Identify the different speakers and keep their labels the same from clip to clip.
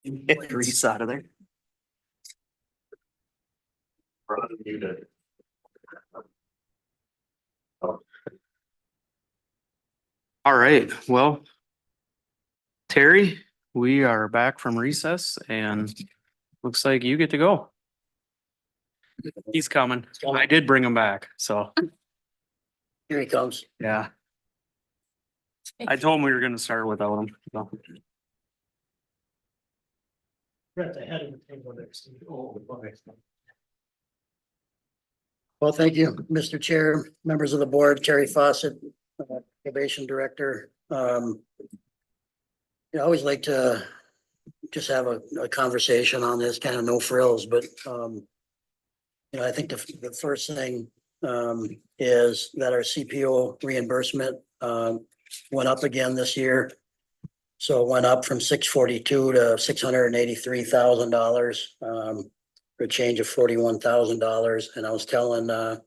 Speaker 1: Get Reese out of there. All right, well. Terry, we are back from recess and looks like you get to go. He's coming. I did bring him back, so
Speaker 2: Here he comes.
Speaker 1: yeah. I told him we were gonna start without him. So.
Speaker 3: We're at the head of the table next.
Speaker 2: Well, thank you, Mr. Chair, members of the board, Terry Fawcett, probation director. I always like to just have a conversation on this, kind of no frills, but I think the first thing is that our CPO reimbursement went up again this year. So it went up from $642 to $683,000, for a change of $41,000. And I was telling a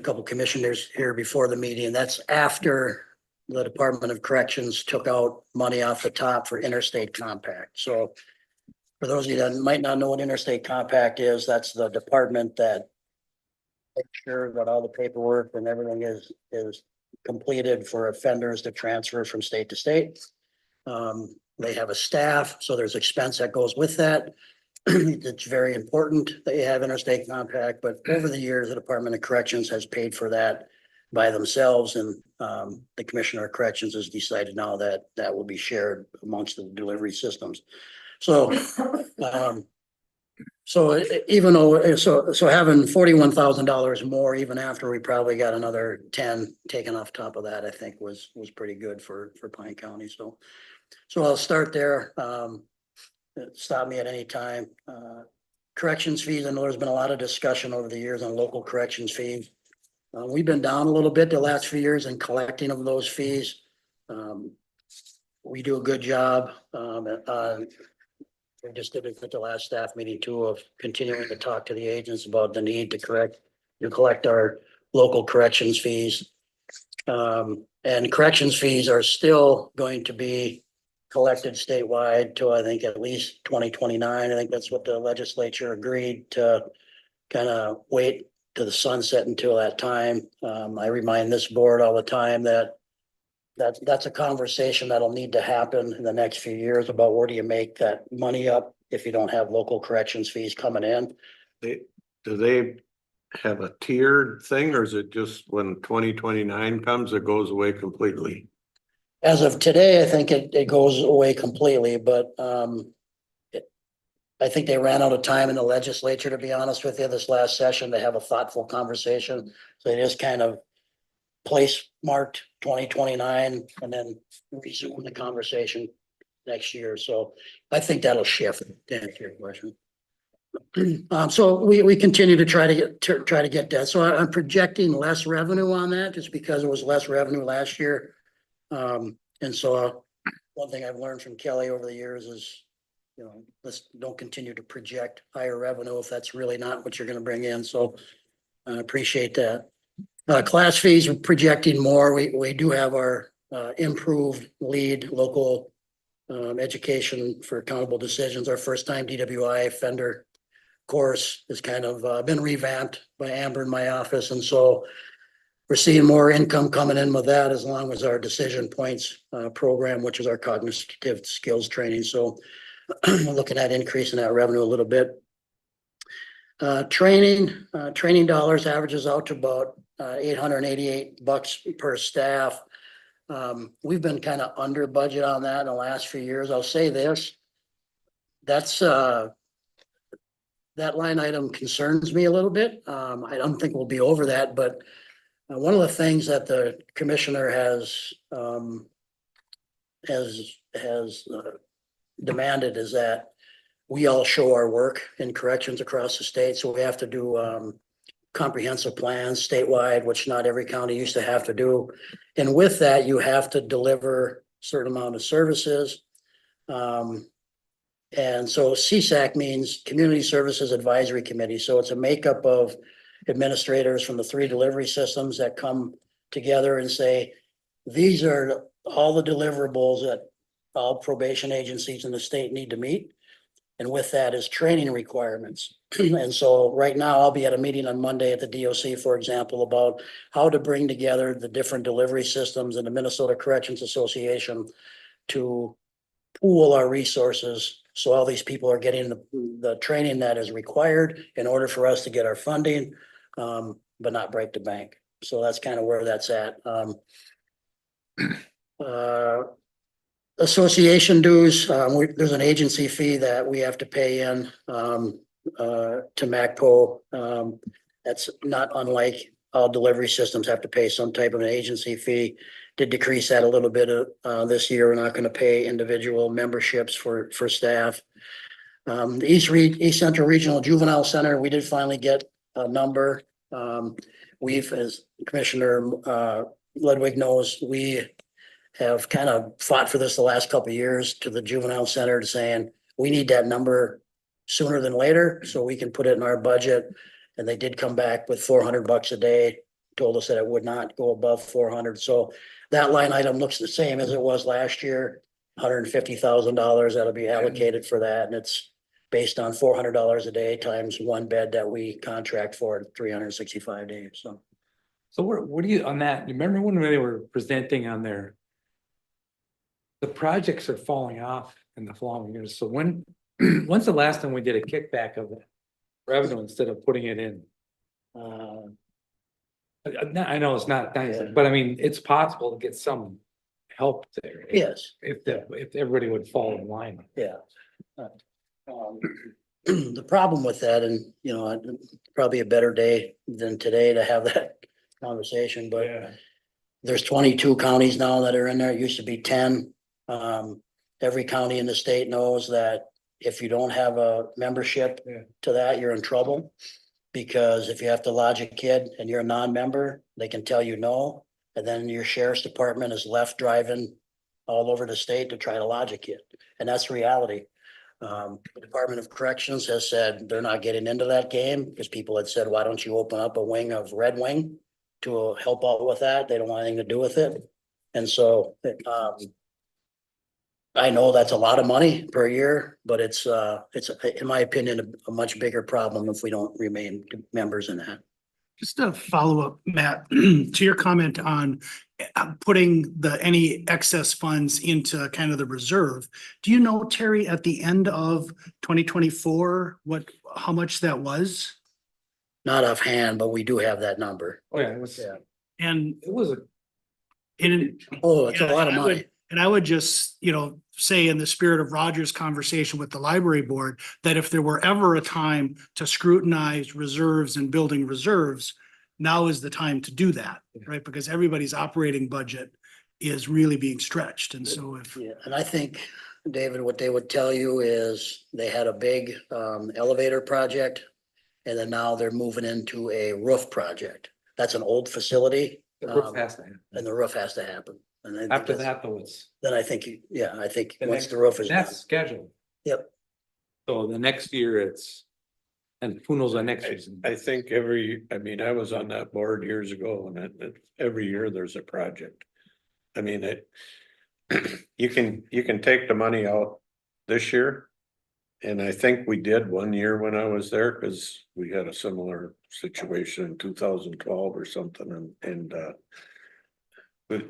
Speaker 2: couple commissioners here before the meeting, that's after the Department of Corrections took out money off the top for interstate compact. So for those of you that might not know what interstate compact is, that's the department that makes sure that all the paperwork and everything is completed for offenders to transfer from state to state. They have a staff, so there's expense that goes with that. It's very important that you have interstate compact, but over the years, the Department of Corrections has paid for that by themselves, and the Commissioner of Corrections has decided now that that will be shared amongst the delivery systems. So even though, so having $41,000 more, even after we probably got another 10 taken off top of that, I think was pretty good for Pine County. So I'll start there. Stop me at any time. Corrections fees, I know there's been a lot of discussion over the years on local corrections fees. We've been down a little bit the last few years in collecting of those fees. We do a good job. We just did it at the last staff meeting too, of continuing to talk to the agents about the need to collect our local corrections fees. And corrections fees are still going to be collected statewide to, I think, at least 2029. I think that's what the legislature agreed to kind of wait to the sunset until that time. I remind this board all the time that that's a conversation that'll need to happen in the next few years about where do you make that money up if you don't have local corrections fees coming in.
Speaker 4: Do they have a tiered thing, or is it just when 2029 comes, it goes away completely?
Speaker 2: As of today, I think it goes away completely, but I think they ran out of time in the legislature, to be honest with you, this last session to have a thoughtful conversation. So it is kind of place marked 2029 and then resume the conversation next year. So I think that'll shift, to answer your question. So we continue to try to get that. So I'm projecting less revenue on that just because it was less revenue last year. And so one thing I've learned from Kelly over the years is, let's don't continue to project higher revenue if that's really not what you're going to bring in. So I appreciate that. Class fees, we're projecting more. We do have our improved lead local education for accountable decisions. Our first time DWI offender course has kind of been revamped by Amber in my office. And so we're seeing more income coming in with that, as long as our decision points program, which is our cognitive skills training. So we're looking at increasing that revenue a little bit. Training dollars averages out to about $888 per staff. We've been kind of under budget on that in the last few years. I'll say this, that line item concerns me a little bit. I don't think we'll be over that, but one of the things that the commissioner has demanded is that we all show our work in corrections across the state. So we have to do comprehensive plans statewide, which not every county used to have to do. And with that, you have to deliver a certain amount of services. And so CSAC means Community Services Advisory Committee. So it's a makeup of administrators from the 3 delivery systems that come together and say, these are all the deliverables that all probation agencies in the state need to meet. And with that is training requirements. And so right now I'll be at a meeting on Monday at the DOC, for example, about how to bring together the different delivery systems in the Minnesota Corrections Association to pool our resources. So all these people are getting the training that is required in order for us to get our funding, but not break the bank. So that's kind of where that's at. Association dues, there's an agency fee that we have to pay in to MACPO. That's not unlike all delivery systems have to pay some type of an agency fee. Did decrease that a little bit this year. We're not going to pay individual memberships for staff. The East Central Regional Juvenile Center, we did finally get a number. We've, as Commissioner Ludwig knows, we have kind of fought for this the last couple of years to the juvenile center, saying we need that number sooner than later so we can put it in our budget. And they did come back with $400 a day, told us that it would not go above 400. So that line item looks the same as it was last year, $150,000 that'll be allocated for that. And it's based on $400 a day times one bed that we contract for 365 days.
Speaker 5: So what do you, on that, remember when they were presenting on their, the projects are falling off in the following years, so when's the last time we did a kickback of revenue instead of putting it in? I know it's not nice,
Speaker 2: Yeah.
Speaker 5: but I mean, it's possible to get some help there.
Speaker 2: Yes,
Speaker 5: If everybody would fall in line.
Speaker 2: yeah. The problem with that, and probably a better day than today to have that conversation, but there's 22 counties now that are in there. It used to be 10. Every county in the state knows that if you don't have a membership to that, you're in trouble. Because if you have to lodge a kid and you're a non-member, they can tell you no. And then your sheriff's department is left driving all over the state to try to lodge a kid. And that's reality. The Department of Corrections has said they're not getting into that game because people had said, why don't you open up a wing of Red Wing to help out with that? They don't want anything to do with it. And so, I know that's a lot of money per year, but it's in my opinion, a much bigger problem if we don't remain members in that.
Speaker 3: Just a follow-up, Matt, to your comment on putting any excess funds into kind of the reserve. Do you know, Terry, at the end of 2024, how much that was?
Speaker 2: Not offhand, but we do have that number.
Speaker 5: Oh, yeah, it was,
Speaker 2: Yeah.
Speaker 3: And
Speaker 5: it was a.
Speaker 2: Oh, it's a lot of
Speaker 3: I would-
Speaker 2: money.
Speaker 3: And I would just, say in the spirit of Roger's conversation with the library board, that if there were ever a time to scrutinize reserves and building reserves, now is the time to do that, right? Because everybody's operating budget is really being stretched. And so if,
Speaker 2: Yeah, and I think, David, what they would tell you is they had a big elevator project. And then now they're moving into a roof project. That's an old facility.
Speaker 5: The roof has to happen.
Speaker 2: And the roof has to happen. And then
Speaker 5: After that, though, it's.
Speaker 2: Then I think, I think
Speaker 5: the
Speaker 2: once
Speaker 5: next-
Speaker 2: the roof is done.
Speaker 5: That's scheduled.
Speaker 2: Yep.
Speaker 5: So the next year it's, and who knows the next season.
Speaker 4: I think I was on that board years ago and every year there's a project. I mean, you can take the money out this year. And I think we did one year when I was there, cause we had a similar situation in 2012 or something but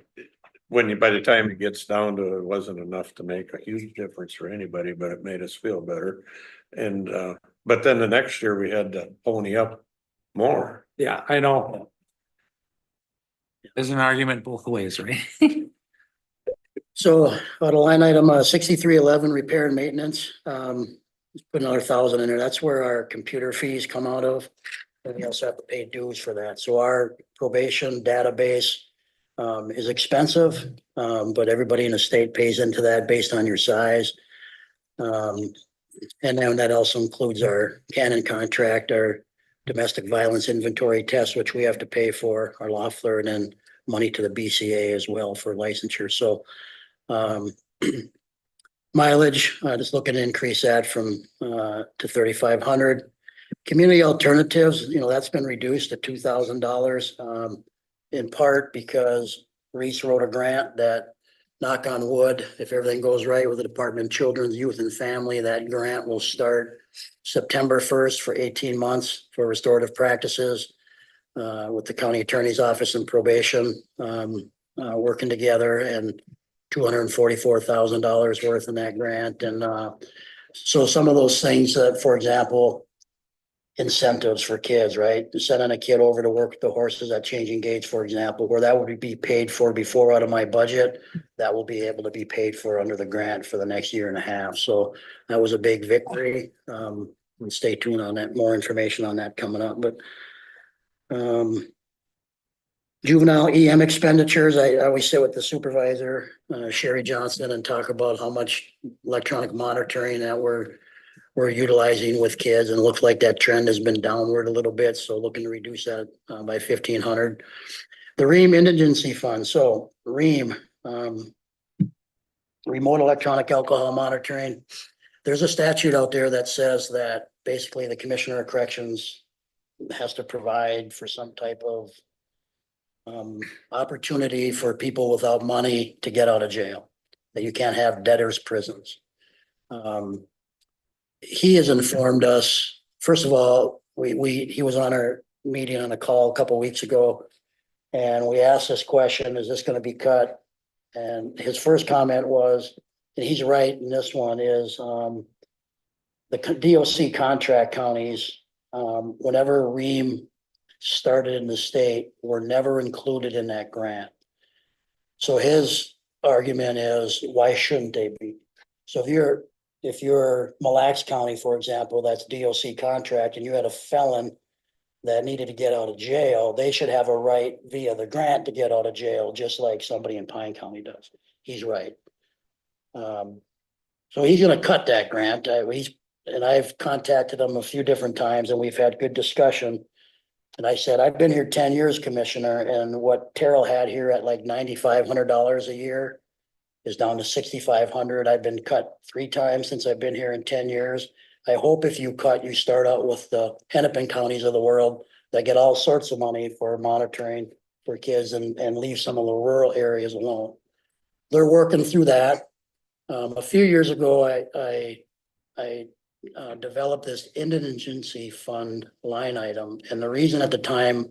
Speaker 4: by the time it gets down to it wasn't enough to make a huge difference for anybody, but it made us feel better. And, but then the next year we had to pony up more.
Speaker 5: Yeah, I know. There's an argument both ways, right?
Speaker 2: So on a line item, 6311 repair and maintenance, put another 1,000 in there. That's where our computer fees come out of. And we also have to pay dues for that. So our probation database is expensive, but everybody in the state pays into that based on your size. And then that also includes our Canon contract, our domestic violence inventory test, which we have to pay for, our Loeffler, and then money to the BCA as well for licensure. So mileage, just looking to increase that from to 3,500. Community alternatives, that's been reduced to $2,000, in part because Reese wrote a grant that knock on wood, if everything goes right with the Department of Children's, Youth and Family, that grant will start September 1st for 18 months for restorative practices with the county attorney's office and probation working together, and $244,000 worth in that grant. And so some of those things that, for example, incentives for kids, right? Sending a kid over to work with the horses at Changing Gates, for example, where that would be paid for before out of my budget, that will be able to be paid for under the grant for the next year and a half. So that was a big victory. And stay tuned on that, more information on that coming up, but juvenile EM expenditures, I always sit with the supervisor, Sherry Johnson, and talk about how much electronic monitoring that we're utilizing with kids, and it looks like that trend has been downward a little bit, so looking to reduce that by 1,500. The REAM Indigency Fund, so REAM, remote electronic alcohol monitoring. There's a statute out there that says that basically the Commissioner of Corrections has to provide for some type of opportunity for people without money to get out of jail, that you can't have debtors' prisons. He has informed us, first of all, he was on our meeting on a call a couple of weeks ago, and we asked this question, is this going to be cut? And his first comment was, and he's right in this one, is the DOC contract counties, whenever REAM started in the state, were never included in that grant. So his argument is, why shouldn't they be? So if you're Mille Lacs County, for example, that's DOC contract, and you had a felon that needed to get out of jail, they should have a right via the grant to get out of jail, just like somebody in Pine County does. He's right. So he's gonna cut that grant. And I've contacted him a few different times, and we've had good discussion. And I said, I've been here 10 years, Commissioner, and what Terrell had here at like $9,500 a year is down to $6,500. I've been cut 3 times since I've been here in 10 years. I hope if you cut, you start out with the Hennepin counties of the world that get all sorts of money for monitoring for kids, and leave some of the rural areas alone. They're working through that. A few years ago, I developed this indigency fund line item. And the reason at the time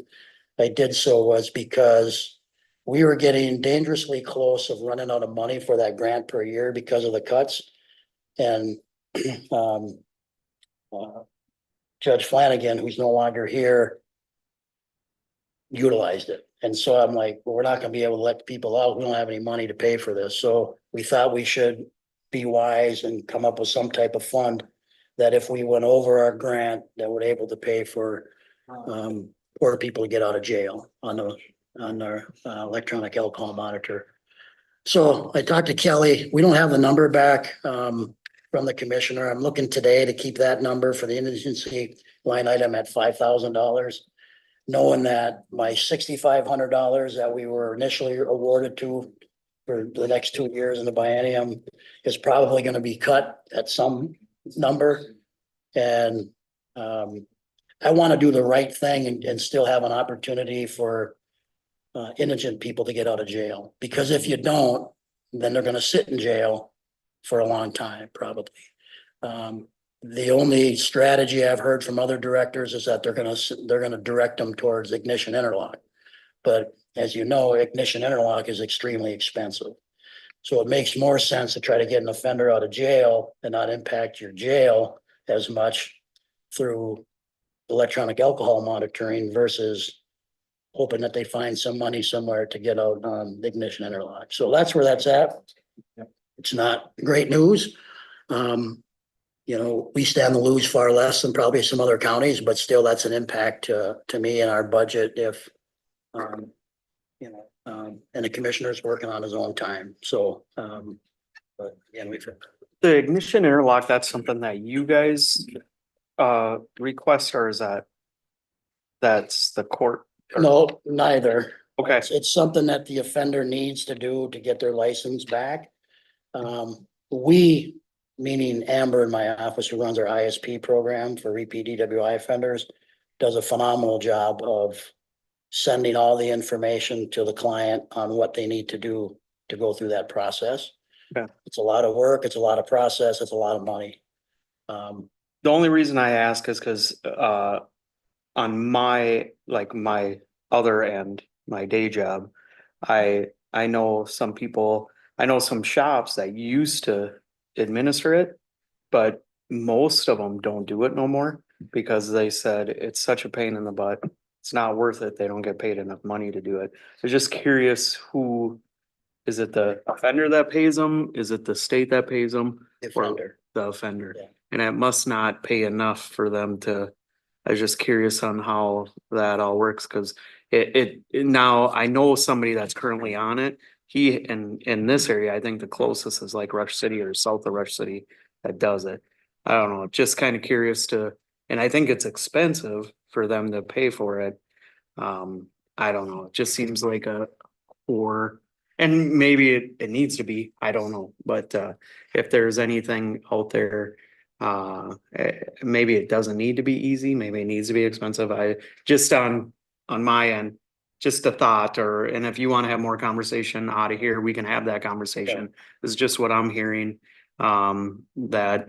Speaker 2: I did so was because we were getting dangerously close of running out of money for that grant per year because of the cuts. And Judge Flanagan, who's no longer here, utilized it. And so I'm like, well, we're not gonna be able to let people out. We don't have any money to pay for this. So we thought we should be wise and come up with some type of fund that if we went over our grant, that would able to pay for poor people to get out of jail on our electronic alcohol monitor. So I talked to Kelly. We don't have the number back from the commissioner. I'm looking today to keep that number for the indigency line item at $5,000, knowing that my $6,500 that we were initially awarded to for the next 2 years in the biennium is probably going to be cut at some number. And I want to do the right thing and still have an opportunity for indigent people to get out of jail, because if you don't, then they're going to sit in jail for a long time, probably. The only strategy I've heard from other directors is that they're going to direct them towards ignition interlock. But as you know, ignition interlock is extremely expensive. So it makes more sense to try to get an offender out of jail and not impact your jail as much through electronic alcohol monitoring versus hoping that they find some money somewhere to get out on ignition interlock. So that's where that's at. It's not great news. You know, we stand to lose far less than probably some other counties, but still that's an impact to me and our budget if, and the commissioner's working on his own time. So, but again,
Speaker 1: The ignition interlock, that's something that you guys request, or is that's the court?
Speaker 2: no, neither.
Speaker 1: Okay,
Speaker 2: It's something that the offender needs to do to get their license back. We, meaning Amber in my office, who runs our ISP program for repeat DWI offenders, does a phenomenal job of sending all the information to the client on what they need to do to go through that process.
Speaker 1: Okay.
Speaker 2: It's a lot of work, it's a lot of process, it's a lot of money.
Speaker 1: The only reason I ask is because on my, like my other end, my day job, I know some people, I know some shops that used to administer it, but most of them don't do it no more because they said it's such a pain in the butt. It's not worth it. They don't get paid enough money to do it. I'm just curious who, is it the offender that pays them? Is it the state that pays them?
Speaker 2: Offender.
Speaker 1: The offender.
Speaker 2: Yeah.
Speaker 1: And it must not pay enough for them to, I was just curious on how that all works, cause now I know somebody that's currently on it. He, in this area, I think the closest is like Rush City or south of Rush City that does it. I don't know, just kind of curious to, and I think it's expensive for them to pay for it. I don't know, it just seems like and maybe it needs to be, I don't know, but if there's anything out there, maybe it doesn't need to be easy, maybe it needs to be expensive. I just on my end, just a thought, and if you want to have more conversation out of here, we can have that conversation. It's just what I'm hearing, that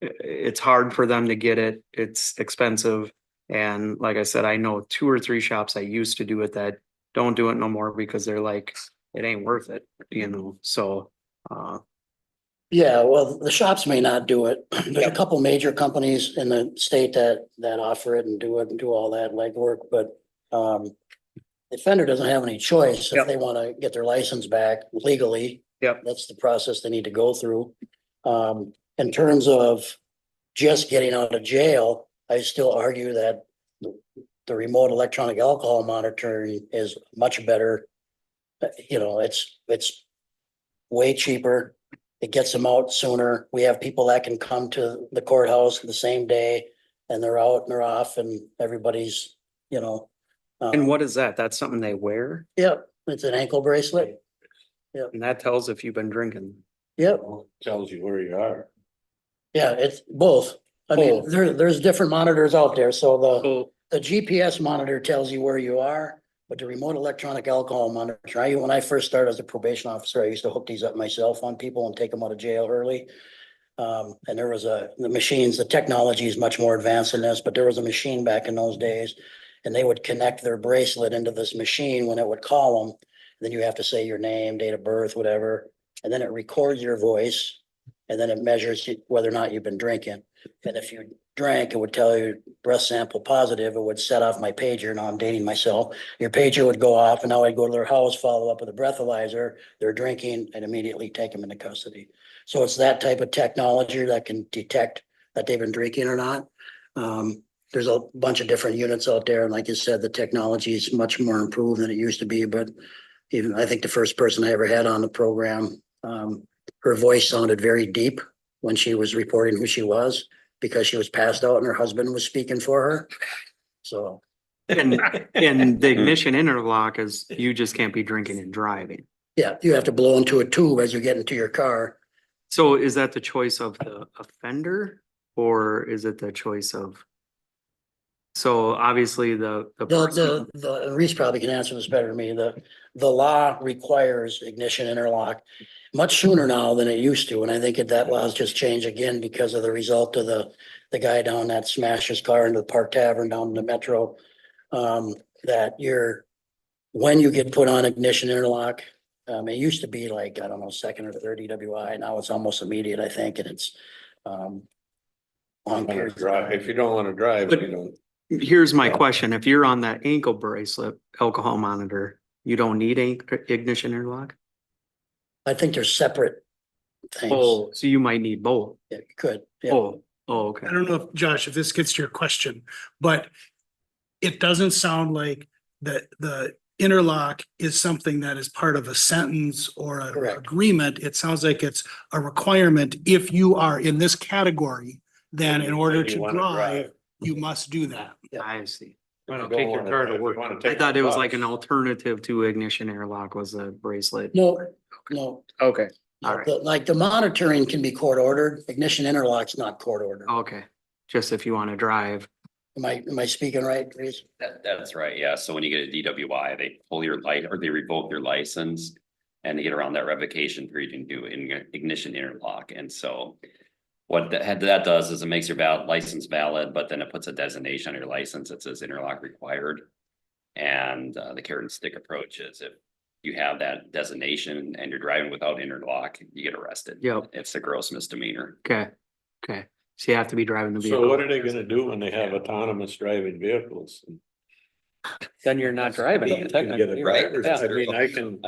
Speaker 1: it's hard for them to get it, it's expensive. And like I said, I know 2 or 3 shops that used to do it that don't do it no more because they're like, it ain't worth it, so,
Speaker 2: Yeah, well, the shops may not do it. There's a couple major companies in the state that offer it and do all that legwork, but the offender doesn't have any choice if
Speaker 1: Yep.
Speaker 2: they want to get their license back legally.
Speaker 1: Yep.
Speaker 2: That's the process they need to go through. In terms of just getting out of jail, I still argue that the remote electronic alcohol monitoring is much better. It's way cheaper. It gets them out sooner. We have people that can come to the courthouse the same day and they're out and they're off and everybody's,
Speaker 1: and what is that? That's something they wear?
Speaker 2: Yep, it's an ankle bracelet.
Speaker 1: And that tells if you've been drinking.
Speaker 2: Yep,
Speaker 4: Tells you where you are.
Speaker 2: yeah, it's both. I mean,
Speaker 1: Both.
Speaker 2: there's different monitors out there. So
Speaker 1: So,
Speaker 2: the GPS monitor tells you where you are, but the remote electronic alcohol monitor, when I first started as a probation officer, I used to hook these up myself on people and take them out of jail early. And there was the machines, the technology is much more advanced than this, but there was a machine back in those days. And they would connect their bracelet into this machine when it would call them. Then you have to say your name, date of birth, whatever, and then it records your voice. And then it measures whether or not you've been drinking. And if you drank, it would tell you breath sample positive. It would set off my pager. Now I'm dating myself. Your pager would go off and now I'd go to their house, follow up with a breathalyzer. They're drinking and immediately take them into custody. So it's that type of technology that can detect that they've been drinking or not. There's a bunch of different units out there. And like you said, the technology is much more improved than it used to be. But even I think the first person I ever had on the program, her voice sounded very deep when she was reporting who she was because she was passed out and her husband was speaking for her. So,
Speaker 1: and the ignition interlock is, you just can't be drinking and driving.
Speaker 2: yeah, you have to blow into a tube as you get into your car.
Speaker 1: So is that the choice of the offender or is it the choice of? So obviously the person,
Speaker 2: Reese probably can answer this better than me. The law requires ignition interlock much sooner now than it used to. And I think that law's just changed again because of the result of the guy down that smashed his car into the Park Tavern down in the Metro. When you get put on ignition interlock, it used to be like, I don't know, second or third DWI. Now it's almost immediate, I think, and it's long periods of time.
Speaker 4: If you don't want to drive,
Speaker 1: But-
Speaker 4: you don't.
Speaker 1: here's my question. If you're on that ankle bracelet alcohol monitor, you don't need ignition interlock?
Speaker 2: I think they're separate things.
Speaker 1: Oh, so you might need both.
Speaker 2: Yeah, you could. Yeah.
Speaker 1: Oh, okay.
Speaker 3: I don't know if, Josh, if this gets to your question, but it doesn't sound like the interlock is something that is part of a sentence or an
Speaker 2: Correct.
Speaker 3: agreement. It sounds like it's a requirement. If you are in this category, then in order
Speaker 4: You
Speaker 3: to
Speaker 4: wanna
Speaker 3: drive, you must do that.
Speaker 1: I see.
Speaker 4: If you
Speaker 1: Well,
Speaker 4: don't
Speaker 1: take your
Speaker 4: wanna
Speaker 1: car
Speaker 4: drive,
Speaker 1: to
Speaker 4: if you
Speaker 1: work.
Speaker 4: wanna
Speaker 1: I
Speaker 4: take
Speaker 1: thought
Speaker 4: the
Speaker 1: it was like
Speaker 4: bus.
Speaker 1: an alternative to ignition interlock was a bracelet.
Speaker 2: No.
Speaker 1: Okay. All right.
Speaker 2: Like the monitoring can be court ordered. Ignition interlock's not court ordered.
Speaker 1: Okay. Just if you want to drive.
Speaker 2: Am I speaking right, Reese?
Speaker 6: That's right, yeah. So when you get a DWI, they pull your light or they revoke your license. And to get around that revocation period, you can do ignition interlock. And so what that does is it makes your license valid, but then it puts a designation on your license that says interlock required. And the carrot and stick approach is if you have that designation and you're driving without interlock, you get arrested.
Speaker 1: Yep.
Speaker 6: It's a gross misdemeanor.
Speaker 1: Okay, okay. So you have to be driving the
Speaker 4: So
Speaker 1: vehicle.
Speaker 4: what are they gonna do when they have autonomous driving vehicles?
Speaker 1: Then you're not driving it
Speaker 4: You can get a
Speaker 1: technically,
Speaker 4: driver's,
Speaker 1: Yeah.
Speaker 4: I mean, I can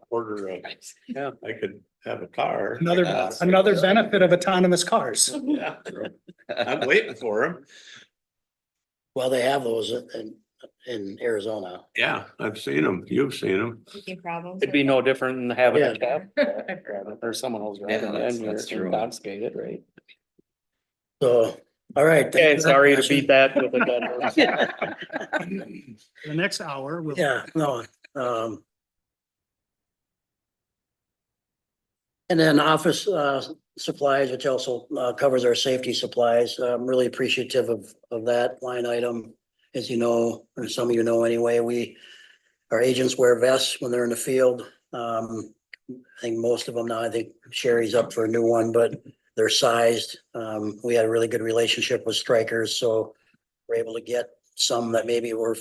Speaker 4: order
Speaker 1: Yeah.
Speaker 4: I could have a car.
Speaker 3: Another benefit of autonomous cars.
Speaker 4: Yeah, I'm waiting for them.
Speaker 2: Well, they have those in Arizona.
Speaker 4: Yeah, I've seen them. You've seen them.
Speaker 7: Problems.
Speaker 1: It'd be no different than having
Speaker 2: Yeah.
Speaker 1: a cab or someone else driving
Speaker 6: Yeah,
Speaker 1: it
Speaker 6: that's-
Speaker 1: and you're
Speaker 6: that's true.
Speaker 1: confiscated, right?
Speaker 2: So, all right.
Speaker 1: Okay, sorry to beat that with a dead horse.
Speaker 3: The next hour, we'll.
Speaker 2: Yeah, no, and then office, supplies, which also, covers our safety supplies. I'm really appreciative of that line item. As you know, or some of you know anyway, our agents wear vests when they're in the field. I think most of them now, I think Sherry's up for a new one, but they're sized. We had a really good relationship with Strikers, so we're able to get some that maybe were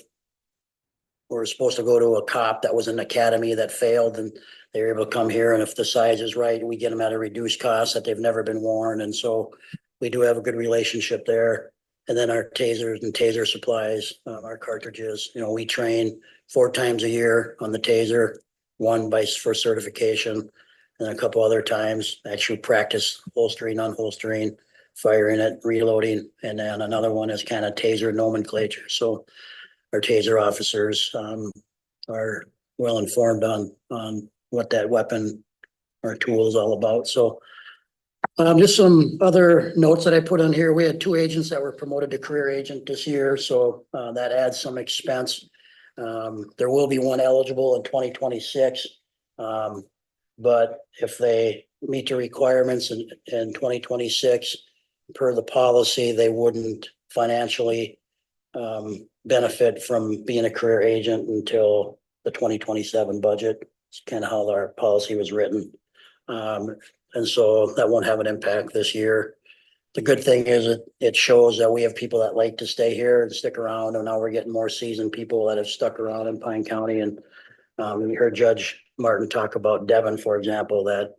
Speaker 2: supposed to go to a cop that was in the academy that failed, and they were able to come here, and if the size is right, we get them at a reduced cost that they've never been worn, and so we do have a good relationship there. And then our tasers and taser supplies, our cartridges, we train 4 times a year on the taser, one for certification, and a couple other times actually practice holstering, unholstering, firing it, reloading, and then another one is kind of taser nomenclature. So our taser officers are well informed on what that weapon or tool is all about. So just some other notes that I put on here. We had 2 agents that were promoted to career agent this year, so that adds some expense. There will be one eligible in 2026. But if they meet the requirements in 2026, per the policy, they wouldn't financially benefit from being a career agent until the 2027 budget. It's kind of how our policy was written. And so that won't have an impact this year. The good thing is it shows that we have people that like to stay here and stick around, and now we're getting more seasoned people that have stuck around in Pine County. And we heard Judge Martin talk about Devin, for example, that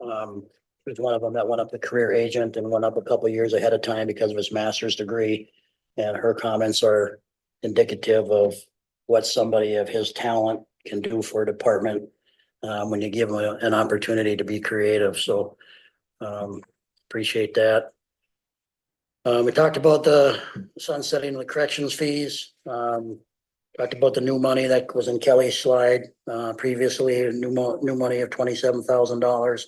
Speaker 2: was one of them that went up to career agent and went up a couple of years ahead of time because of his master's degree. And her comments are indicative of what somebody of his talent can do for a department when you give them an opportunity to be creative. So appreciate that. We talked about the sunsetting of the corrections fees. Talked about the new money that was in Kelly's slide previously, new money of $27,000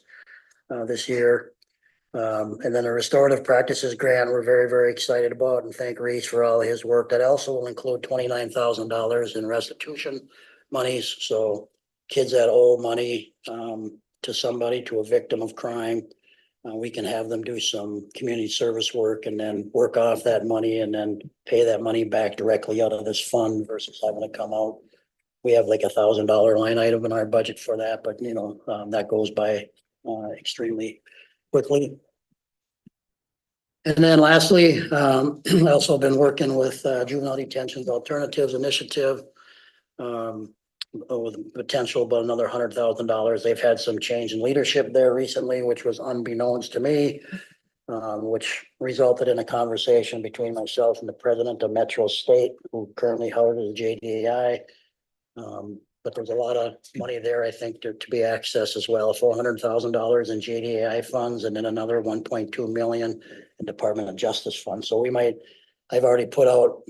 Speaker 2: this year. And then a restorative practices grant we're very, very excited about, and thank Reese for all his work. That also will include $29,000 in restitution monies. So kids that owe money to somebody, to a victim of crime, we can have them do some community service work and then work off that money and then pay that money back directly out of this fund versus having to come out. We have like $1,000 line item in our budget for that, but that goes by extremely quickly. And then lastly, I also been working with Juvenile Detention Alternatives Initiative with potential about another $100,000. They've had some change in leadership there recently, which was unbeknownst to me, which resulted in a conversation between myself and the president of Metro State, who currently houses JDAI. But there's a lot of money there, I think, to be accessed as well. $400,000 in JDAI funds, and then another 1.2 million in Department of Justice funds. So I've already put out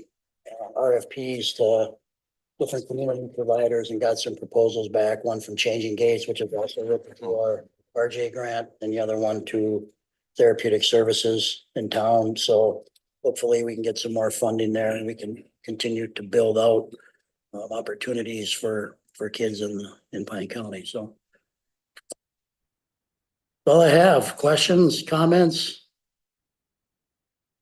Speaker 2: RFPs to different community providers and got some proposals back. One from Changing Gates, which is also written to our RJ grant, and the other one to Therapeutic Services in town. So hopefully we can get some more funding there, and we can continue to build out opportunities for kids in Pine County. So all I have. Questions, comments,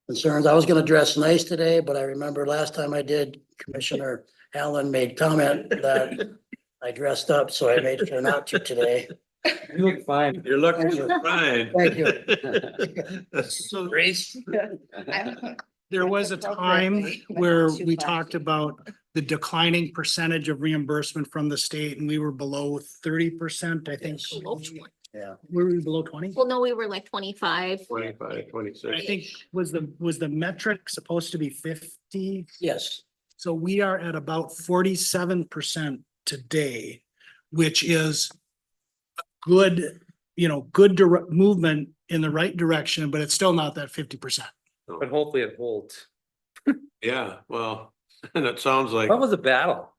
Speaker 2: concerns? I was going to dress nice today, but I remember last time I did, Commissioner Allen made comment that I dressed up, so I made sure not to today.
Speaker 5: You look fine.
Speaker 4: You're looking fine.
Speaker 2: Thank you.
Speaker 3: So
Speaker 2: Grace?
Speaker 3: there was a time where we talked about the declining percentage of reimbursement from the state and we were below 30%, I think.
Speaker 2: Yeah.
Speaker 3: Were we below 20?
Speaker 7: Well, no, we were like 25.
Speaker 4: 25, 26.
Speaker 3: I think was the metric supposed to be 50?
Speaker 2: Yes.
Speaker 3: So we are at about 47% today, which is a good, good movement in the right direction, but it's still not that 50%.
Speaker 5: But hopefully it holds.
Speaker 4: Yeah, well, and it sounds like,
Speaker 5: What was the battle?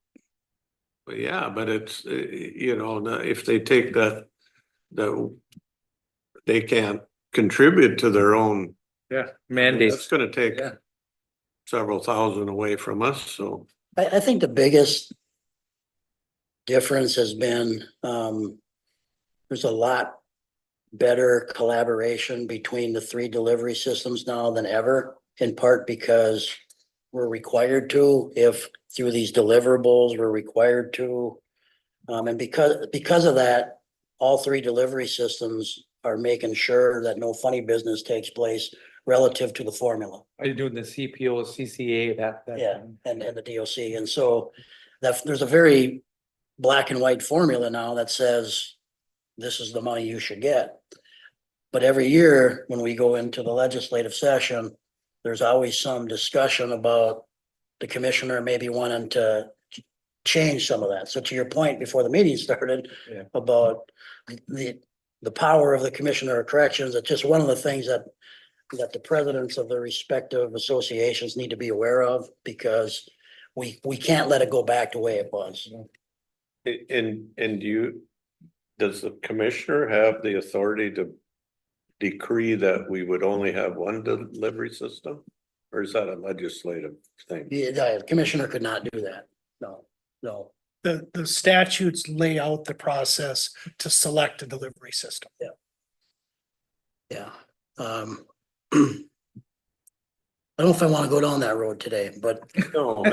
Speaker 4: yeah, but it's, if they take that they can't contribute to their own.
Speaker 5: Yeah.
Speaker 4: That's
Speaker 5: Mandates.
Speaker 4: gonna take
Speaker 5: Yeah.
Speaker 4: several thousand away from us, so.
Speaker 2: I think the biggest difference has been, there's a lot better collaboration between the three delivery systems now than ever, in part because we're required to, if through these deliverables, we're required to. And because of that, all three delivery systems are making sure that no funny business takes place relative to the formula.
Speaker 5: Are you doing the CPO, CCA, that?
Speaker 2: Yeah, and the DOC. And so there's a very black and white formula now that says this is the money you should get. But every year when we go into the legislative session, there's always some discussion about the commissioner maybe wanting to change some of that. So to your point before the meeting started
Speaker 5: Yeah.
Speaker 2: about the power of the commissioner of corrections, it's just one of the things that the presidents of the respective associations need to be aware of, because we can't let it go back the way it was.
Speaker 4: And does the commissioner have the authority to decree that we would only have one delivery system? Or is that a legislative thing?
Speaker 2: The commissioner could not do that. No.
Speaker 3: The statutes lay out the process to select a delivery system.
Speaker 2: Yeah. I don't know if I want to go down that road today, but
Speaker 4: No,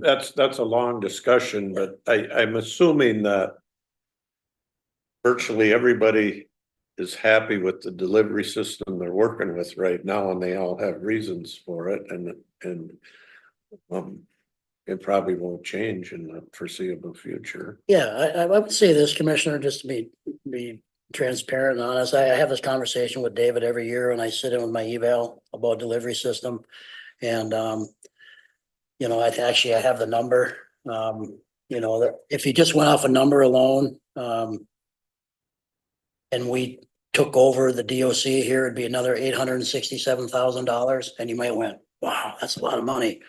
Speaker 4: that's a long discussion, but I'm assuming that virtually everybody is happy with the delivery system they're working with right now, and they all have reasons for it, and it probably won't change in the foreseeable future.
Speaker 2: yeah, I would say this, Commissioner, just to be transparent and honest. I have this conversation with David every year and I sit in with my eval about delivery system. And, I actually have the number, if you just went off a number alone, and we took over the DOC here, it'd be another $867,000. And you might went, wow, that's a lot of money.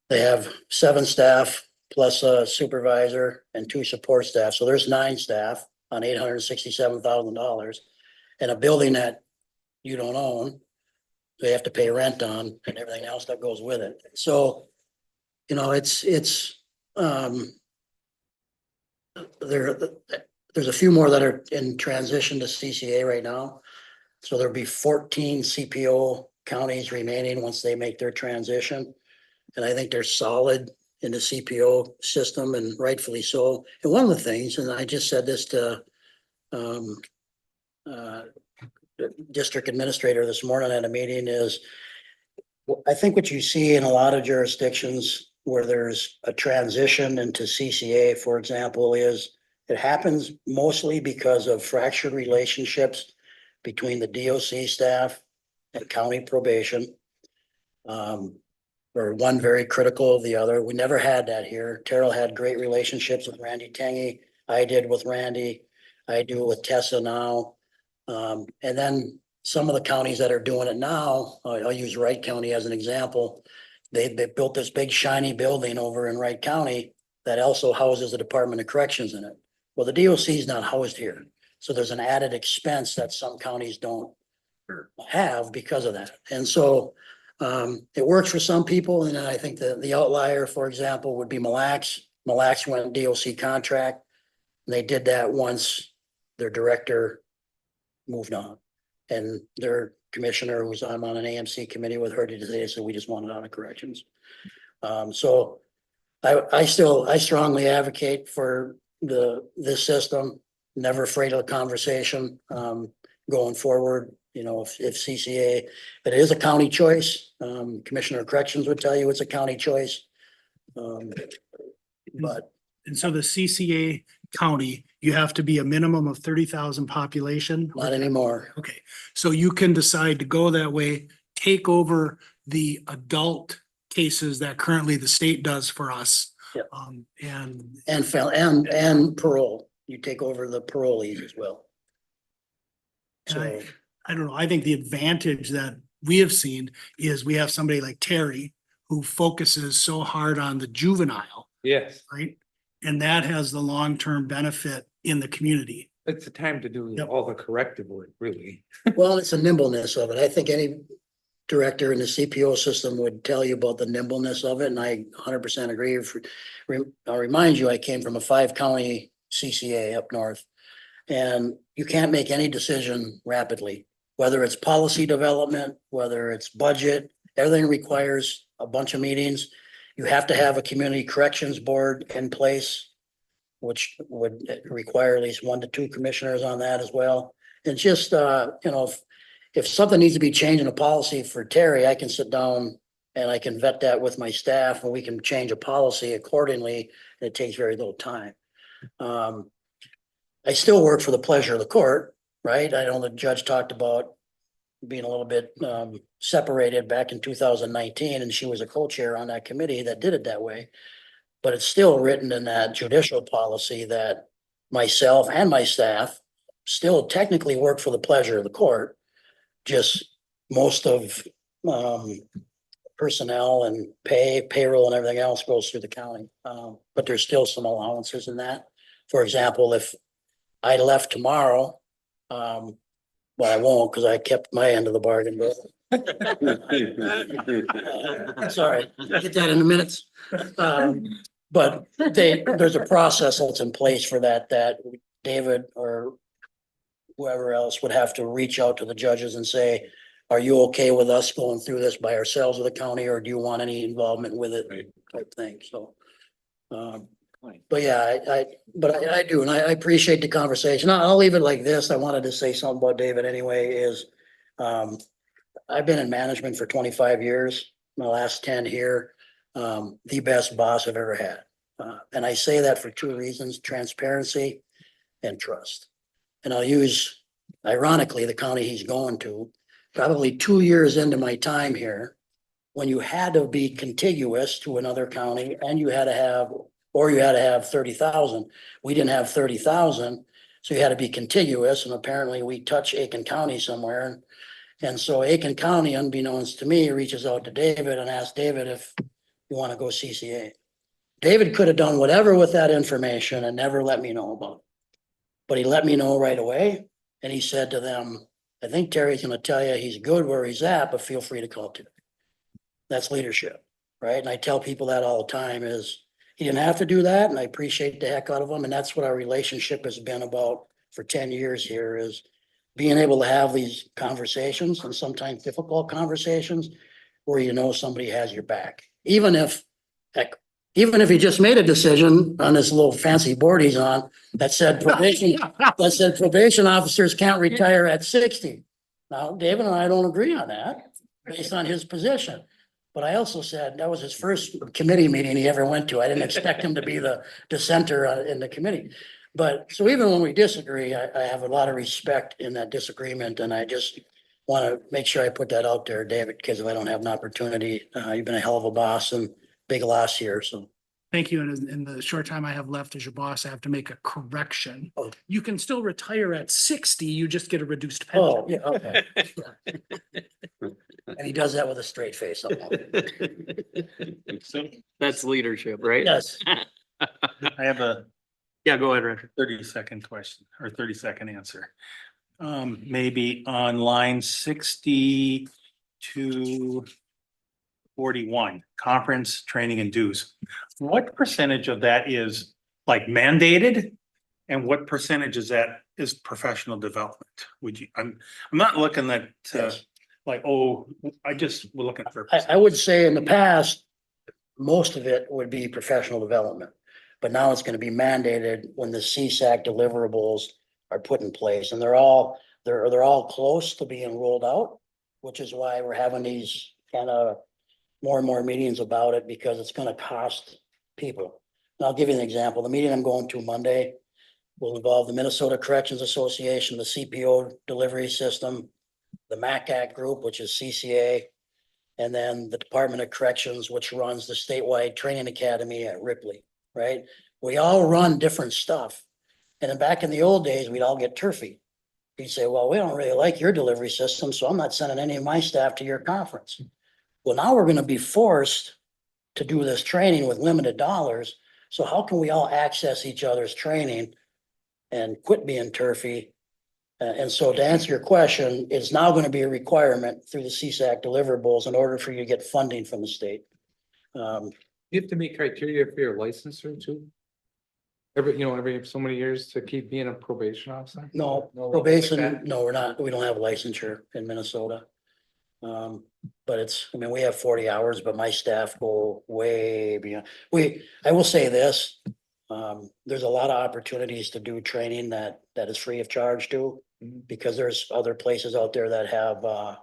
Speaker 2: They have 7 staff plus a supervisor and 2 support staff. So there's 9 staff on $867,000 and a building that you don't own. They have to pay rent on and everything else that goes with it. So, there's a few more that are in transition to CCA right now. So there'll be 14 CPO counties remaining once they make their transition. And I think they're solid in the CPO system, and rightfully so. And one of the things, and I just said this to the district administrator this morning at a meeting, is I think what you see in a lot of jurisdictions where there's a transition into CCA, for example, is it happens mostly because of fractured relationships between the DOC staff and county probation. Or one very critical of the other. We never had that here. Terrell had great relationships with Randy Tangy. I did with Randy. I do with Tessa now. And then some of the counties that are doing it now, I'll use Wright County as an example. They built this big shiny building over in Wright County that also houses the Department of Corrections in it. Well, the DOC is not housed here. So there's an added expense that some counties don't have because of that. And so it works for some people, and I think the outlier, for example, would be Mille Lacs. Mille Lacs went DOC contract. And they did that once their director moved on. And their commissioner, I'm on an AMC committee with her today, so we just wanted out of corrections. So I strongly advocate for this system, never afraid of a conversation, going forward. You know, if CCA, but it is a county choice, Commissioner of Corrections would tell you it's a county choice. But
Speaker 3: And so the CCA county, you have to be a minimum of 30,000 population.
Speaker 2: not anymore.
Speaker 3: Okay, so you can decide to go that way, take over the adult cases that currently the state does for us.
Speaker 2: Yep.
Speaker 3: And
Speaker 2: And parole, you take over the parolees as well.
Speaker 3: And
Speaker 2: So,
Speaker 3: I don't know, I think the advantage that we have seen is we have somebody like Terry who focuses so hard on the juvenile,
Speaker 5: Yes,
Speaker 3: right? And that has the long-term benefit in the community.
Speaker 5: it's the time to do
Speaker 3: Yep.
Speaker 5: all the corrective work, really.
Speaker 2: well, it's a nimbleness of it. I think any director in the CPO system would tell you about the nimbleness of it, and I 100% agree. I'll remind you, I came from a 5-county CCA up north. And you can't make any decision rapidly, whether it's policy development, whether it's budget, everything requires a bunch of meetings. You have to have a community corrections board in place, which would require at least 1 to 2 commissioners on that as well. And just, you know, if something needs to be changed in a policy for Terry, I can sit down and I can vet that with my staff and we can change a policy accordingly. It takes very little time. I still work for the pleasure of the court, right? I know the judge talked about being a little bit separated back in 2019, and she was a co-chair on that committee that did it that way. But it's still written in that judicial policy that myself and my staff still technically work for the pleasure of the court. Just most of personnel and payroll and everything else goes through the county. But there's still some allowances in that. For example, if I left tomorrow, well, I won't because I kept my end of the bargain, but. Sorry, I'll get that in a minute. But there's a process that's in place for that David or whoever else would have to reach out to the judges and say, are you okay with us going through this by ourselves with the county, or do you want any involvement with it type thing, so. But yeah, I do, and I appreciate the conversation. I'll leave it like this. I wanted to say something about David anyway, is I've been in management for 25 years, my last 10 here, the best boss I've ever had. And I say that for 2 reasons, transparency and trust. And I'll use, ironically, the county he's going to, probably 2 years into my time here, when you had to be contiguous to another county and you had to have 30,000. We didn't have 30,000, so you had to be contiguous, and apparently we touch Aiken County somewhere. And so Aiken County, unbeknownst to me, reaches out to David and asks David if you want to go CCA. David could have done whatever with that information and never let me know about it. But he let me know right away, and he said to them, I think Terry's gonna tell you he's good where he's at, but feel free to call to me. That's leadership, right? And I tell people that all the time is, he didn't have to do that, and I appreciate the heck out of him, and that's what our relationship has been about for 10 years here, is being able to have these conversations, and sometimes difficult conversations, where you know somebody has your back. Even if he just made a decision on this little fancy board he's on that said probation officers can't retire at 60. Now, David and I don't agree on that based on his position. But I also said that was his first committee meeting he ever went to. I didn't expect him to be the dissenter in the committee. But so even when we disagree, I have a lot of respect in that disagreement, and I just want to make sure I put that out there, David, because if I don't have an opportunity, you've been a hell of a boss and big loss here, so.
Speaker 3: Thank you. And in the short time I have left as your boss, I have to make a correction.
Speaker 2: Oh.
Speaker 3: You can still retire at 60, you just get a reduced pension.
Speaker 2: Oh, yeah, okay. And he does that with a straight face.
Speaker 1: That's leadership, right?
Speaker 2: Yes,
Speaker 8: I have a
Speaker 1: Yeah, go ahead, Richard.
Speaker 8: 30-second question or 30-second answer. Maybe on line 60 to 41, conference, training and dues. What percentage of that is like mandated? And what percentage is that is professional development? Would you, I'm not looking at,
Speaker 2: Yes.
Speaker 8: like, oh, we're looking for.
Speaker 2: I would say in the past, most of it would be professional development. But now it's gonna be mandated when the CSAC deliverables are put in place, and they're all close to being rolled out, which is why we're having these kind of more and more meetings about it, because it's gonna cost people. And I'll give you an example. The meeting I'm going to Monday will involve the Minnesota Corrections Association, the CPO delivery system, the MACAC group, which is CCA, and then the Department of Corrections, which runs the statewide training academy at Ripley, right? We all run different stuff. And then back in the old days, we'd all get turfy. You'd say, well, we don't really like your delivery system, so I'm not sending any of my staff to your conference. Well, now we're gonna be forced to do this training with limited dollars. So how can we all access each other's training and quit being turfy? And so to answer your question, it's now gonna be a requirement through the CSAC deliverables in order for you to get funding from the state.
Speaker 5: You have to meet criteria for your licensure too? Every so many years to keep being a probation officer?
Speaker 2: No,
Speaker 5: No, like
Speaker 2: probation,
Speaker 5: that?
Speaker 2: no, we don't have licensure in Minnesota. But we have 40 hours, but my staff go way beyond. I will say this, there's a lot of opportunities to do training that is free of charge too.
Speaker 5: Mhm.
Speaker 2: Because there's other places out there that have,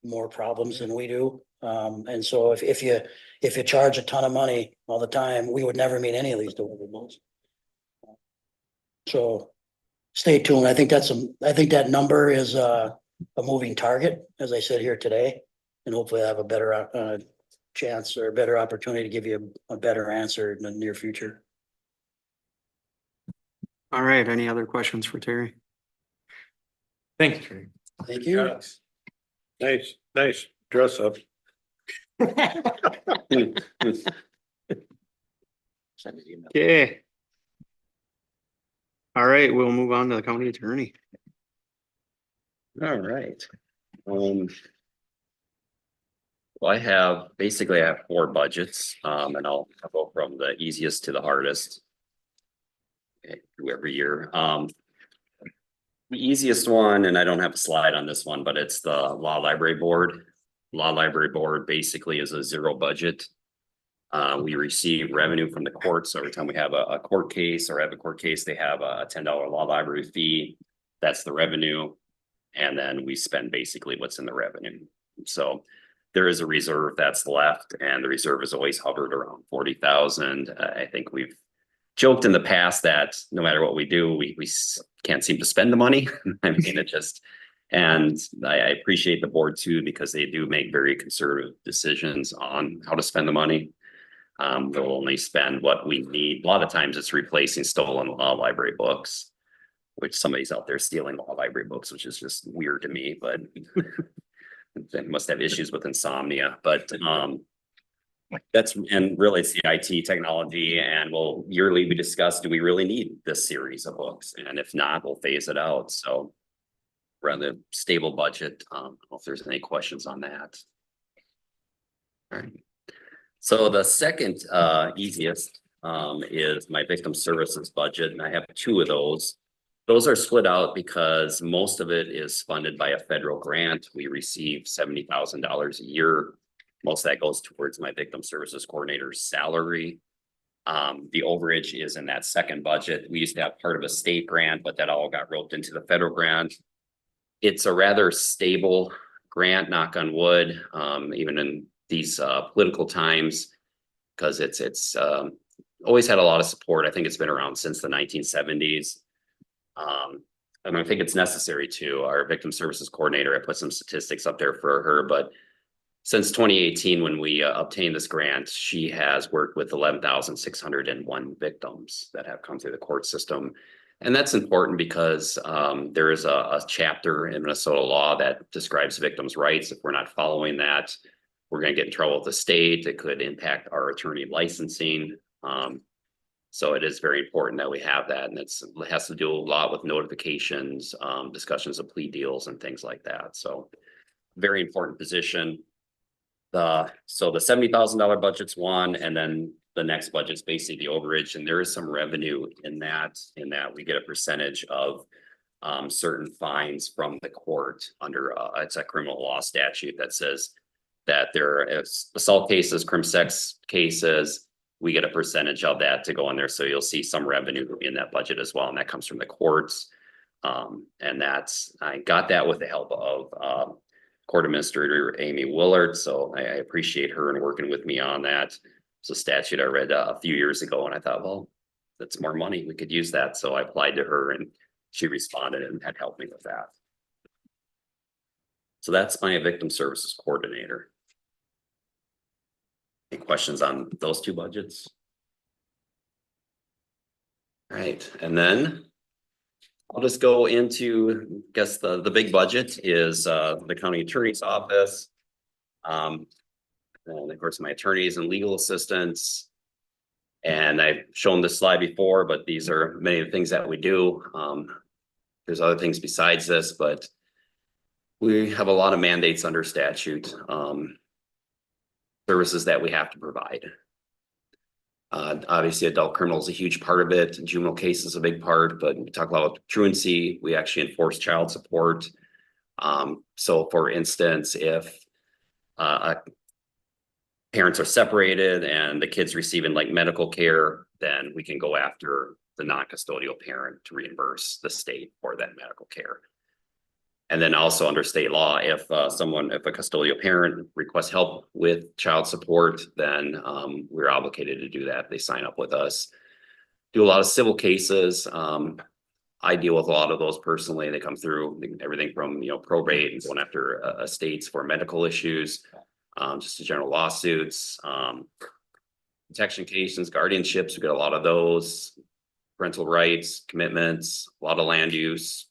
Speaker 2: more problems than we do. And so if you charge a ton of money all the time, we would never meet any of these deliverables. So stay tuned. I think that number is a moving target, as I said here today. And hopefully I have a better chance or a better opportunity to give you a better answer in the near future.
Speaker 1: All right, any other questions for Terry?
Speaker 5: Thanks, Trey.
Speaker 2: Thank you.
Speaker 4: Nice dress up.
Speaker 1: Okay. All right, we'll move on to the county attorney.
Speaker 6: All right. Well, I have 4 budgets, and I'll go from the easiest to the hardest. Okay, through every year. The easiest one, and I don't have a slide on this one, but it's the law library board. Law library board basically is a zero budget. We receive revenue from the courts. So every time we have a court case or have a court case, they have a $10 law library fee. That's the revenue. And then we spend basically what's in the revenue. So there is a reserve that's left, and the reserve has always hovered around 40,000. I think we've joked in the past that no matter what we do, we can't seem to spend the money. I mean, and I appreciate the board too, because they do make very conservative decisions on how to spend the money. They'll only spend what we need. A lot of times it's replacing stolen law library books, which somebody's out there stealing law library books, which is just weird to me, but they must have issues with insomnia. But and really it's the IT technology, and yearly we discuss, do we really need this series of books? And if not, we'll phase it out. So rather stable budget. I don't know if there's any questions on that. All right. So the second easiest is my victim services budget, and I have 2 of those. Those are split out because most of it is funded by a federal grant. We receive $70,000 a year. Most of that goes towards my victim services coordinator's salary. The overage is in that second budget. We used to have part of a state grant, but that all got roped into the federal grant. It's a rather stable grant, knock on wood, even in these political times, because it's always had a lot of support. I think it's been around since the 1970s. And I think it's necessary to. Our victim services coordinator, I put some statistics up there for her, but since 2018, when we obtained this grant, she has worked with 11,601 victims that have come through the court system. And that's important because there is a chapter in Minnesota law that describes victims' rights. If we're not following that, we're going to get in trouble with the state. It could impact our attorney licensing. So it is very important that we have that. And it has to do a lot with notifications, discussions of plea deals and things like that. So very important position. So the $70,000 budget's one, and then the next budget's basically the overage, and there is some revenue in that we get a percentage of certain fines from the court under it's a criminal law statute that says that there is assault cases, crim sex cases, we get a percentage of that to go in there. So you'll see some revenue in that budget as well, and that comes from the courts. And I got that with the help of Court Administrator Amy Willard, so I appreciate her and working with me on that. It's a statute I read a few years ago, and I thought, well, that's more money, we could use that. So I applied to her and she responded and had helped me with that. So that's my victim services coordinator. Any questions on those two budgets? All right, and then I'll just go into, I guess the big budget is the county attorney's office. And of course, my attorneys and legal assistants. And I've shown this slide before, but these are many of the things that we do. There's other things besides this, but we have a lot of mandates under statute, services that we have to provide. Obviously, adult criminal is a huge part of it. Juvenile case is a big part, but we talk about truancy. We actually enforce child support. So for instance, if parents are separated and the kid's receiving like medical care, then we can go after the non-custodial parent to reimburse the state for that medical care. And then also under state law, if a custodial parent requests help with child support, then we're obligated to do that. They sign up with us. Do a lot of civil cases. I deal with a lot of those personally. They come through everything from, probate and going after estates for medical issues, just the general lawsuits, protection cases, guardianships. We get a lot of those, parental rights, commitments, a lot of land use,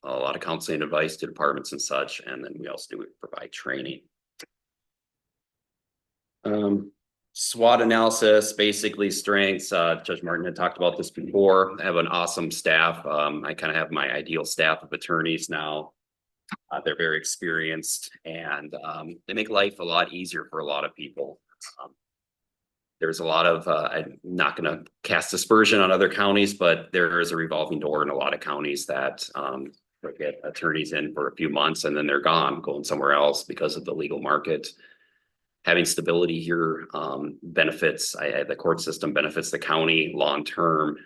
Speaker 6: a lot of counseling advice to departments and such. And then we also do provide training. SWOT analysis, basically strengths. Judge Martin had talked about this before. I have an awesome staff. I kind of have my ideal staff of attorneys now. They're very experienced and they make life a lot easier for a lot of people. There's a lot of, I'm not going to cast aspersion on other counties, but there is a revolving door in a lot of counties that get attorneys in for a few months and then they're gone, going somewhere else because of the legal market. Having stability here benefits, the court system benefits the county long-term.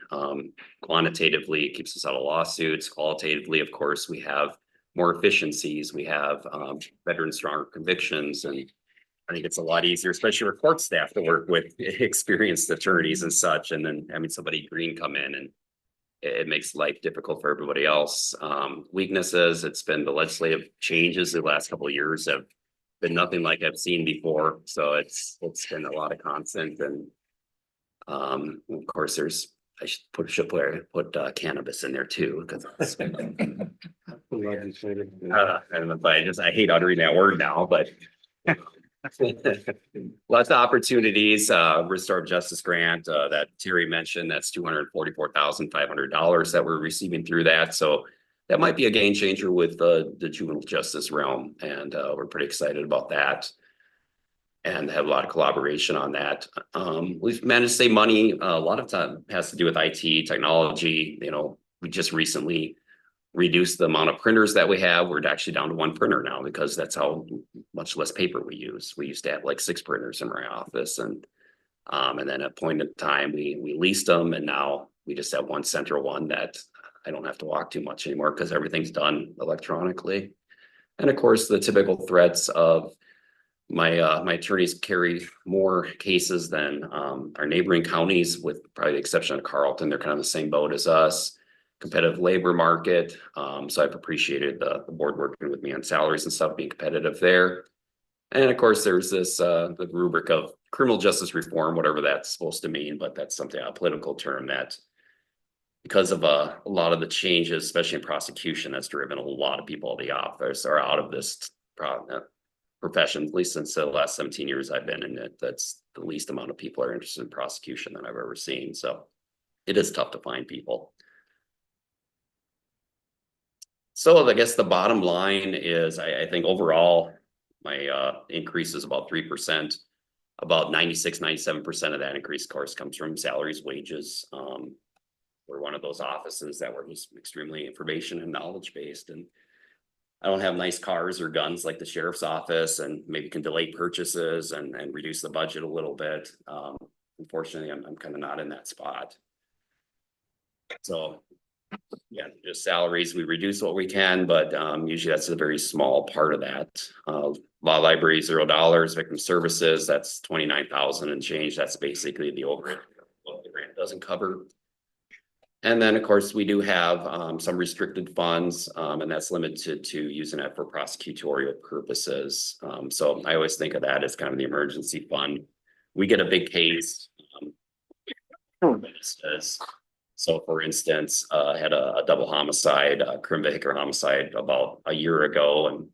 Speaker 6: Quantitatively, it keeps us out of lawsuits. Qualitatively, of course, we have more efficiencies. We have better and stronger convictions. And I think it's a lot easier, especially for court staff, to work with experienced attorneys and such. And then having somebody green come in, and it makes life difficult for everybody else. Weaknesses, it's been the legislative changes the last couple of years have been nothing like I've seen before. So it's been a lot of constant. And of course, I should put cannabis in there too, because I hate uttering that word now, but lots of opportunities. Restorative Justice Grant that Terry mentioned, that's $244,500 that we're receiving through that. So that might be a game changer with the juvenile justice realm, and we're pretty excited about that and have a lot of collaboration on that. We've managed to save money. A lot of time has to do with IT technology. We just recently reduced the amount of printers that we have. We're actually down to one printer now because that's how much less paper we use. We used to have like 6 printers in my office, and then at a point in time we leased them, and now we just have one central one that I don't have to walk too much anymore because everything's done electronically. And of course, the typical threats of my attorneys carry more cases than our neighboring counties, with probably the exception of Carlton. They're kind of the same boat as us. Competitive labor market. So I've appreciated the board working with me on salaries and stuff, being competitive there. And of course, there's this the rubric of criminal justice reform, whatever that's supposed to mean, but that's something, a political term that, because of a lot of the changes, especially in prosecution, that's driven a lot of people out of the office or out of this profession, at least since the last 17 years I've been in it. That's the least amount of people are interested in prosecution that I've ever seen. So it is tough to find people. So I guess the bottom line is I think overall my increase is about 3%. About 96-97% of that increase, of course, comes from salaries, wages. We're one of those offices that were just extremely information and knowledge based, and I don't have nice cars or guns like the sheriff's office and maybe can delay purchases and reduce the budget a little bit. Unfortunately, I'm kind of not in that spot. So, yeah, just salaries, we reduce what we can, but usually that's a very small part of that. Law library, $0, victim services, that's 29,000 and change. That's basically the overhead what the grant doesn't cover. And then, of course, we do have some restricted funds, and that's limited to using it for prosecutorial purposes. So I always think of that as kind of the emergency fund. We get a big case. So for instance, had a double homicide, criminal vehicular homicide about a year ago, and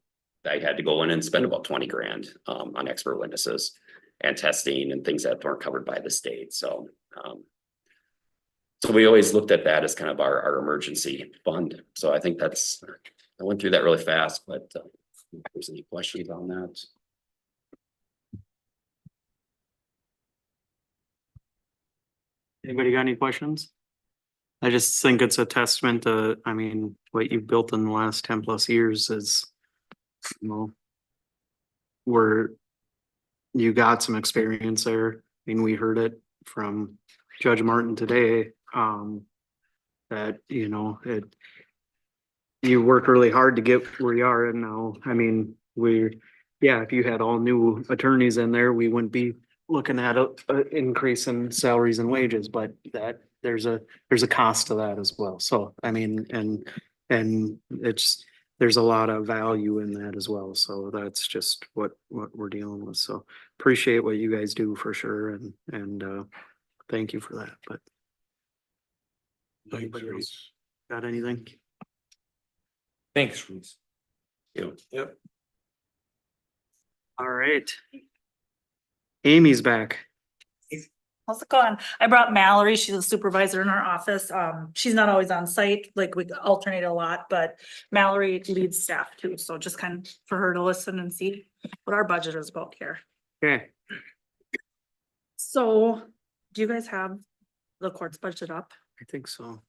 Speaker 6: I had to go in and spend about 20 grand on expert witnesses and testing and things that weren't covered by the state. So we always looked at that as kind of our emergency fund. So I think I went through that really fast, but if there's any questions on that.
Speaker 1: Anybody got any questions? I just think it's a testament to, I mean, what you've built in the last 10+ years is, you know, where you got some experience there. I mean, we heard it from Judge Martin today, that, you know, you work really hard to get where you are. And now, I mean, if you had all new attorneys in there, we wouldn't be looking at a increase in salaries and wages, but that there's a cost to that as well. So, I mean, and there's a lot of value in that as well. So that's just what we're dealing with. So appreciate what you guys do for sure. And thank you for that. But anybody else got anything?
Speaker 5: Thanks, Reese.
Speaker 4: Yep.
Speaker 1: All right. Amy's back.
Speaker 9: How's it going? I brought Mallory. She's a supervisor in our office. She's not always on site, like we alternate a lot, but Mallory leads staff too. So just kind of for her to listen and see what our budget is about here.
Speaker 1: Okay.
Speaker 9: So do you guys have the court's budget up?
Speaker 1: I think so.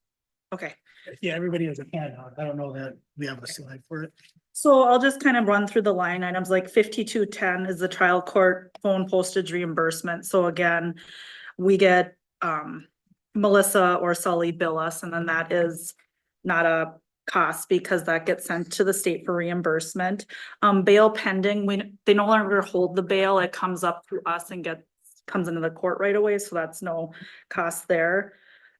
Speaker 9: Okay.
Speaker 3: Yeah, everybody has a handout. I don't know that we have a slide for it.
Speaker 9: So I'll just kind of run through the line items, like 5210 is the trial court phone postage reimbursement. So again, we get Melissa or Sully bill us, and then that is not a cost because that gets sent to the state for reimbursement. Bail pending, they no longer hold the bail. It comes up through us and comes into the court right away. So that's no cost there.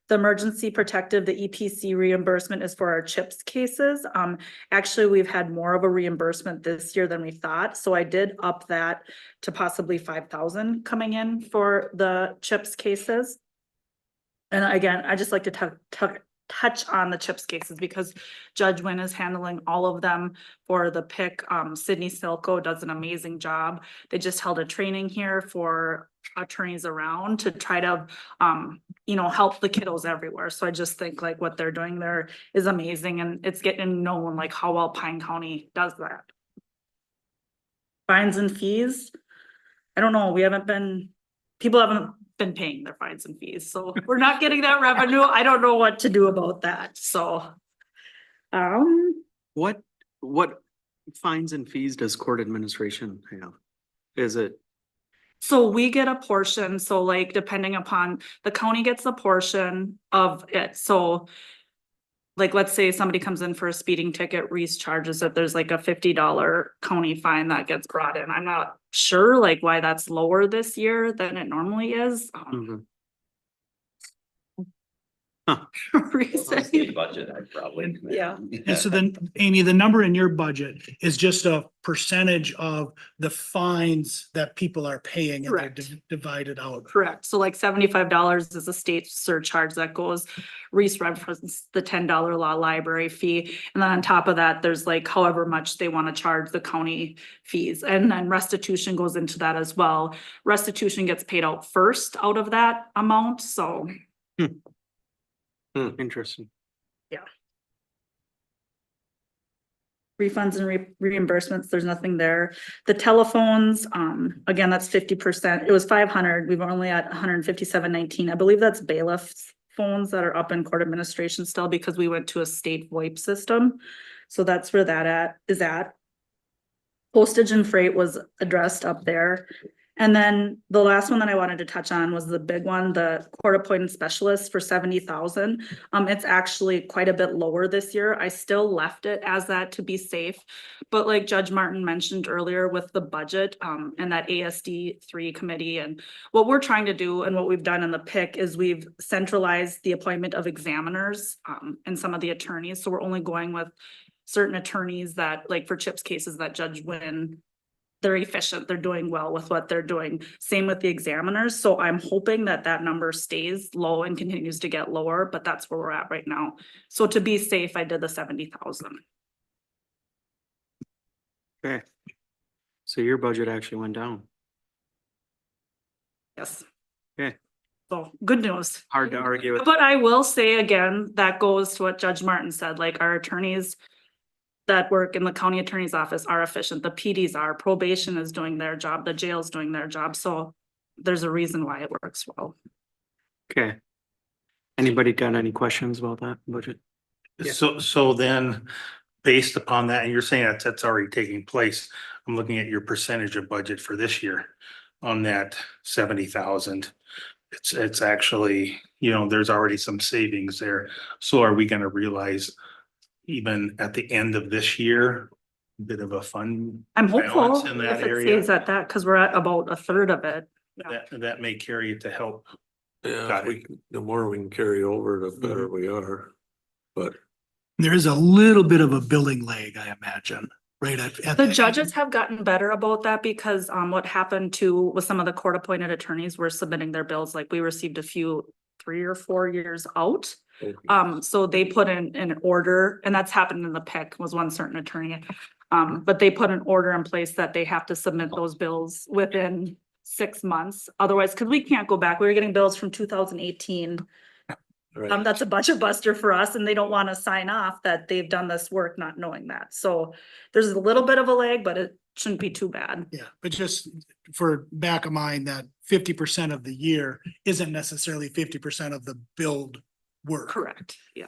Speaker 9: The emergency protective, the EPC reimbursement is for our CHIPS cases. Actually, we've had more of a reimbursement this year than we thought. So I did up that to possibly 5,000 coming in for the CHIPS cases. And again, I just like to touch on the CHIPS cases because Judge Wynn is handling all of them for the PIC. Sydney Silko does an amazing job. They just held a training here for attorneys around to try to, help the kiddos everywhere. So I just think like what they're doing there is amazing, and it's getting known like how well Pine County does that. Fines and fees. I don't know, people haven't been paying their fines and fees, so we're not getting that revenue. I don't know what to do about that, so.
Speaker 1: What fines and fees does court administration have? Is it?
Speaker 9: So we get a portion, so like depending upon, the county gets a portion of it, so. Like, let's say somebody comes in for a speeding ticket, Reese charges it, there's like a $50 county fine that gets brought in. I'm not sure like why that's lower this year than it normally is. Reese,
Speaker 6: State budget, I probably.
Speaker 9: Yeah.
Speaker 3: And so then, Amy, the number in your budget is just a percentage of the fines that people are paying and they're
Speaker 9: Correct.
Speaker 3: divided out.
Speaker 9: Correct. So like $75 is a state surcharge that goes, Reese referenced the $10 law library fee. And then on top of that, there's like however much they want to charge the county fees. And then restitution goes into that as well. Restitution gets paid out first out of that amount, so.
Speaker 1: Interesting.
Speaker 9: Refunds and reimbursements, there's nothing there. The telephones, again, that's 50%. It was 500. We've only at 157.19. I believe that's bailiffs phones that are up in court administration still because we went to a state VoIP system. So that's where is at. Postage and freight was addressed up there. And then the last one that I wanted to touch on was the big one, the court appointed specialist for 70,000. It's actually quite a bit lower this year. I still left it as that to be safe. But like Judge Martin mentioned earlier with the budget, and that ASD 3 committee, and what we're trying to do and what we've done in the PIC is we've centralized the appointment of examiners, and some of the attorneys. So we're only going with certain attorneys that, like for Chip's cases that Judge Wynn, they're efficient, they're doing well with what they're doing. Same with the examiners. So I'm hoping that that number stays low and continues to get lower, but that's where we're at right now. So to be safe, I did the 70,000.
Speaker 1: Okay. So your budget actually went down.
Speaker 9: Yes.
Speaker 1: Okay.
Speaker 9: So good news.
Speaker 1: Hard to argue with.
Speaker 9: But I will say again, that goes to what Judge Martin said, like our attorneys that work in the county attorney's office are efficient. The PDs are, probation is doing their job, the jail's doing their job. So there's a reason why it works well.
Speaker 1: Okay. Anybody got any questions about that budget?
Speaker 8: So then, based upon that, and you're saying that's already taking place, I'm looking at your percentage of budget for this year on that 70,000. It's actually, there's already some savings there. So are we gonna realize even at the end of this year, a bit of a fund
Speaker 9: I'm
Speaker 8: balance
Speaker 9: hopeful
Speaker 8: in that
Speaker 9: if it
Speaker 8: area?
Speaker 9: stays at that, because we're at about a third of it.
Speaker 8: That may carry it to help.
Speaker 4: Yeah,
Speaker 8: Got
Speaker 4: the more we can carry over, the better we are. But
Speaker 3: There is a little bit of a billing lag, I imagine, right? At
Speaker 9: The judges have gotten better about that because what happened too with some of the court appointed attorneys were submitting their bills, like we received a few 3 or 4 years out. So they put in an order, and that's happened in the PIC was one certain attorney. But they put an order in place that they have to submit those bills within 6 months. Otherwise, because we can't go back, we were getting bills from 2018.
Speaker 4: right,
Speaker 9: That's a budget buster for us, and they don't want to sign off that they've done this work not knowing that. So there's a little bit of a lag, but it shouldn't be too bad.
Speaker 3: Yeah, but just for back of mind that 50% of the year isn't necessarily 50% of the billed work.
Speaker 9: Correct, yeah.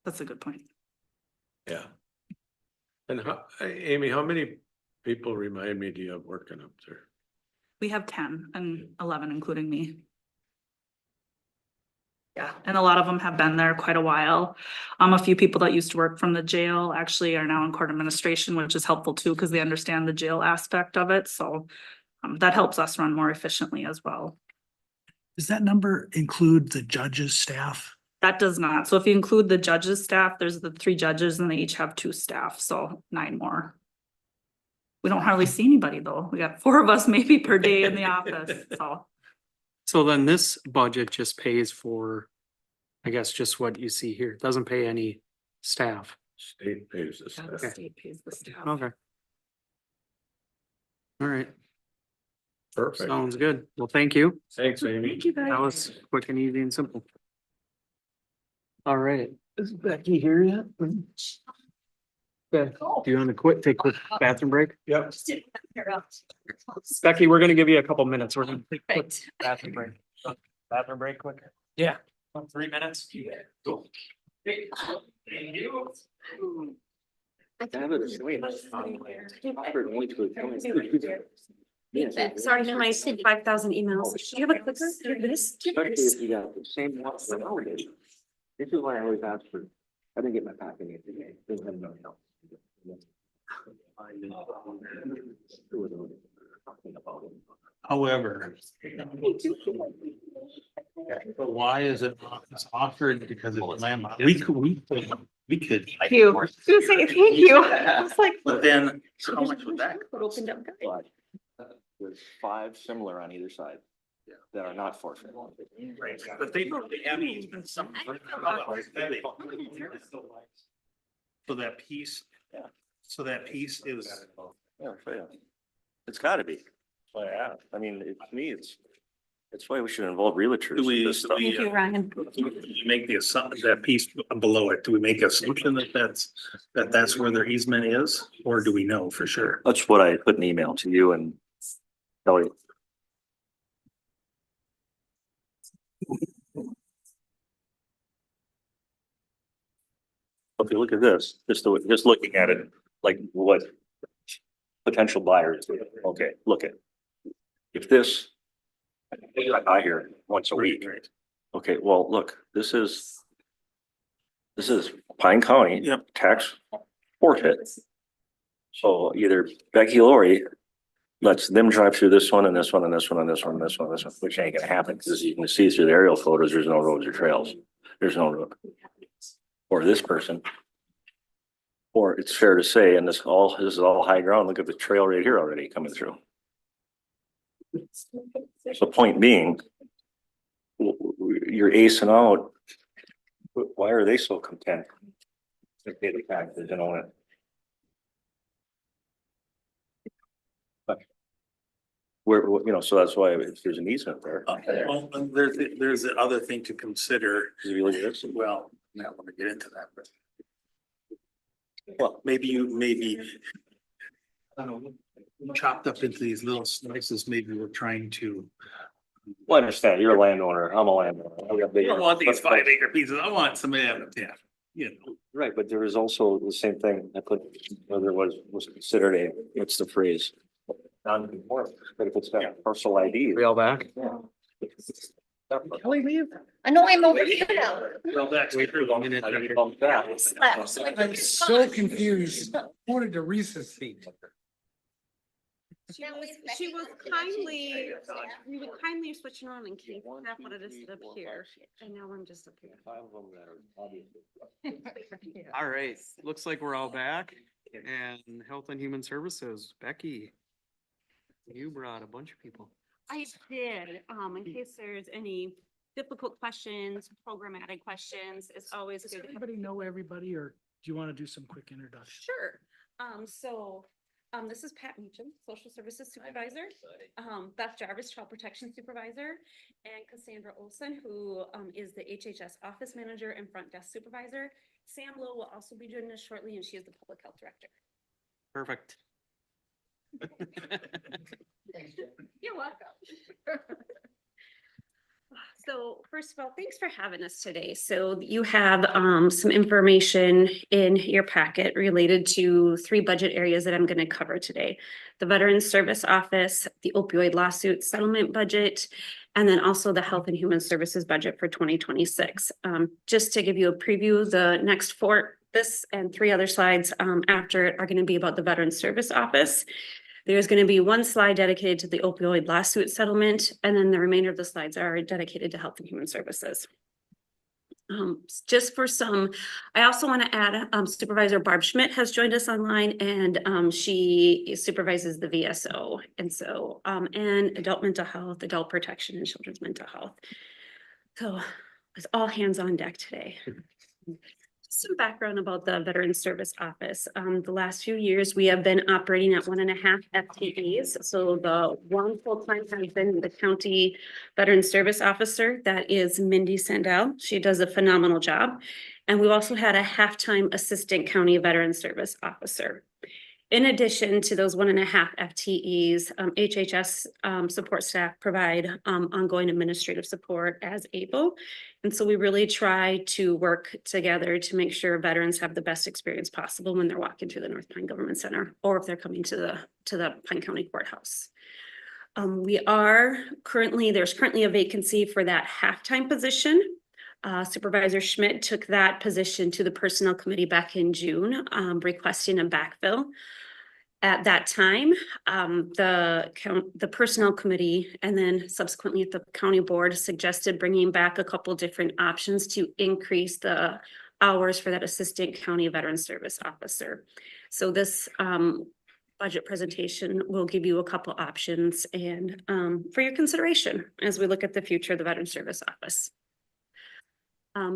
Speaker 9: That's a good point.
Speaker 4: yeah. And Amy, how many people, remind me, do you have working up there?
Speaker 9: We have 10 and 11, including me. Yeah, and a lot of them have been there quite a while. A few people that used to work from the jail actually are now in court administration, which is helpful too, because they understand the jail aspect of it. So that helps us run more efficiently as well.
Speaker 3: Does that number include the judges' staff?
Speaker 9: That does not. So if you include the judges' staff, there's the 3 judges and they each have 2 staff, so 9 more. We don't hardly see anybody though. We got 4 of us maybe per day in the office, so.
Speaker 1: So then this budget just pays for, I guess, just what you see here. It doesn't pay any staff.
Speaker 4: State pays the
Speaker 9: Yeah, the
Speaker 4: staff.
Speaker 9: state pays the staff.
Speaker 1: Okay. All right,
Speaker 4: Perfect.
Speaker 1: sounds good. Well, thank you.
Speaker 4: Thanks, Amy.
Speaker 9: Thank you guys.
Speaker 1: That was quick and easy and simple. All right, is Becky here yet? Okay, do you want to take a quick bathroom break?
Speaker 4: Yep.
Speaker 1: Becky, we're gonna give you a couple minutes. We're gonna take a quick bathroom break. Bathroom break quick?
Speaker 8: Yeah.
Speaker 1: 3 minutes? Cool.
Speaker 10: Sorry, no, I sent 5,000 emails. Do you have a clicker? Do you have this? Do you have this?
Speaker 1: you got the same one. This is why I always ask for, I didn't get my packet yet today.
Speaker 8: However. But why is it it's offered because it's landlocked? We could.
Speaker 9: Thank you. I was gonna say, thank you. I was like.
Speaker 8: But then how much would that?
Speaker 10: Opened up.
Speaker 11: There's 5 similar on either side. That are not forfeit.
Speaker 8: Right, but they don't have even some. So that piece.
Speaker 11: Yeah.
Speaker 8: So that piece is.
Speaker 11: Yeah, it's gotta be. Well, yeah, I mean, to me, it's why we should involve realtors.
Speaker 8: Do we,
Speaker 11: in this stuff.
Speaker 10: Thank you, Ryan.
Speaker 8: do we make the assumption, that piece below it, do we make assumption that that's where their easement is? Or do we know for sure?
Speaker 11: That's what I put an email to you and tell you. If you look at this, just looking at it, like what potential buyers, okay, look at. If this, I hear it once a week. Okay, well, look, this is Pine County.
Speaker 8: Yep.
Speaker 11: Tax forfeit. So either Becky Laurie lets them drive through this one and this one and this one and this one and this one and this one, which ain't gonna happen, because you can see through the aerial photos, there's no roads or trails. There's no road. Or this person. Or it's fair to say, and this is all high ground, look at the trail right here already coming through. So point being, you're acing out. Why are they so content to pay the taxes and own it? But so that's why if there's an easement there.
Speaker 8: Well, there's the other thing to consider.
Speaker 11: Because if you look at this,
Speaker 8: Well, now let me get into that, but.
Speaker 11: well,
Speaker 8: Maybe I don't know, chopped up into these little slices, maybe we're trying to.
Speaker 11: I understand, you're a landowner, I'm a landowner.
Speaker 8: I don't want these 5-acre pieces, I want some, yeah, you know.
Speaker 11: Right, but there is also the same thing, I put, whether it was considered a, what's the phrase? Non-conforming, but if it's got parcel ID.
Speaker 1: We all back?
Speaker 8: Kelly, leave.
Speaker 7: I know I'm over here now.
Speaker 8: Well, that's. Wait for a minute.
Speaker 5: I'm so confused. I wanted to recess seat.
Speaker 10: She was kindly, we were kindly switching on in case that wanted to sit up here, and now I'm just up here.
Speaker 1: All right, looks like we're all back. And Health and Human Services, Becky. You brought a bunch of people.
Speaker 10: I did, in case there's any difficult questions, programmatic questions, it's always
Speaker 3: Does
Speaker 10: good. to have-
Speaker 3: everybody know everybody, or do you want to do some quick introduction?
Speaker 10: Sure, this is Pat Meacham, Social Services Supervisor, Beth Jarvis, Child Protection Supervisor, and Cassandra Olson, who is the HHS Office Manager and Front Desk Supervisor. Sam Lowe will also be joining us shortly, and she is the Public Health Director.
Speaker 1: Perfect.
Speaker 10: You're welcome. So first of all, thanks for having us today. So you have some information in your packet related to 3 budget areas that I'm going to cover today. The Veterans Service Office, the opioid lawsuit settlement budget, and then also the Health and Human Services budget for 2026. Just to give you a preview, the next 4, this and 3 other slides after it are going to be about the Veterans Service Office. There's going to be 1 slide dedicated to the opioid lawsuit settlement, and then the remainder of the slides are dedicated to Health and Human Services. Just for some, I also want to add Supervisor Barb Schmidt has joined us online, and she supervises the VSO, and so and adult mental health, adult protection, and children's mental health. So it's all hands on deck today. Some background about the Veterans Service Office. The last few years, we have been operating at 1.5 FTEs. So the 1 full-time has been the County Veterans Service Officer. That is Mindy Sandell. She does a phenomenal job. And we've also had a half-time Assistant County Veterans Service Officer. In addition to those 1.5 FTEs, HHS support staff provide ongoing administrative support as able. And so we really try to work together to make sure veterans have the best experience possible when they're walking through the North Pine Government Center, or if they're coming to the Pine County Courthouse. There's currently a vacancy for that half-time position. Supervisor Schmidt took that position to the Personnel Committee back in June, requesting a backfill. At that time, the Personnel Committee and then subsequently the County Board suggested bringing back a couple different options to increase the hours for that Assistant County Veterans Service Officer. So this budget presentation will give you a couple options and for your consideration as we look at the future of the Veterans Service Office.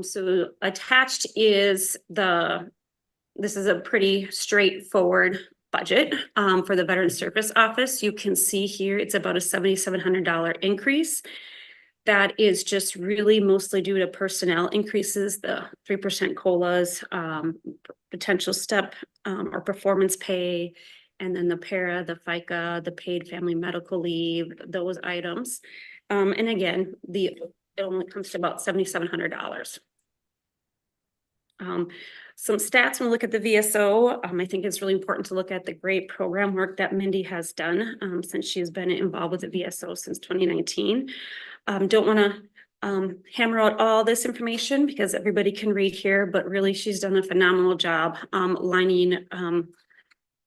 Speaker 10: So attached is this is a pretty straightforward budget for the Veterans Service Office. You can see here, it's about a $7,700 increase. That is just really mostly due to personnel increases, the 3% COLAs, potential step or performance pay, and then the para, the FICA, the paid family medical leave, those items. And again, it only comes to about $7,700. Some stats when we look at the VSO, I think it's really important to look at the great program work that Mindy has done, since she's been involved with the VSO since 2019. Don't wanna hammer out all this information because everybody can read here, but really she's done a phenomenal job,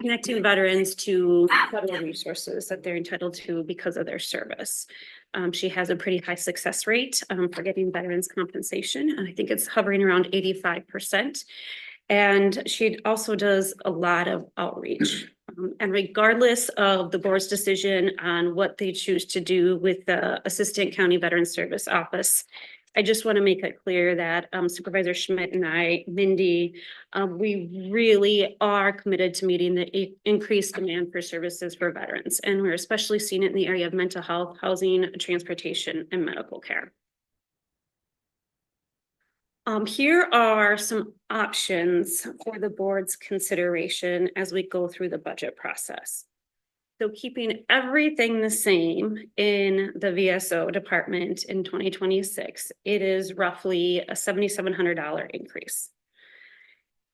Speaker 10: connecting veterans to federal resources that they're entitled to because of their service. She has a pretty high success rate for getting veterans compensation, and I think it's hovering around 85%. And she also does a lot of outreach. And regardless of the board's decision on what they choose to do with the Assistant County Veteran Service Office, I just want to make it clear that Supervisor Schmidt and I, Mindy, we really are committed to meeting the increased demand for services for veterans. And we're especially seeing it in the area of mental health, housing, transportation, and medical care. Here are some options for the board's consideration as we go through the budget process. So keeping everything the same in the VSO department in 2026, it is roughly a $7,700 increase.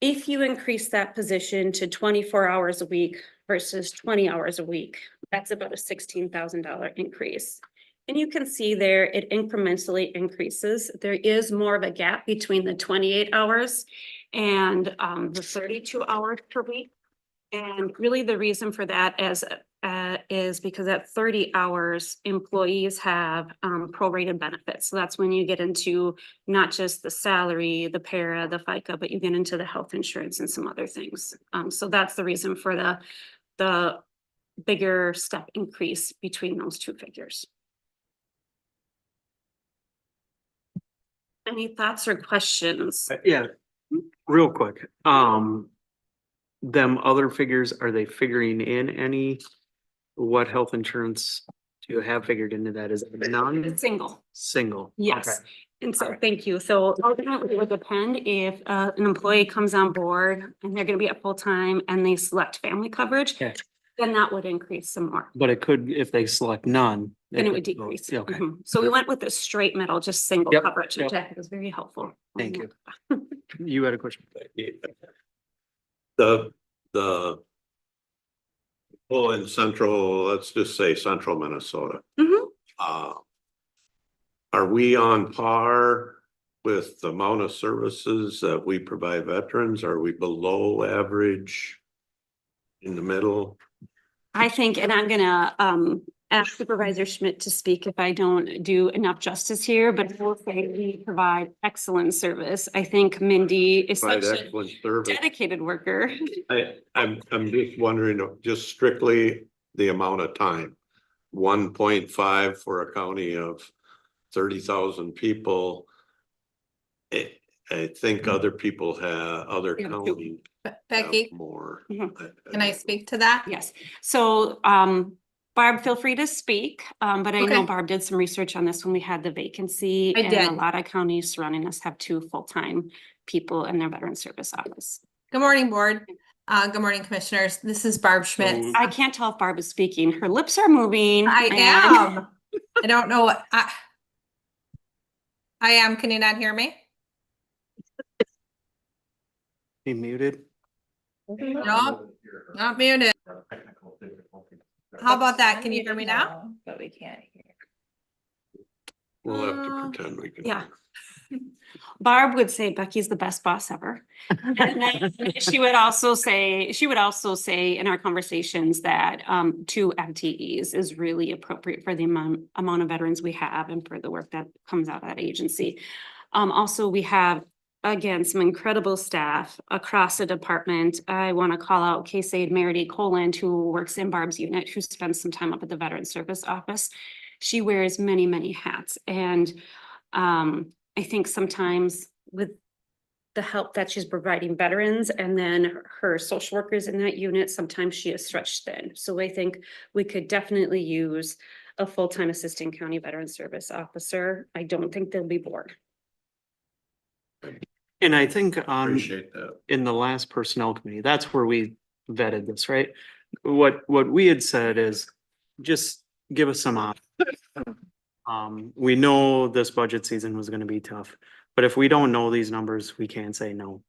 Speaker 10: If you increase that position to 24 hours a week versus 20 hours a week, that's about a $16,000 increase. And you can see there, it incrementally increases. There is more of a gap between the 28 hours and the 32 hours per week. And really the reason for that is because at 30 hours, employees have prorated benefits. So that's when you get into not just the salary, the para, the FICA, but you get into the health insurance and some other things. So that's the reason for the bigger step increase between those two figures. Any thoughts or questions?
Speaker 1: Yeah, real quick. Them other figures, are they figuring in any? What health insurance do you have figured into that? Is it
Speaker 10: Single.
Speaker 1: single?
Speaker 10: Yes.
Speaker 1: Okay.
Speaker 10: And so, thank you. So ultimately it would depend if an employee comes on board and they're gonna be at full time and they select family coverage,
Speaker 1: Okay.
Speaker 10: then that would increase some more.
Speaker 1: But it could, if they select none.
Speaker 10: Then it would
Speaker 1: could go-
Speaker 10: decrease.
Speaker 1: Yeah, okay,
Speaker 10: Mhm. So we went with the straight middle, just single
Speaker 1: Yep,
Speaker 10: coverage, which
Speaker 1: yep.
Speaker 10: I think was very helpful.
Speaker 1: Thank you. You had a question?
Speaker 4: The well, in central, let's just say central Minnesota.
Speaker 10: Mhm.
Speaker 4: Are we on par with the amount of services that we provide veterans? Are we below average? In the middle?
Speaker 10: I think, and I'm gonna ask Supervisor Schmidt to speak if I don't do enough justice here, but I will say we provide excellent service. I think Mindy is
Speaker 4: Provide
Speaker 10: such a
Speaker 4: excellent service.
Speaker 10: dedicated worker.
Speaker 4: I'm just wondering, just strictly the amount of time. 1.5 for a county of 30,000 people. I think other people have, other
Speaker 10: Yeah.
Speaker 4: counties
Speaker 7: Becky,
Speaker 4: have more.
Speaker 10: Mhm.
Speaker 7: can I speak to that?
Speaker 10: Yes, so Barb, feel free to speak, but I know
Speaker 7: Okay.
Speaker 10: Barb did some research on this when we had the vacancy.
Speaker 7: I
Speaker 10: And
Speaker 7: did.
Speaker 10: a lot of counties surrounding us have 2 full-time people in their veteran service office.
Speaker 7: Good morning, board. Good morning, commissioners. This is Barb Schmidt.
Speaker 10: I can't tell if Barb is speaking. Her lips are moving.
Speaker 7: I
Speaker 10: and-
Speaker 7: am. I don't know what I am. Can you not hear me?
Speaker 1: Be muted?
Speaker 7: No, not muted. How about that? Can you hear me now?
Speaker 9: But we can't hear.
Speaker 4: We'll have to pretend we can.
Speaker 10: Yeah. Barb would say Becky's the best boss ever. And then she would also say in our conversations that 2 FTEs is really appropriate for the amount of veterans we have and for the work that comes out of that agency. Also, we have, again, some incredible staff across the department. I want to call out Case Aide Meredith Coland, who works in Barb's unit, who spends some time up at the Veteran Service Office. She wears many, many hats. And I think sometimes with the help that she's providing veterans and then her social workers in that unit, sometimes she is stretched thin. So I think we could definitely use a full-time Assistant County Veteran Service Officer. I don't think they'll be bored.
Speaker 1: And I think
Speaker 4: Appreciate that.
Speaker 1: in the last personnel committee, that's where we vetted this, right? What we had said is just give us some options. We know this budget season was gonna be tough, But if we don't know these numbers, we can't say no.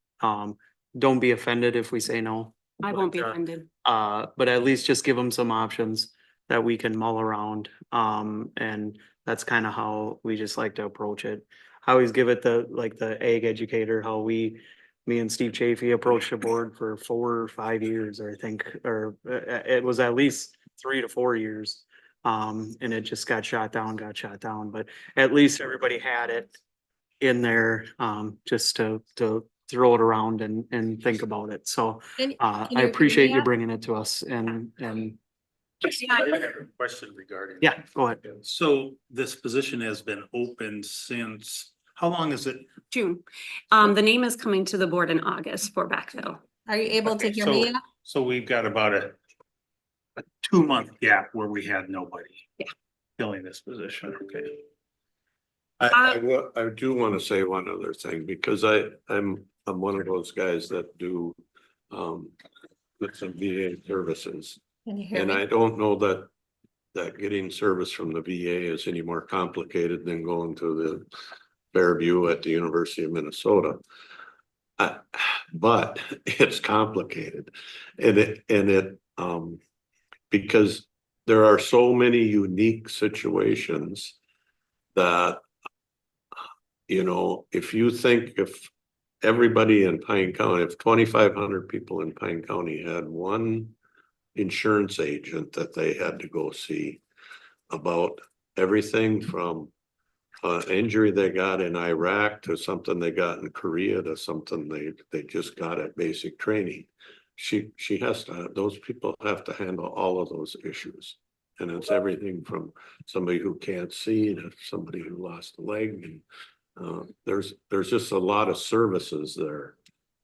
Speaker 1: Don't be offended if we say no.
Speaker 10: I won't be
Speaker 1: But,
Speaker 10: offended.
Speaker 1: but at least just give them some options that we can mull around. And that's kind of how we just like to approach it. I always give it like the ag educator, how me and Steve Chafee approached the board for 4 or 5 years, I think, or it was at least 3 to 4 years. And it just got shot down, but at least everybody had it in there, just to throw it around and think about it. So,
Speaker 7: Can
Speaker 1: I
Speaker 7: you hear
Speaker 1: appreciate
Speaker 7: me
Speaker 1: you
Speaker 7: now?
Speaker 1: bringing it to us and,
Speaker 7: Yeah.
Speaker 8: I have a question regarding.
Speaker 1: yeah, go ahead.
Speaker 8: So this position has been open since, how long is it?
Speaker 10: June. The name is coming to the board in August for backfill.
Speaker 7: Are you able to
Speaker 8: Okay,
Speaker 7: hear me?
Speaker 8: so-
Speaker 7: now?
Speaker 8: So we've got about a 2-month gap where we had nobody.
Speaker 10: Yeah.
Speaker 8: Filling this position, okay.
Speaker 4: I do want to say one other thing, because I'm one of those guys that do with some VA services.
Speaker 7: Can you hear
Speaker 4: And
Speaker 7: me?
Speaker 4: I don't know that getting service from the VA is any more complicated than going to the Fairview at the University of Minnesota. But it's complicated, and it because there are so many unique situations that, you know, if you think if everybody in Pine County, if 2,500 people in Pine County had one insurance agent that they had to go see about everything from injury they got in Iraq to something they got in Korea to something they just got at basic training. She has to, those people have to handle all of those issues. And it's everything from somebody who can't see to somebody who lost a leg. And there's just a lot of services there.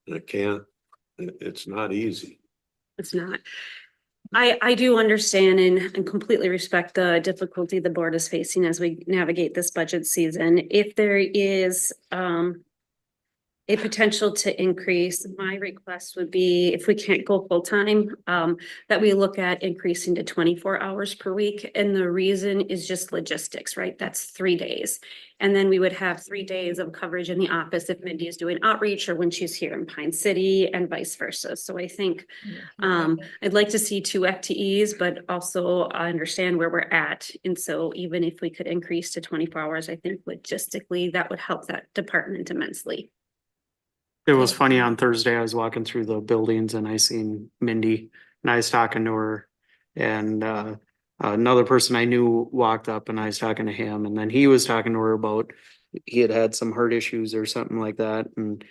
Speaker 4: And it's not easy.
Speaker 10: It's not. I do understand and completely respect the difficulty the board is facing as we navigate this budget season. If there is a potential to increase, my request would be, if we can't go full-time, that we look at increasing to 24 hours per week. And the reason is just logistics, right? That's 3 days. And then we would have 3 days of coverage in the office if Mindy is doing outreach or when she's here in Pine City and vice versa. So I think I'd like to see 2 FTEs, but also I understand where we're at. And so even if we could increase to 24 hours, I think logistically that would help that department immensely.
Speaker 1: It was funny on Thursday, I was walking through the buildings and I seen Mindy and I was talking to her. And another person I knew walked up and I was talking to him, and then he was talking to her about he had some heart issues or something like that. And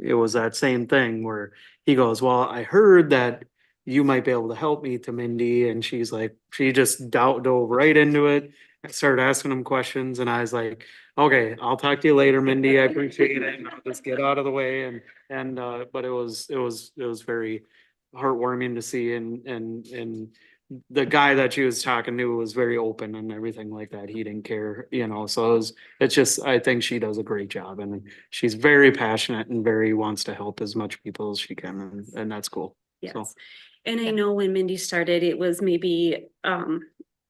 Speaker 1: it was that same thing where he goes, well, I heard that you might be able to help me, to Mindy. And she's like, she just dove right into it. I started asking him questions and I was like, okay, I'll talk to you later, Mindy. I appreciate it. And I'll just get out of the way. But it was very heartwarming to see. And the guy that she was talking to was very open and everything like that. He didn't care, you know, so it's just, I think she does a great job and she's very passionate and very wants to help as much people as she can. And that's cool.
Speaker 10: Yes.
Speaker 1: So.
Speaker 10: And I know when Mindy started, it was maybe,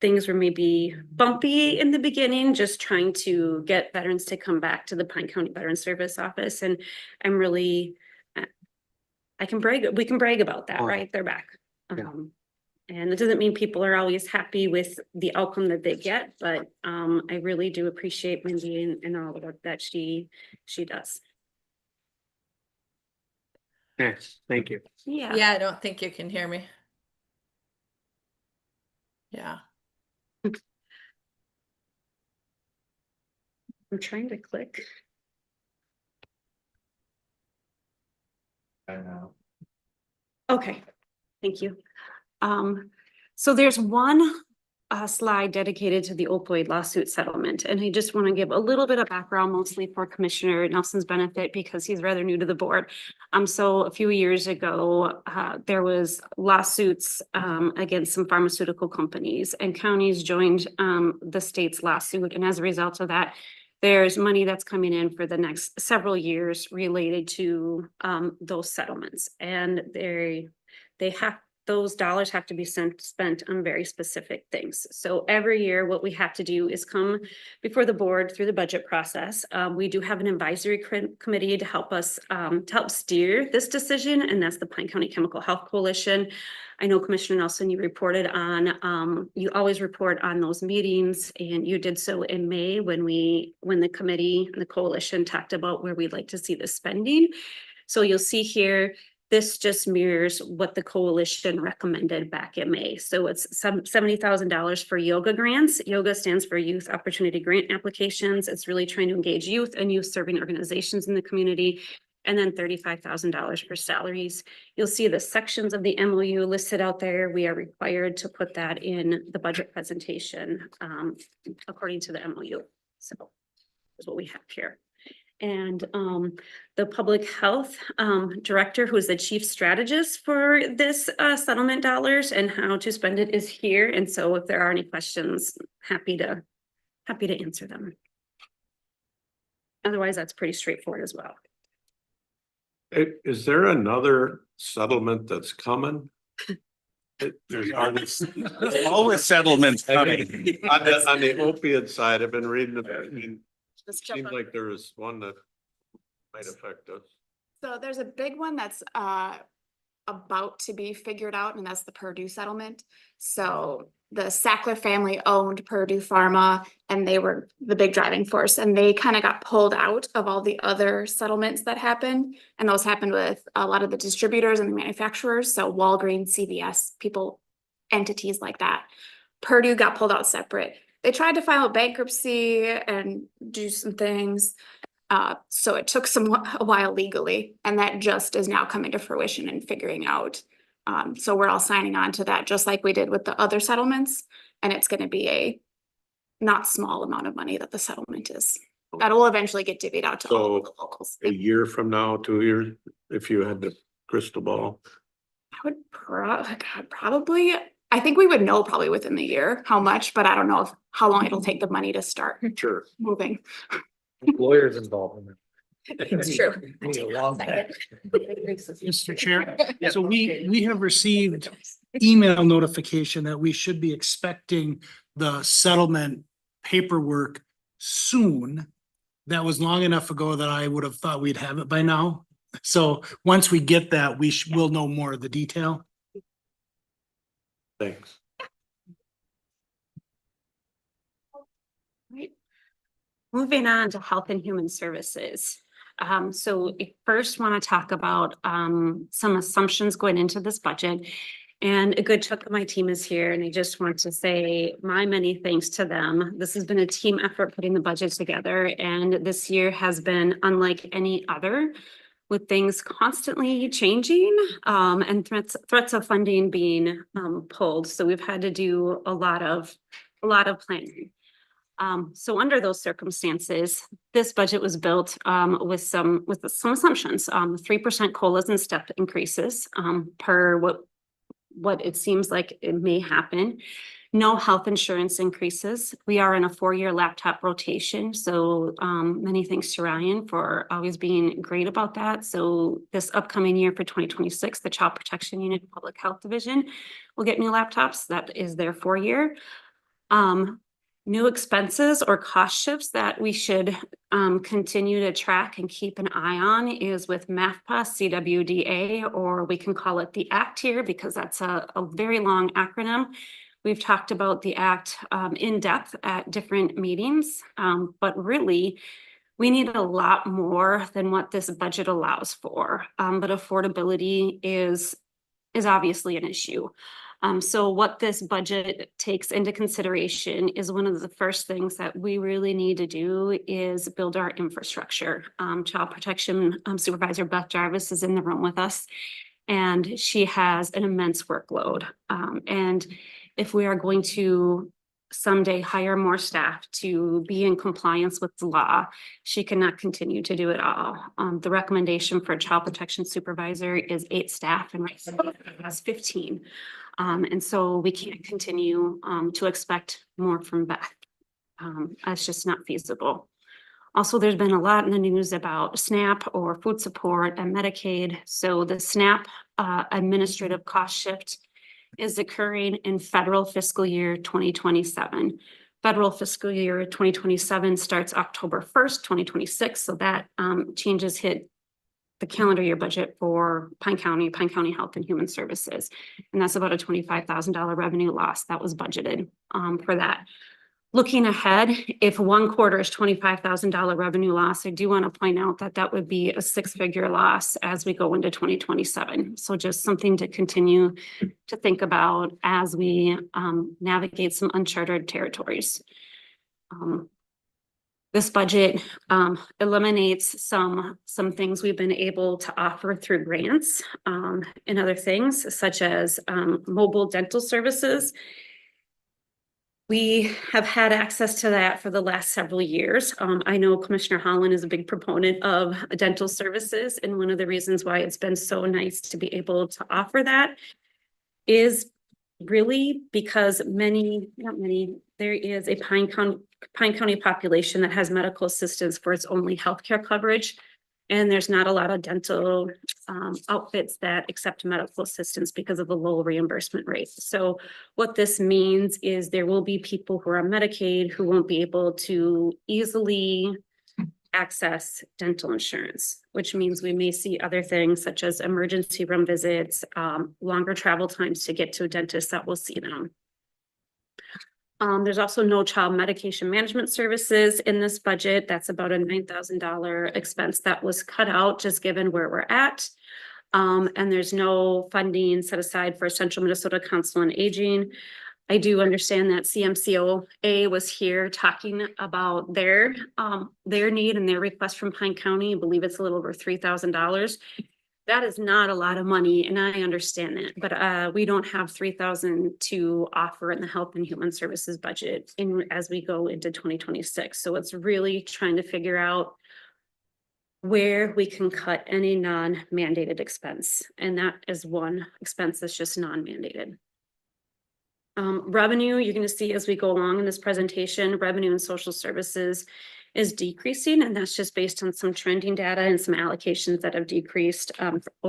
Speaker 10: things were maybe bumpy in the beginning, just trying to get veterans to come back to the Pine County Veterans Service Office. And I'm really, we can brag about that,
Speaker 1: Oh.
Speaker 10: right? They're back.
Speaker 1: Yeah.
Speaker 10: And it doesn't mean people are always happy with the outcome that they get, but I really do appreciate Mindy and all the work that she does.
Speaker 1: Yes, thank you.
Speaker 10: Yeah.
Speaker 7: Yeah, I don't think you can hear me. Yeah.
Speaker 10: I'm trying to click.
Speaker 4: I know.
Speaker 10: Okay, thank you. So there's one slide dedicated to the opioid lawsuit settlement, and I just want to give a little bit of background, mostly for Commissioner Nelson's benefit, because he's rather new to the board. So a few years ago, there was lawsuits against some pharmaceutical companies, and counties joined the state's lawsuit, and as a result of that, there's money that's coming in for the next several years related to those settlements, and the those dollars have to be spent on very specific things. So every year, what we have to do is come before the board through the budget process. We do have an advisory committee to help us, to help steer this decision, and that's the Pine County Chemical Health Coalition. I know Commissioner Nelson, you reported on, you always report on those meetings, and you did so in May when the committee and the coalition talked about where we'd like to see the spending. So you'll see here, this just mirrors what the coalition recommended back in May. So it's $70,000 for yoga grants. Yoga stands for Youth Opportunity Grant Applications. It's really trying to engage youth and youth serving organizations in the community. And then $35,000 for salaries. You'll see the sections of the MOU listed out there. We are required to put that in the budget presentation according to the MOU. So that's what we have here. And the public health director, who is the chief strategist for this settlement dollars and how to spend it, is here. And so if there are any questions, happy to answer them. Otherwise, that's pretty straightforward as well.
Speaker 4: Is there another settlement that's coming?
Speaker 8: There's always settlements coming.
Speaker 4: On the opiate side, I've been reading about, I mean, it seems like there is one that might affect us.
Speaker 12: So there's a big one that's about to be figured out, and that's the Purdue settlement. So the Sackler family owned Purdue Pharma, and they were the big driving force, and they kind of got pulled out of all the other settlements that happened. And those happened with a lot of the distributors and the manufacturers. So Walgreens, CVS, entities like that. Purdue got pulled out separate. They tried to file bankruptcy and do some things. So it took a while legally, and that just is now coming to fruition and figuring out. So we're all signing on to that, just like we did with the other settlements. And it's going to be a not small amount of money that the settlement is. That will eventually get divvied out to all of the locals.
Speaker 4: A year from now, 2 years, if you had the crystal ball.
Speaker 12: I would probably, I think we would know probably within the year how much, but I don't know how long it'll take the money to start
Speaker 4: Sure.
Speaker 12: moving.
Speaker 5: Lawyers involved in it.
Speaker 12: It's true.
Speaker 5: Need a long time.
Speaker 3: Mr. Chair, so we have received email notification that we should be expecting the settlement paperwork soon. That was long enough ago that I would have thought we'd have it by now. So once we get that, we'll know more of the detail.
Speaker 4: Thanks.
Speaker 10: Moving on to Health and Human Services. So I first want to talk about some assumptions going into this budget. And a good chunk of my team is here, and I just want to say my many thanks to them. This has been a team effort putting the budget together, and this year has been unlike any other, with things constantly changing and threats of funding being pulled. So we've had to do a lot of planning. So under those circumstances, this budget was built with some assumptions, 3% COLAs and step increases per what it seems like it may happen. No health insurance increases. We are in a 4-year laptop rotation. So many thanks to Ryan for always being great about that. So this upcoming year for 2026, the Child Protection Unit Public Health Division will get new laptops. That is their 4-year. New expenses or cost shifts that we should continue to track and keep an eye on is with MAFPA, CWDA, or we can call it the ACT here because that's a very long acronym. We've talked about the ACT in depth at different meetings, but really we need a lot more than what this budget allows for. But affordability is obviously an issue. So what this budget takes into consideration is one of the first things that we really need to do is build our infrastructure. Child Protection Supervisor Beth Jarvis is in the room with us, and she has an immense workload. And if we are going to someday hire more staff to be in compliance with the law, she cannot continue to do it all. The recommendation for a Child Protection Supervisor is 8 staff, and right now it has 15. And so we can't continue to expect more from Beth. That's just not feasible. Also, there's been a lot in the news about SNAP or food support and Medicaid. So the SNAP administrative cost shift is occurring in federal fiscal year 2027. Federal fiscal year 2027 starts October 1st, 2026. So that changes hit the calendar year budget for Pine County Health and Human Services. And that's about a $25,000 revenue loss that was budgeted for that. Looking ahead, if one quarter is $25,000 revenue loss, I do want to point out that that would be a six-figure loss as we go into 2027. So just something to continue to think about as we navigate some uncharted territories. This budget eliminates some things we've been able to offer through grants and other things such as mobile dental services. We have had access to that for the last several years. I know Commissioner Holland is a big proponent of dental services, and one of the reasons why it's been so nice to be able to offer that is really because there is a Pine County population that has medical assistance for its only healthcare coverage. And there's not a lot of dental outfits that accept medical assistance because of the low reimbursement rate. So what this means is there will be people who are on Medicaid who won't be able to easily access dental insurance, which means we may see other things such as emergency room visits, longer travel times to get to a dentist that will see them. There's also no child medication management services in this budget. That's about a $9,000 expense that was cut out just given where we're at. And there's no funding set aside for Central Minnesota Council on Aging. I do understand that CMCOA was here talking about their need and their request from Pine County. I believe it's a little over $3,000. That is not a lot of money, and I understand that, but we don't have $3,000 to offer in the Health and Human Services budget as we go into 2026. So it's really trying to figure out where we can cut any non-mandated expense, and that is one expense that's just non-mandated. Revenue, you're going to see as we go along in this presentation, revenue and social services is decreasing, and that's just based on some trending data and some allocations that have decreased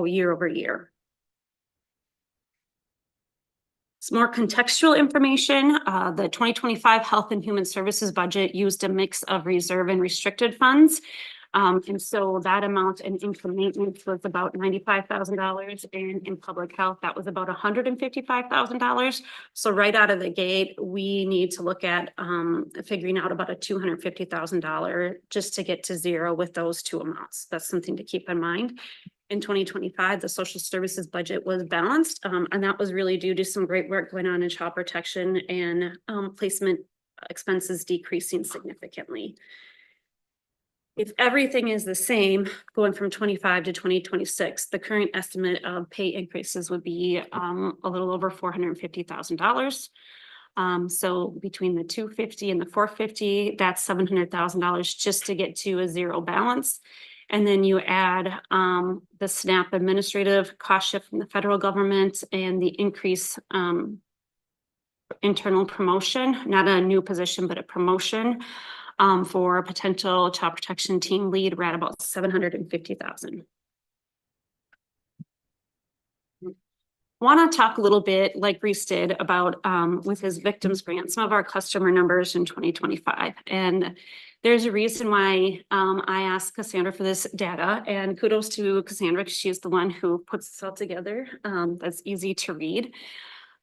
Speaker 10: year over year. Some more contextual information. The 2025 Health and Human Services budget used a mix of reserve and restricted funds. And so that amount in income maintenance was about $95,000, and in public health, that was about $155,000. So right out of the gate, we need to look at figuring out about a $250,000 just to get to zero with those two amounts. That's something to keep in mind. In 2025, the social services budget was balanced, and that was really due to some great work going on in child protection and placement expenses decreasing significantly. If everything is the same going from 25 to 2026, the current estimate of pay increases would be a little over $450,000. So between the 250 and the 450, that's $700,000 just to get to a zero balance. And then you add the SNAP administrative cost shift from the federal government and the increase internal promotion, not a new position, but a promotion. For a potential child protection team lead, we're at about $750,000. Want to talk a little bit, like Reese did, about with his victims grant, some of our customer numbers in 2025. And there's a reason why I asked Cassandra for this data, and kudos to Cassandra because she's the one who puts this all together. That's easy to read.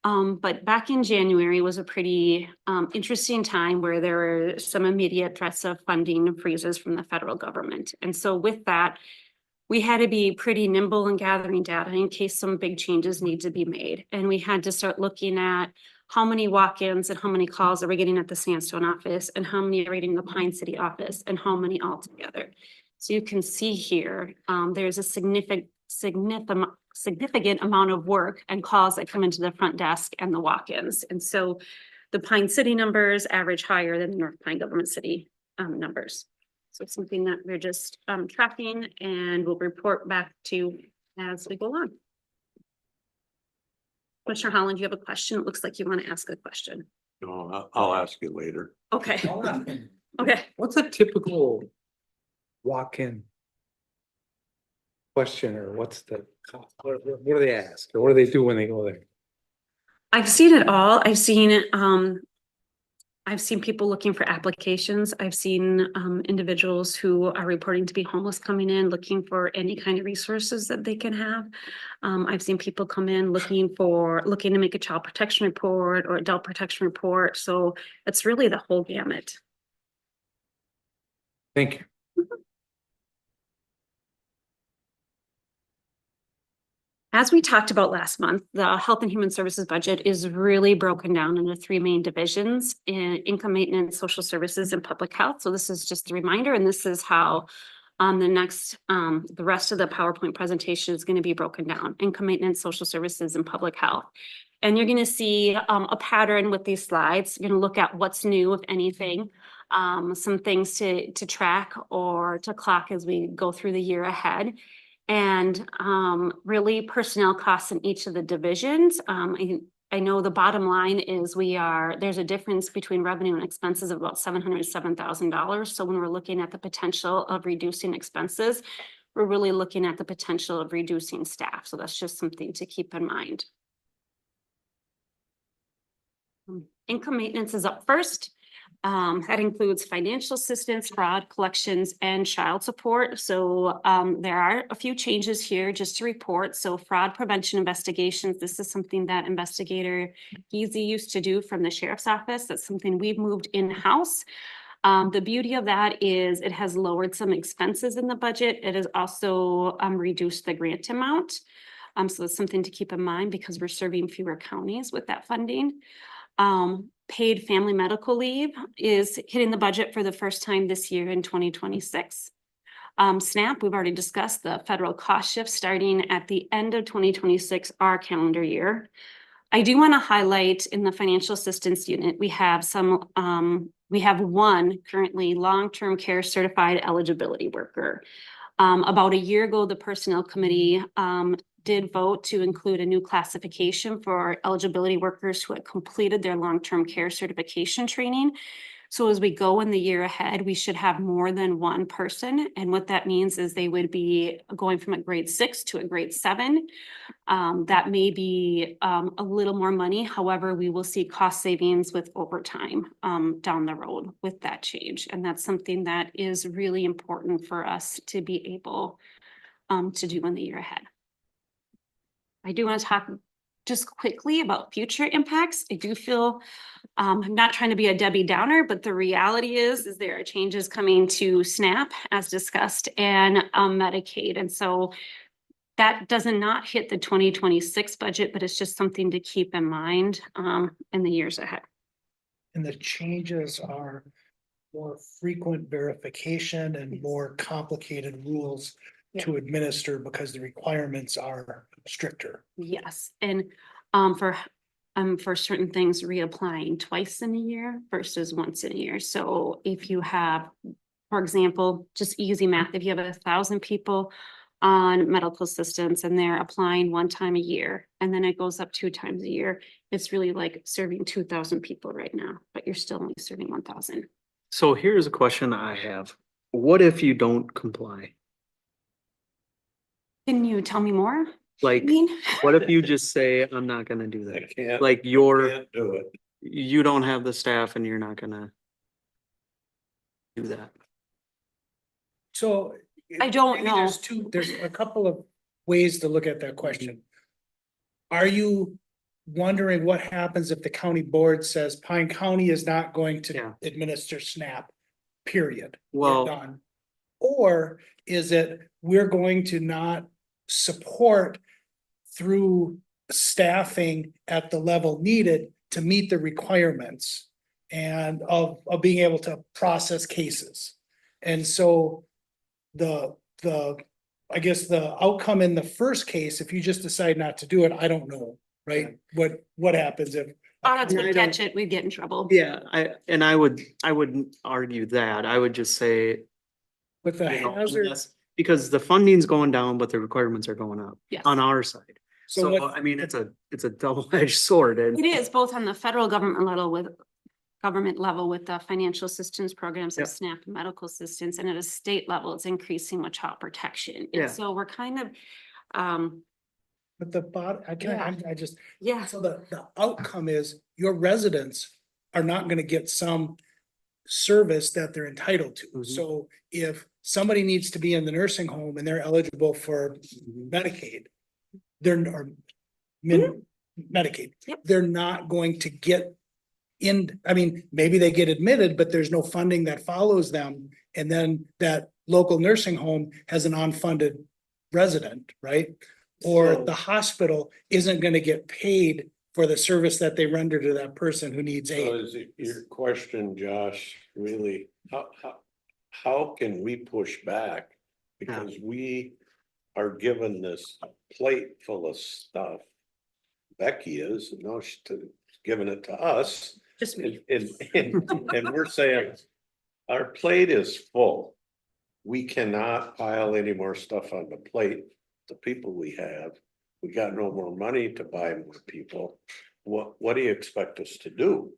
Speaker 10: But back in January was a pretty interesting time where there were some immediate threats of funding freezes from the federal government. And so with that, we had to be pretty nimble in gathering data in case some big changes need to be made. And we had to start looking at how many walk-ins and how many calls are we getting at the Sandstone office and how many are getting the Pine City office and how many altogether. So you can see here, there's a significant amount of work and calls that come into the front desk and the walk-ins. And so the Pine City numbers average higher than the North Pine Government City numbers. So it's something that we're just tracking and we'll report back to as we go on. Commissioner Holland, you have a question? It looks like you want to ask a question.
Speaker 4: No, I'll ask you later.
Speaker 10: Okay. Okay.
Speaker 5: What's a typical walk-in question, or what's the, what do they ask, or what do they do when they go there?
Speaker 10: I've seen it all. I've seen people looking for applications. I've seen individuals who are reporting to be homeless coming in, looking for any kind of resources that they can have. I've seen people come in looking to make a child protection report or adult protection report. So it's really the whole gamut.
Speaker 5: Thank you.
Speaker 10: As we talked about last month, the Health and Human Services budget is really broken down into three main divisions: in income maintenance, social services, and public health. So this is just a reminder, and this is how the rest of the PowerPoint presentation is going to be broken down: income maintenance, social services, and public health. And you're going to see a pattern with these slides. You're going to look at what's new, if anything, some things to track or to clock as we go through the year ahead. And really personnel costs in each of the divisions. I know the bottom line is there's a difference between revenue and expenses of about $707,000. So when we're looking at the potential of reducing expenses, we're really looking at the potential of reducing staff. So that's just something to keep in mind. Income maintenance is up first. That includes financial assistance, fraud, collections, and child support. So there are a few changes here just to report. So fraud prevention investigations, this is something that investigator Geezy used to do from the sheriff's office. That's something we've moved in-house. The beauty of that is it has lowered some expenses in the budget. It has also reduced the grant amount. So that's something to keep in mind because we're serving fewer counties with that funding. Paid family medical leave is hitting the budget for the first time this year in 2026. SNAP, we've already discussed the federal cost shift starting at the end of 2026, our calendar year. I do want to highlight in the financial assistance unit, we have one currently long-term care certified eligibility worker. About a year ago, the personnel committee did vote to include a new classification for eligibility workers who had completed their long-term care certification training. So as we go in the year ahead, we should have more than one person. And what that means is they would be going from a grade 6 to a grade 7. That may be a little more money. However, we will see cost savings with overtime down the road with that change. And that's something that is really important for us to be able to do in the year ahead. I do want to talk just quickly about future impacts. I do feel I'm not trying to be a Debbie Downer, but the reality is there are changes coming to SNAP as discussed and Medicaid. And so that does not hit the 2026 budget, but it's just something to keep in mind in the years ahead.
Speaker 3: And the changes are more frequent verification and more complicated rules to administer because the requirements are stricter.
Speaker 10: Yes, and for certain things, reapplying twice in a year versus once in a year. So if you have, for example, just easy math, if you have 1,000 people on medical assistance and they're applying one time a year, and then it goes up 2 times a year, it's really like serving 2,000 people right now, but you're still only serving 1,000.
Speaker 1: So here's a question I have. What if you don't comply?
Speaker 10: Can you tell me more?
Speaker 1: Like,
Speaker 10: Mean?
Speaker 1: what if you just say, I'm not gonna do
Speaker 4: I
Speaker 1: that?
Speaker 4: can't,
Speaker 1: Like you're,
Speaker 4: can't do it.
Speaker 1: you don't have the staff and you're not gonna do that.
Speaker 3: So.
Speaker 10: I don't
Speaker 3: maybe
Speaker 10: know.
Speaker 3: There's a couple of ways to look at that question. Are you wondering what happens if the county board says Pine County is not going
Speaker 1: Yeah.
Speaker 3: to administer SNAP, period? We're
Speaker 1: Well,
Speaker 3: done. Or is it, we're going to not support through staffing at the level needed to meet the requirements and of being able to process cases? And so I guess the outcome in the first case, if you just decide not to do it, I don't know, right? What happens if?
Speaker 10: Audits
Speaker 1: I
Speaker 10: would
Speaker 1: don't-
Speaker 10: catch it, we'd get in trouble.
Speaker 1: yeah, I wouldn't argue that. I would just say,
Speaker 3: With the
Speaker 1: you know,
Speaker 3: hazard,
Speaker 1: unless- because the funding's going down, but the requirements are going up
Speaker 10: Yes.
Speaker 1: on our side.
Speaker 3: so
Speaker 1: So,
Speaker 3: what,
Speaker 1: I mean, it's a double-edged sword and.
Speaker 10: It is both on the federal government level with the financial assistance programs of
Speaker 1: Yep.
Speaker 10: SNAP and medical assistance, and at a state level, it's increasing with child protection.
Speaker 1: Yeah.
Speaker 10: And so we're kind of,
Speaker 3: But the bot, I just,
Speaker 10: Yeah.
Speaker 3: so the outcome is your residents are not gonna get some service that they're entitled to.
Speaker 1: Mhm.
Speaker 3: So if somebody needs to be in the nursing home and they're eligible for
Speaker 1: Mhm.
Speaker 3: Medicaid, or Medicaid,
Speaker 10: Yep.
Speaker 3: they're not going to get in, I mean, maybe they get admitted, but there's no funding that follows them. And then that local nursing home has an unfunded resident, right? Or
Speaker 4: So-
Speaker 3: the hospital isn't gonna get paid for the service that they render to that person who needs
Speaker 4: So
Speaker 3: aid.
Speaker 4: is it your question, Josh, really, how can we push back? Because we are given this plate full of stuff. Becky is, and now she's giving it to us.
Speaker 10: Just me.
Speaker 4: And we're saying, our plate is full. We cannot pile any more stuff on the plate, the people we have. We got no more money to buy more people. What do you expect us to do?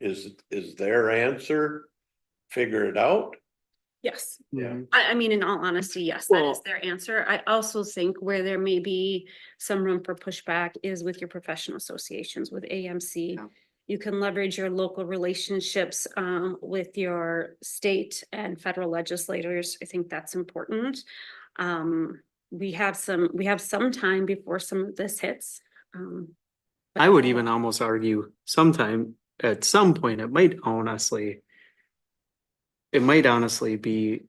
Speaker 4: Is their answer, figure it out?
Speaker 10: Yes.
Speaker 1: Yeah.
Speaker 10: I mean, in all honesty, yes, that is
Speaker 1: Well-
Speaker 10: their answer. I also think where there may be some room for pushback is with your professional associations, with AMC.
Speaker 1: Yeah.
Speaker 10: You can leverage your local relationships with your state and federal legislators. I think that's important. We have some time before some of this hits. But
Speaker 1: I would even almost argue sometime, at some point, it might honestly be,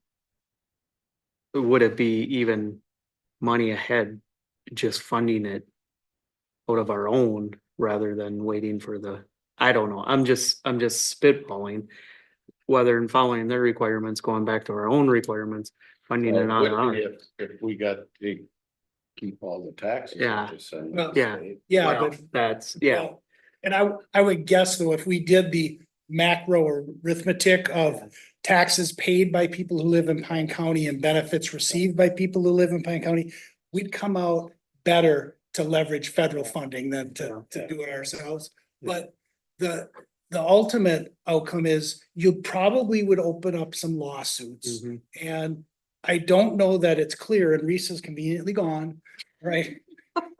Speaker 1: would it be even money ahead, just funding it out of our own rather than waiting for I don't know, I'm just spitballing. Whether in following their requirements, going back to our own requirements, funding it on our own.
Speaker 4: If we got to keep all the taxes.
Speaker 1: Yeah.
Speaker 4: to send
Speaker 3: Well,
Speaker 4: to the
Speaker 1: yeah.
Speaker 4: state.
Speaker 3: Yeah,
Speaker 1: Well,
Speaker 3: but
Speaker 1: that's, yeah,
Speaker 3: well, and I would guess though, if we did the macro arithmetic of taxes paid by people who live in Pine County and benefits received by people who live in Pine County, we'd come out better to leverage federal funding than to do it ourselves. But the ultimate outcome is you probably would open up some lawsuits.
Speaker 1: Mhm.
Speaker 3: And I don't know that it's clear, and Reese is conveniently gone, right?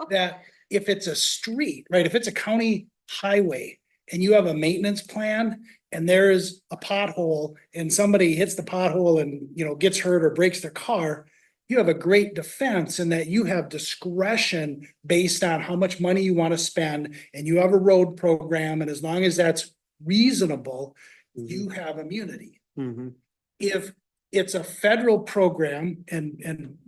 Speaker 3: That if it's a street, right, if it's a county highway and you have a maintenance plan and there is a pothole and somebody hits the pothole and, gets hurt or breaks their car, you have a great defense in that you have discretion based on how much money you want to spend, and you have a road program, and as long as that's reasonable, you have immunity.
Speaker 1: Mhm.
Speaker 3: If it's a federal program and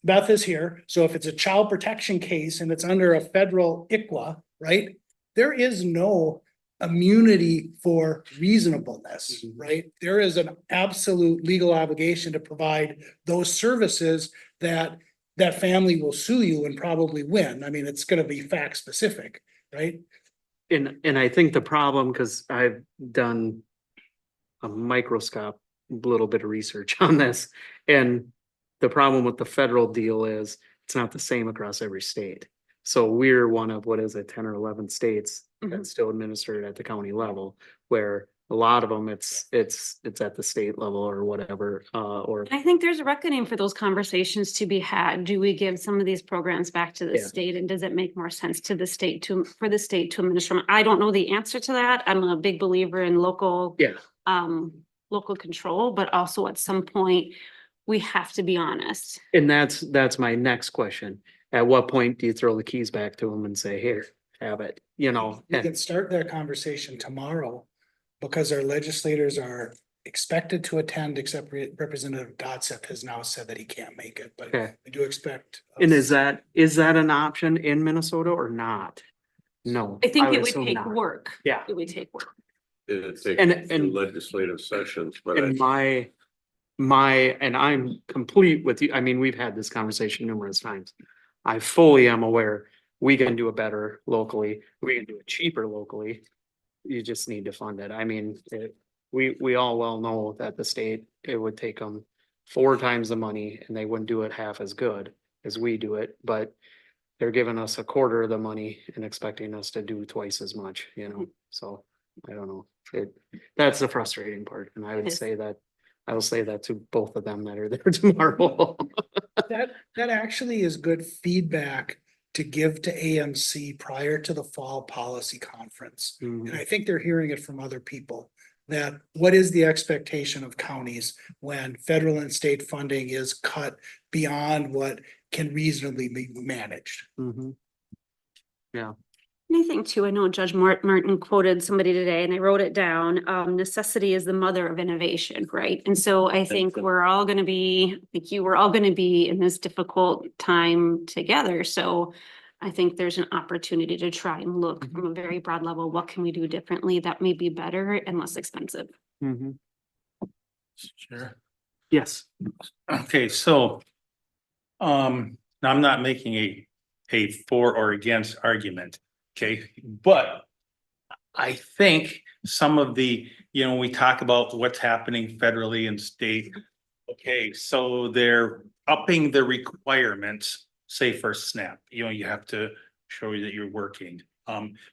Speaker 3: Beth is here, so if it's a child protection case and it's under a federal ICWA, right? There is no immunity for reasonableness,
Speaker 1: Mhm.
Speaker 3: right? There is an absolute legal obligation to provide those services that family will sue you and probably win. I mean, it's gonna be fact specific, right?
Speaker 1: And I think the problem, cause I've done a microscope, little bit of research on this, and the problem with the federal deal is it's not the same across every state. So we're one of, 10 or 11 states that still administer it at the county level, where a lot of them, it's at the state level or whatever, or.
Speaker 10: I think there's a reckoning for those conversations to be had. Do we give some of these programs back to the
Speaker 1: Yeah.
Speaker 10: state, and does it make more sense to the state for the state to administer them? I don't know the answer to that. I'm a big believer in local control, but also at some point, we have to be honest.
Speaker 1: And that's my next question. At what point do you throw the keys back to them and say, here, have it,
Speaker 3: We can start that conversation tomorrow because our legislators are expected to attend, except Representative Dotseth has now said that he can't make it, but
Speaker 1: Okay.
Speaker 3: we do expect.
Speaker 1: And is that an option in Minnesota or not? No.
Speaker 10: I think it would
Speaker 1: assume
Speaker 10: take
Speaker 1: not.
Speaker 10: work.
Speaker 1: Yeah.
Speaker 10: It would take work.
Speaker 4: It
Speaker 1: And-
Speaker 4: takes
Speaker 1: and-
Speaker 4: legislative sessions, but
Speaker 1: And and I'm complete with you. I mean, we've had this conversation numerous times. I fully am aware we can do it better locally. We can do it cheaper locally. You just need to fund it. I mean, we all well know that the state, it would take them 4 times the money and they wouldn't do it half as good as we do it, but they're giving us a quarter of the money and expecting us to do twice as much, so I don't know. That's the frustrating part, and I would
Speaker 10: Yes.
Speaker 1: say that, I will say that to both of them that are there tomorrow.
Speaker 3: That actually is good feedback to give to AMC prior to the fall policy conference.
Speaker 1: Mhm.
Speaker 3: And I think they're hearing it from other people, that what is the expectation of counties when federal and state funding is cut beyond what can reasonably be managed?
Speaker 1: Mhm.
Speaker 10: And I think too, I know Judge Martin quoted somebody today and I wrote it down, necessity is the mother of innovation, right? And so I think we're all gonna be, we're all gonna be in this difficult time together. So I think there's an opportunity to try and look from a very broad level, what can we do differently that may be better and less expensive?
Speaker 1: Mhm.
Speaker 8: Sure.
Speaker 1: Yes.
Speaker 8: Okay, so. Now I'm not making a for or against argument, okay, but. I think some of the, we talk about what's happening federally and state. Okay, so they're upping the requirements, say for SNAP, you have to show that you're working.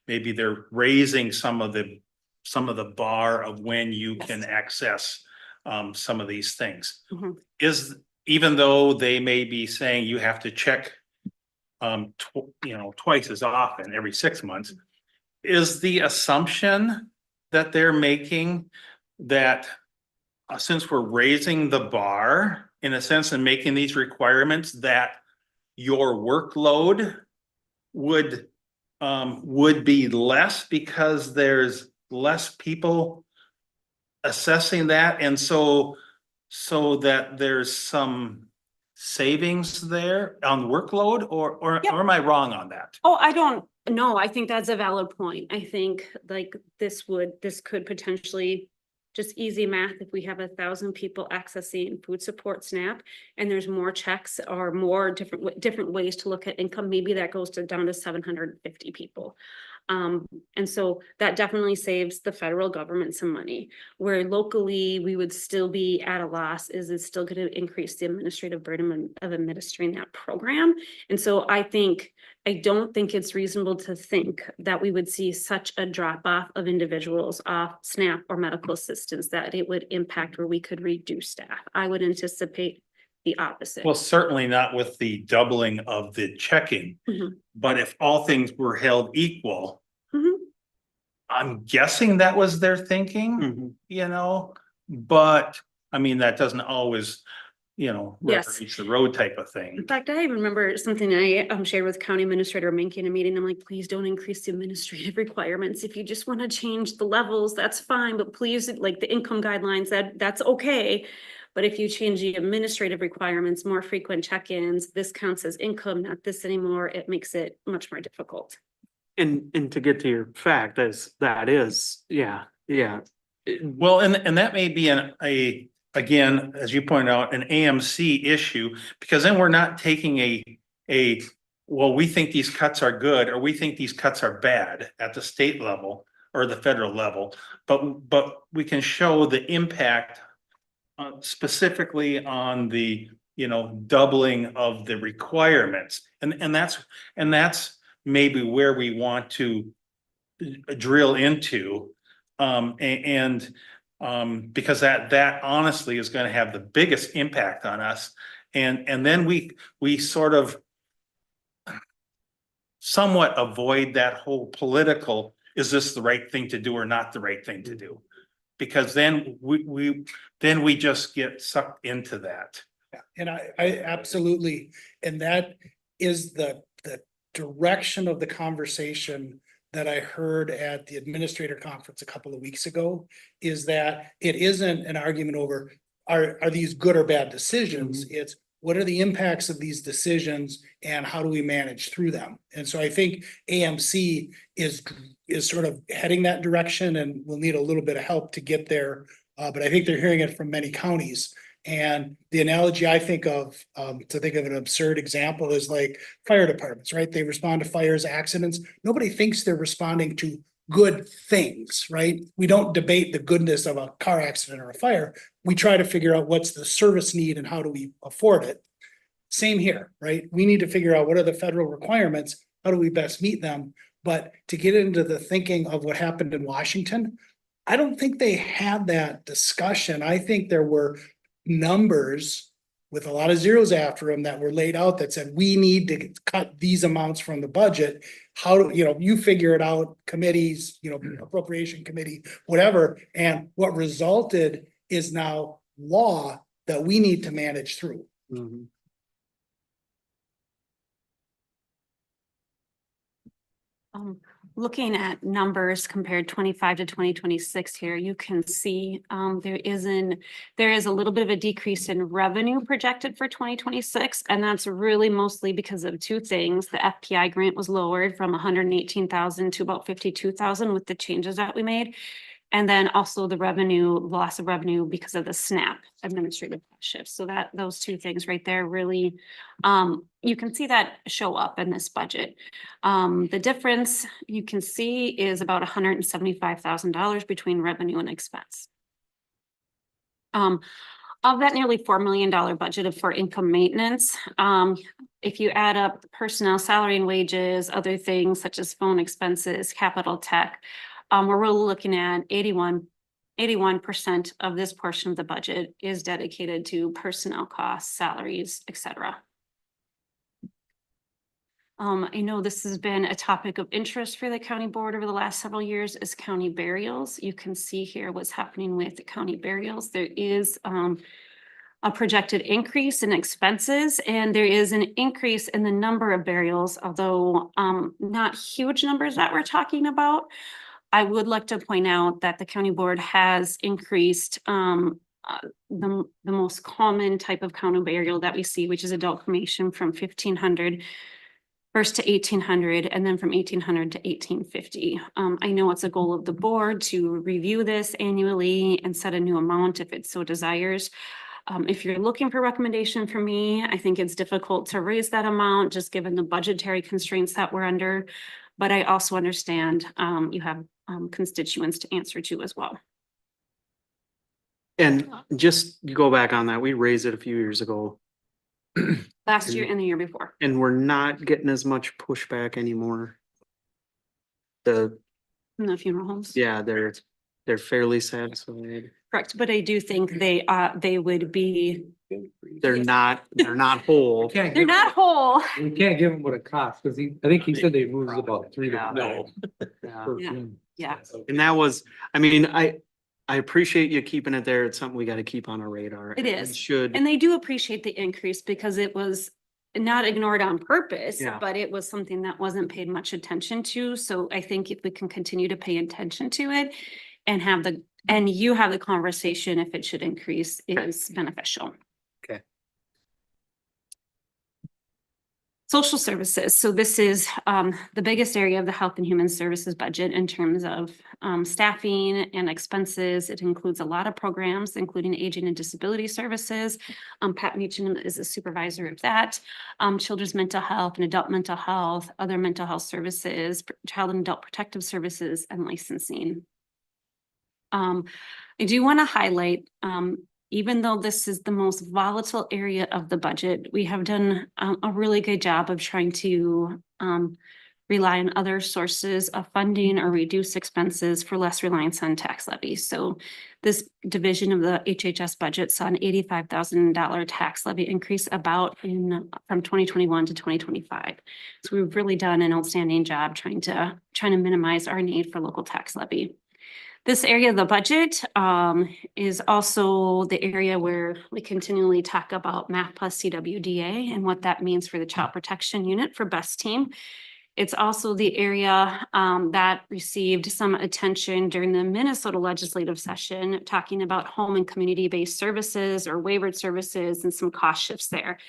Speaker 8: Maybe they're raising some of the bar of when you can access some of these things.
Speaker 10: Mhm.
Speaker 8: Even though they may be saying you have to check twice as often, every 6 months, is the assumption that they're making that since we're raising the bar in a sense and making these requirements, that your workload would be less because there's less people assessing that, and so that there's some savings there on workload, or
Speaker 10: Yep.
Speaker 8: am I wrong on that?
Speaker 10: Oh, I don't know. I think that's a valid point. I think like this could potentially just easy math. If we have 1,000 people accessing food support SNAP and there's more checks or more different ways to look at income, maybe that goes down to 750 people. And so that definitely saves the federal government some money, where locally we would still be at a loss. Is it still going to increase the administrative burden of administering that program? And so I don't think it's reasonable to think that we would see such a drop off of individuals off SNAP or medical assistance that it would impact where we could reduce staff. I would anticipate the opposite.
Speaker 8: Well, certainly not with the doubling of the checking,
Speaker 10: Mhm.
Speaker 8: but if all things were held equal,
Speaker 10: Mhm.
Speaker 8: I'm guessing that was their thinking,
Speaker 1: Mhm.
Speaker 8: but I mean, that doesn't always,
Speaker 10: Yes.
Speaker 8: rubber meets the road type of thing.
Speaker 10: In fact, I even remember something I shared with County Administrator Minky in a meeting. I'm like, please don't increase the administrative requirements. If you just want to change the levels, that's fine, but please, like the income guidelines, that's okay. But if you change the administrative requirements, more frequent check-ins, this counts as income, not this anymore, it makes it much more difficult.
Speaker 1: And to get to your fact, that is, yeah.
Speaker 8: Well, and that may be again, as you point out, an AMC issue, because then we're not taking well, we think these cuts are good, or we think these cuts are bad at the state level or the federal level, but we can show the impact specifically on the, doubling of the requirements. And that's maybe where we want to drill into. Because that honestly is going to have the biggest impact on us. And then we sort of somewhat avoid that whole political, is this the right thing to do or not the right thing to do? Because then we just get sucked into that.
Speaker 3: Yeah, and I absolutely, and that is the direction of the conversation that I heard at the administrator conference a couple of weeks ago, is that it isn't an argument over are these good or bad decisions? It's what are the impacts of these decisions and how do we manage through them? And so I think AMC is sort of heading that direction, and we'll need a little bit of help to get there. But I think they're hearing it from many counties. And the analogy I think of, to think of an absurd example, is like fire departments, right? They respond to fires, accidents. Nobody thinks they're responding to good things, right? We don't debate the goodness of a car accident or a fire. We try to figure out what's the service need and how do we afford it. Same here, right? We need to figure out what are the federal requirements, how do we best meet them? But to get into the thinking of what happened in Washington, I don't think they had that discussion. I think there were numbers with a lot of zeros after them that were laid out that said, we need to cut these amounts from the budget. How do, you figure it out, committees, appropriation committee, whatever, and what resulted is now law that we need to manage through.
Speaker 1: Mhm.
Speaker 10: Looking at numbers compared 25 to 2026 here, you can see there is a little bit of a decrease in revenue projected for 2026. And that's really mostly because of two things. The FPI grant was lowered from 118,000 to about 52,000 with the changes that we made. And then also the loss of revenue because of the SNAP administrative shifts. So those two things right there really, you can see that show up in this budget. The difference you can see is about $175,000 between revenue and expense. Of that nearly $4 million budget for income maintenance, if you add up the personnel, salary and wages, other things such as phone expenses, capital tech, we're really looking at 81% of this portion of the budget is dedicated to personnel costs, salaries, etc. I know this has been a topic of interest for the county board over the last several years is county burials. You can see here what's happening with the county burials. There is a projected increase in expenses, and there is an increase in the number of burials, although not huge numbers that we're talking about. I would like to point out that the county board has increased the most common type of county burial that we see, which is adult cremation from 1,500 first to 1,800, and then from 1,800 to 1,850. I know it's a goal of the board to review this annually and set a new amount if it so desires. If you're looking for recommendation from me, I think it's difficult to raise that amount just given the budgetary constraints that we're under. But I also understand you have constituents to answer to as well.
Speaker 1: And just you go back on that, we raised it a few years ago
Speaker 10: Last year and the year before.
Speaker 1: and we're not getting as much pushback anymore. The,
Speaker 10: In the funeral homes.
Speaker 1: yeah, they're fairly satisfied.
Speaker 10: Correct, but I do think they would be,
Speaker 1: They're not whole.
Speaker 10: they're not whole.
Speaker 5: We can't give him what it costs, because I think he said they moved about 3 to
Speaker 1: Yeah.
Speaker 5: 5.
Speaker 1: Yeah.
Speaker 5: per
Speaker 10: Yeah.
Speaker 5: funeral.
Speaker 10: Yeah.
Speaker 1: And that was, I mean, I appreciate you keeping it there. It's something we gotta keep on our radar.
Speaker 10: It
Speaker 1: We
Speaker 10: is.
Speaker 1: Should,
Speaker 10: And they do appreciate the increase because it was not ignored on purpose,
Speaker 1: Yeah.
Speaker 10: but it was something that wasn't paid much attention to. So I think if we can continue to pay attention to it and you have the conversation if it should increase is beneficial.
Speaker 1: Okay.
Speaker 10: Social services. So this is the biggest area of the Health and Human Services budget in terms of staffing and expenses. It includes a lot of programs, including aging and disability services. Pat Meacham is a supervisor of that. Children's mental health and adult mental health, other mental health services, child and adult protective services, and licensing. I do want to highlight, even though this is the most volatile area of the budget, we have done a really good job of trying to rely on other sources of funding or reduce expenses for less reliance on tax levies. So this division of the HHS budget saw an $85,000 tax levy increase from 2021 to 2025. So we've really done an outstanding job trying to minimize our need for local tax levy. This area of the budget is also the area where we continually talk about MAP plus CWDA and what that means for the Child Protection Unit for Best Team. It's also the area that received some attention during the Minnesota legislative session, talking about home and community-based services or waivered services and some cost shifts there.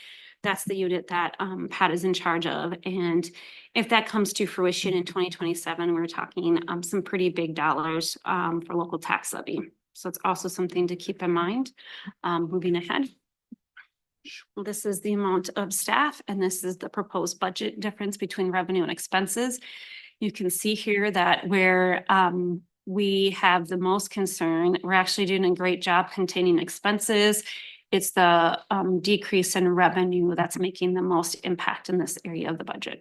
Speaker 10: That's the unit that Pat is in charge of. And if that comes to fruition in 2027, we're talking some pretty big dollars for local tax levy. So it's also something to keep in mind moving ahead. This is the amount of staff, and this is the proposed budget difference between revenue and expenses. You can see here that where we have the most concern, we're actually doing a great job containing expenses. It's the decrease in revenue that's making the most impact in this area of the budget.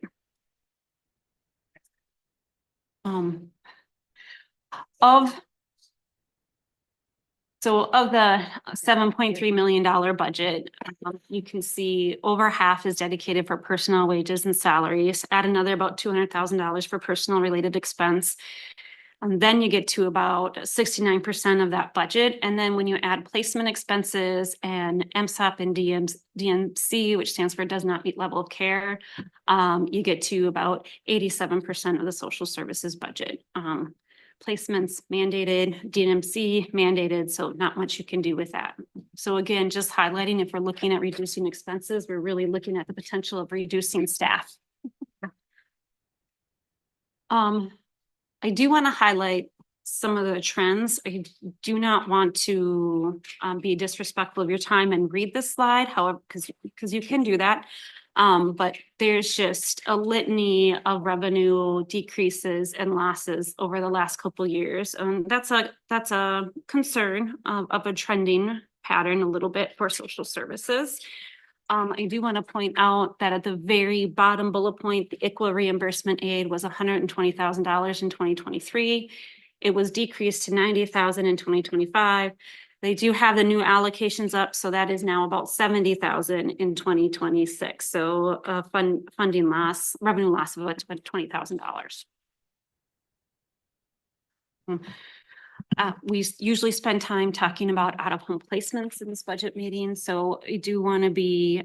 Speaker 10: So of the $7.3 million budget, you can see over half is dedicated for personnel wages and salaries, add another about $200,000 for personal related expense. And then you get to about 69% of that budget. And then when you add placement expenses and MSOP and DMC, which stands for does not meet level of care, you get to about 87% of the social services budget. Placements mandated, DNMC mandated, so not much you can do with that. So again, just highlighting, if we're looking at reducing expenses, we're really looking at the potential of reducing staff. I do want to highlight some of the trends. I do not want to be disrespectful of your time and read this slide, however, because you can do that. But there's just a litany of revenue decreases and losses over the last couple of years. That's a concern of a trending pattern a little bit for social services. I do want to point out that at the very bottom bullet point, the ICWA reimbursement aid was $120,000 in 2023. It was decreased to $90,000 in 2025. They do have the new allocations up, so that is now about $70,000 in 2026. So funding loss, revenue loss of about $20,000. We usually spend time talking about out-of-home placements in this budget meeting, so I do want to be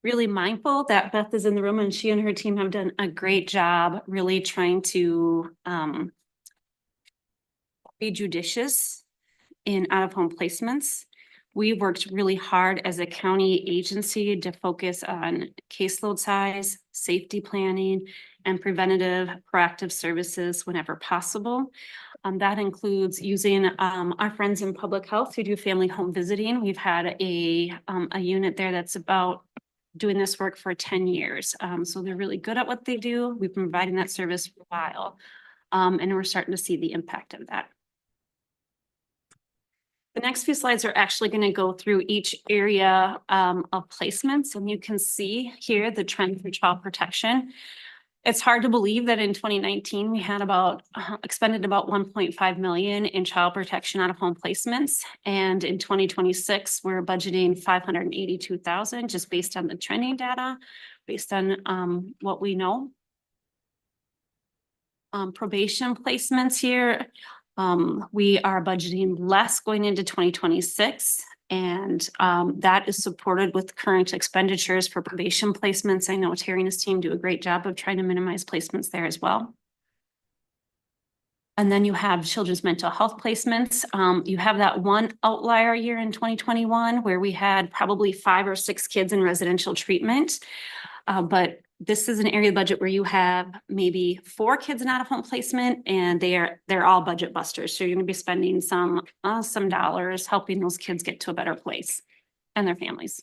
Speaker 10: really mindful that Beth is in the room and she and her team have done a great job really trying to be judicious in out-of-home placements. We worked really hard as a county agency to focus on caseload size, safety planning, and preventative proactive services whenever possible. That includes using our friends in public health who do family home visiting. We've had a unit there that's about doing this work for 10 years. So they're really good at what they do. We've been providing that service for a while. And we're starting to see the impact of that. The next few slides are actually going to go through each area of placements, and you can see here the trend for child protection. It's hard to believe that in 2019 we had expended about 1.5 million in child protection out of home placements, and in 2026 we're budgeting 582,000 just based on the trending data, based on what we know. Probation placements here. We are budgeting less going into 2026, and that is supported with current expenditures for probation placements. I know Terry and his team do a great job of trying to minimize placements there as well. And then you have children's mental health placements. You have that one outlier year in 2021 where we had probably 5 or 6 kids in residential treatment. But this is an area of budget where you have maybe 4 kids in out-of-home placement, and they're all budget busters. So you're going to be spending some dollars helping those kids get to a better place and their families.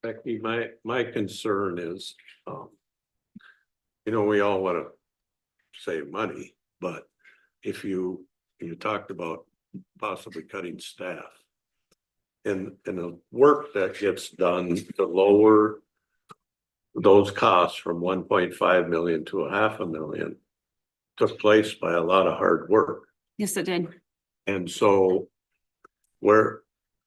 Speaker 4: Becky, my concern is, we all want to save money, but if you talked about possibly cutting staff and the work that gets done to lower those costs from 1.5 million to 500,000 took place by a lot of hard work.
Speaker 10: Yes, it did.
Speaker 4: And so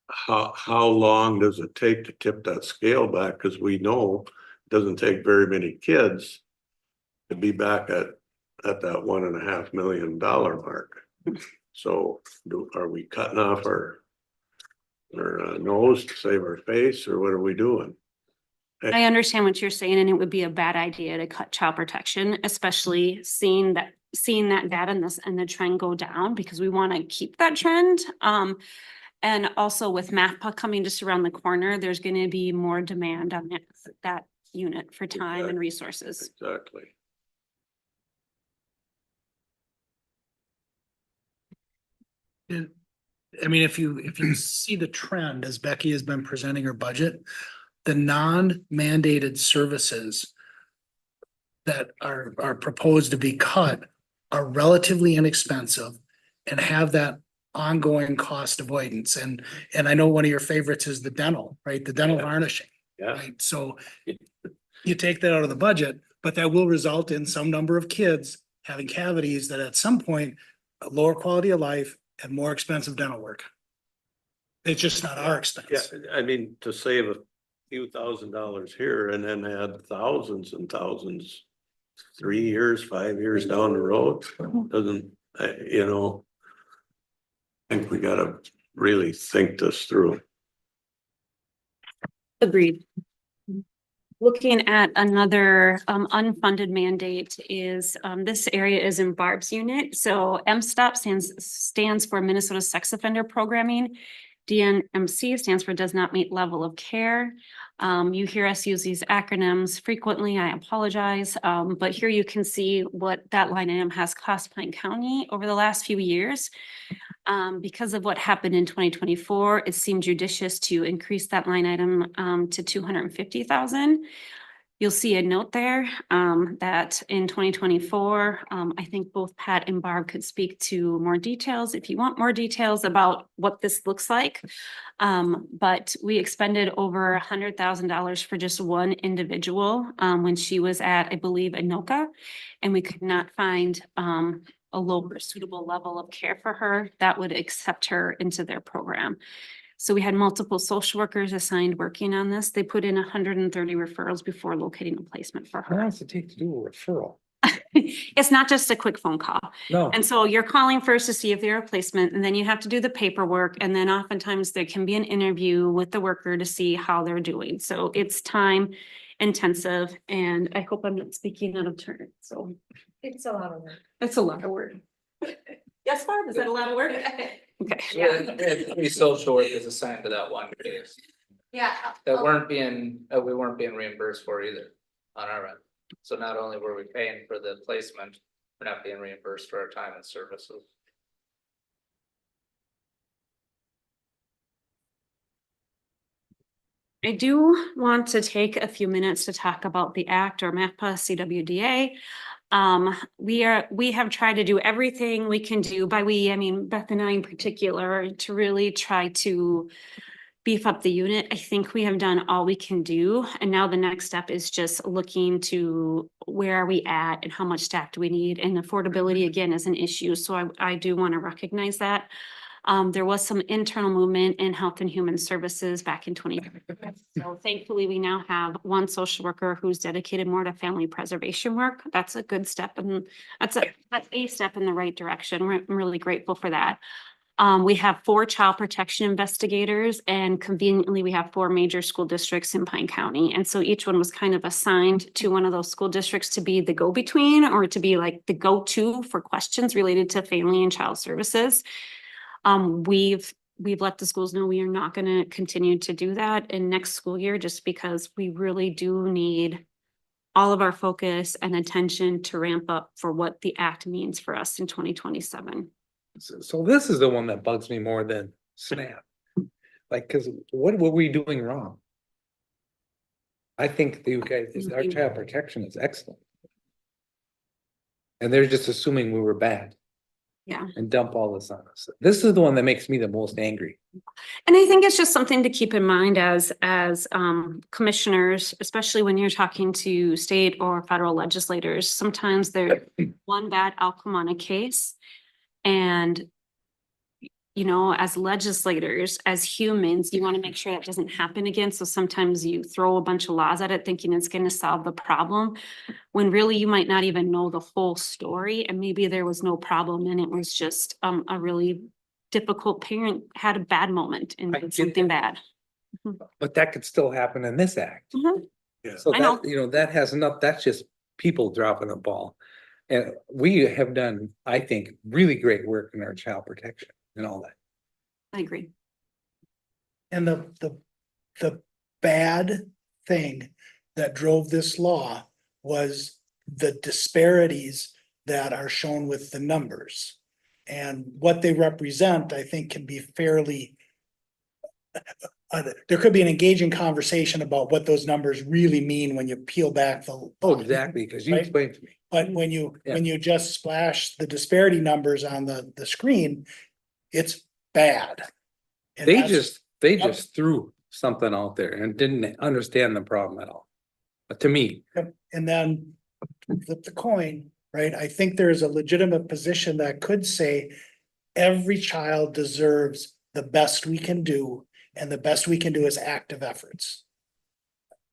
Speaker 4: how long does it take to tip that scale back? Because we know it doesn't take very many kids to be back at that $1.5 million mark. So are we cutting off our nose to save our face, or what are we doing?
Speaker 10: I understand what you're saying, and it would be a bad idea to cut child protection, especially seeing that data and the trend go down, because we want to keep that trend. And also with MAPPA coming just around the corner, there's going to be more demand on that unit for time and resources.
Speaker 4: Exactly.
Speaker 3: I mean, if you see the trend as Becky has been presenting her budget, the non-mandated services that are proposed to be cut are relatively inexpensive and have that ongoing cost avoidance. And I know one of your favorites is the dental, right? The dental varnishing.
Speaker 4: Yeah.
Speaker 3: Right? So you take that out of the budget, but that will result in some number of kids having cavities that at some point, a lower quality of life and more expensive dental work. It's just not our
Speaker 4: Yeah,
Speaker 3: expense.
Speaker 4: I mean, to save a few $1,000s here and then add thousands and thousands. 3 years, 5 years down the road, doesn't, you know. I think we gotta really think this through.
Speaker 10: Agreed. Looking at another unfunded mandate is this area is in Barb's unit. So MSTOP stands for Minnesota Sex Offender Programming. DNMC stands for Does Not Meet Level of Care. You hear us use these acronyms frequently. I apologize. But here you can see what that line item has cost Pine County over the last few years. Because of what happened in 2024, it seemed judicious to increase that line item to 250,000. You'll see a note there that in 2024, I think both Pat and Barb could speak to more details if you want more details about what this looks like. But we expended over $100,000 for just one individual when she was at, I believe, Anoka, and we could not find a lower suitable level of care for her that would accept her into their program. So we had multiple social workers assigned working on this. They put in 130 referrals before locating a placement for
Speaker 5: How long
Speaker 10: her.
Speaker 5: does it take to do a referral?
Speaker 10: It's not just a quick phone call.
Speaker 5: No,
Speaker 10: And so you're calling first to see if they're a placement, and then you have to do the paperwork. And then oftentimes there can be an interview with the worker to see how they're doing. So it's time intensive, and I hope I'm not speaking out of turn. So
Speaker 7: It's a lot of work.
Speaker 10: it's a lot of work. Yes, Barb, is that a lot of work? Okay.
Speaker 13: Yeah, three social workers assigned to that one case
Speaker 7: Yeah.
Speaker 13: that we weren't being reimbursed for either on our end. So not only were we paying for the placement, we're not being reimbursed for our time and services.
Speaker 10: I do want to take a few minutes to talk about the ACT or MAPPA CWDA. We have tried to do everything we can do, by we, I mean, Beth and I in particular, to really try to beef up the unit. I think we have done all we can do. And now the next step is just looking to where are we at and how much staff do we need? And affordability again is an issue. So I do want to recognize that. There was some internal movement in Health and Human Services back in 2020. So thankfully, we now have one social worker who's dedicated more to family preservation work. That's a good step, and that's a step in the right direction. I'm really grateful for that. We have 4 child protection investigators, and conveniently, we have 4 major school districts in Pine County. And so each one was kind of assigned to one of those school districts to be the go-between or to be like the go-to for questions related to family and child services. We've let the schools know we are not going to continue to do that in next school year, just because we really do need all of our focus and attention to ramp up for what the ACT means for us in 2027.
Speaker 5: so this is the one that bugs me more than SNAP. Like, cause what were we doing wrong? I think you guys, our child protection is excellent. And they're just assuming we were bad.
Speaker 10: Yeah.
Speaker 5: And dump all this on us. This is the one that makes me the most angry.
Speaker 10: And I think it's just something to keep in mind as commissioners, especially when you're talking to state or federal legislators. Sometimes there's one bad outcome on a case. And, you know, as legislators, as humans, you want to make sure that doesn't happen again. So sometimes you throw a bunch of laws at it thinking it's going to solve the problem, when really you might not even know the whole story. And maybe there was no problem and it was just a really difficult parent had a bad moment and
Speaker 5: I
Speaker 10: did
Speaker 5: get
Speaker 10: something bad.
Speaker 5: But that could still happen in this act.
Speaker 10: Mhm.
Speaker 4: Yeah.
Speaker 5: So
Speaker 10: I know.
Speaker 5: that, you know, that has enough, that's just people dropping the ball. And we have done, I think, really great work in our child protection and all that.
Speaker 10: I agree.
Speaker 3: And the bad thing that drove this law was the disparities that are shown with the numbers. And what they represent, I think, can be fairly, there could be an engaging conversation about what those numbers really mean when you peel back the.
Speaker 5: Oh, exactly, because you
Speaker 3: Right?
Speaker 5: explained to me.
Speaker 3: But when you just splash the disparity numbers on the screen, it's bad. And
Speaker 5: They
Speaker 3: that's-
Speaker 5: just threw something out there and didn't understand the problem at all. But to me,
Speaker 3: And then flip the coin, right? I think there's a legitimate position that could say Every child deserves the best we can do, and the best we can do is active efforts.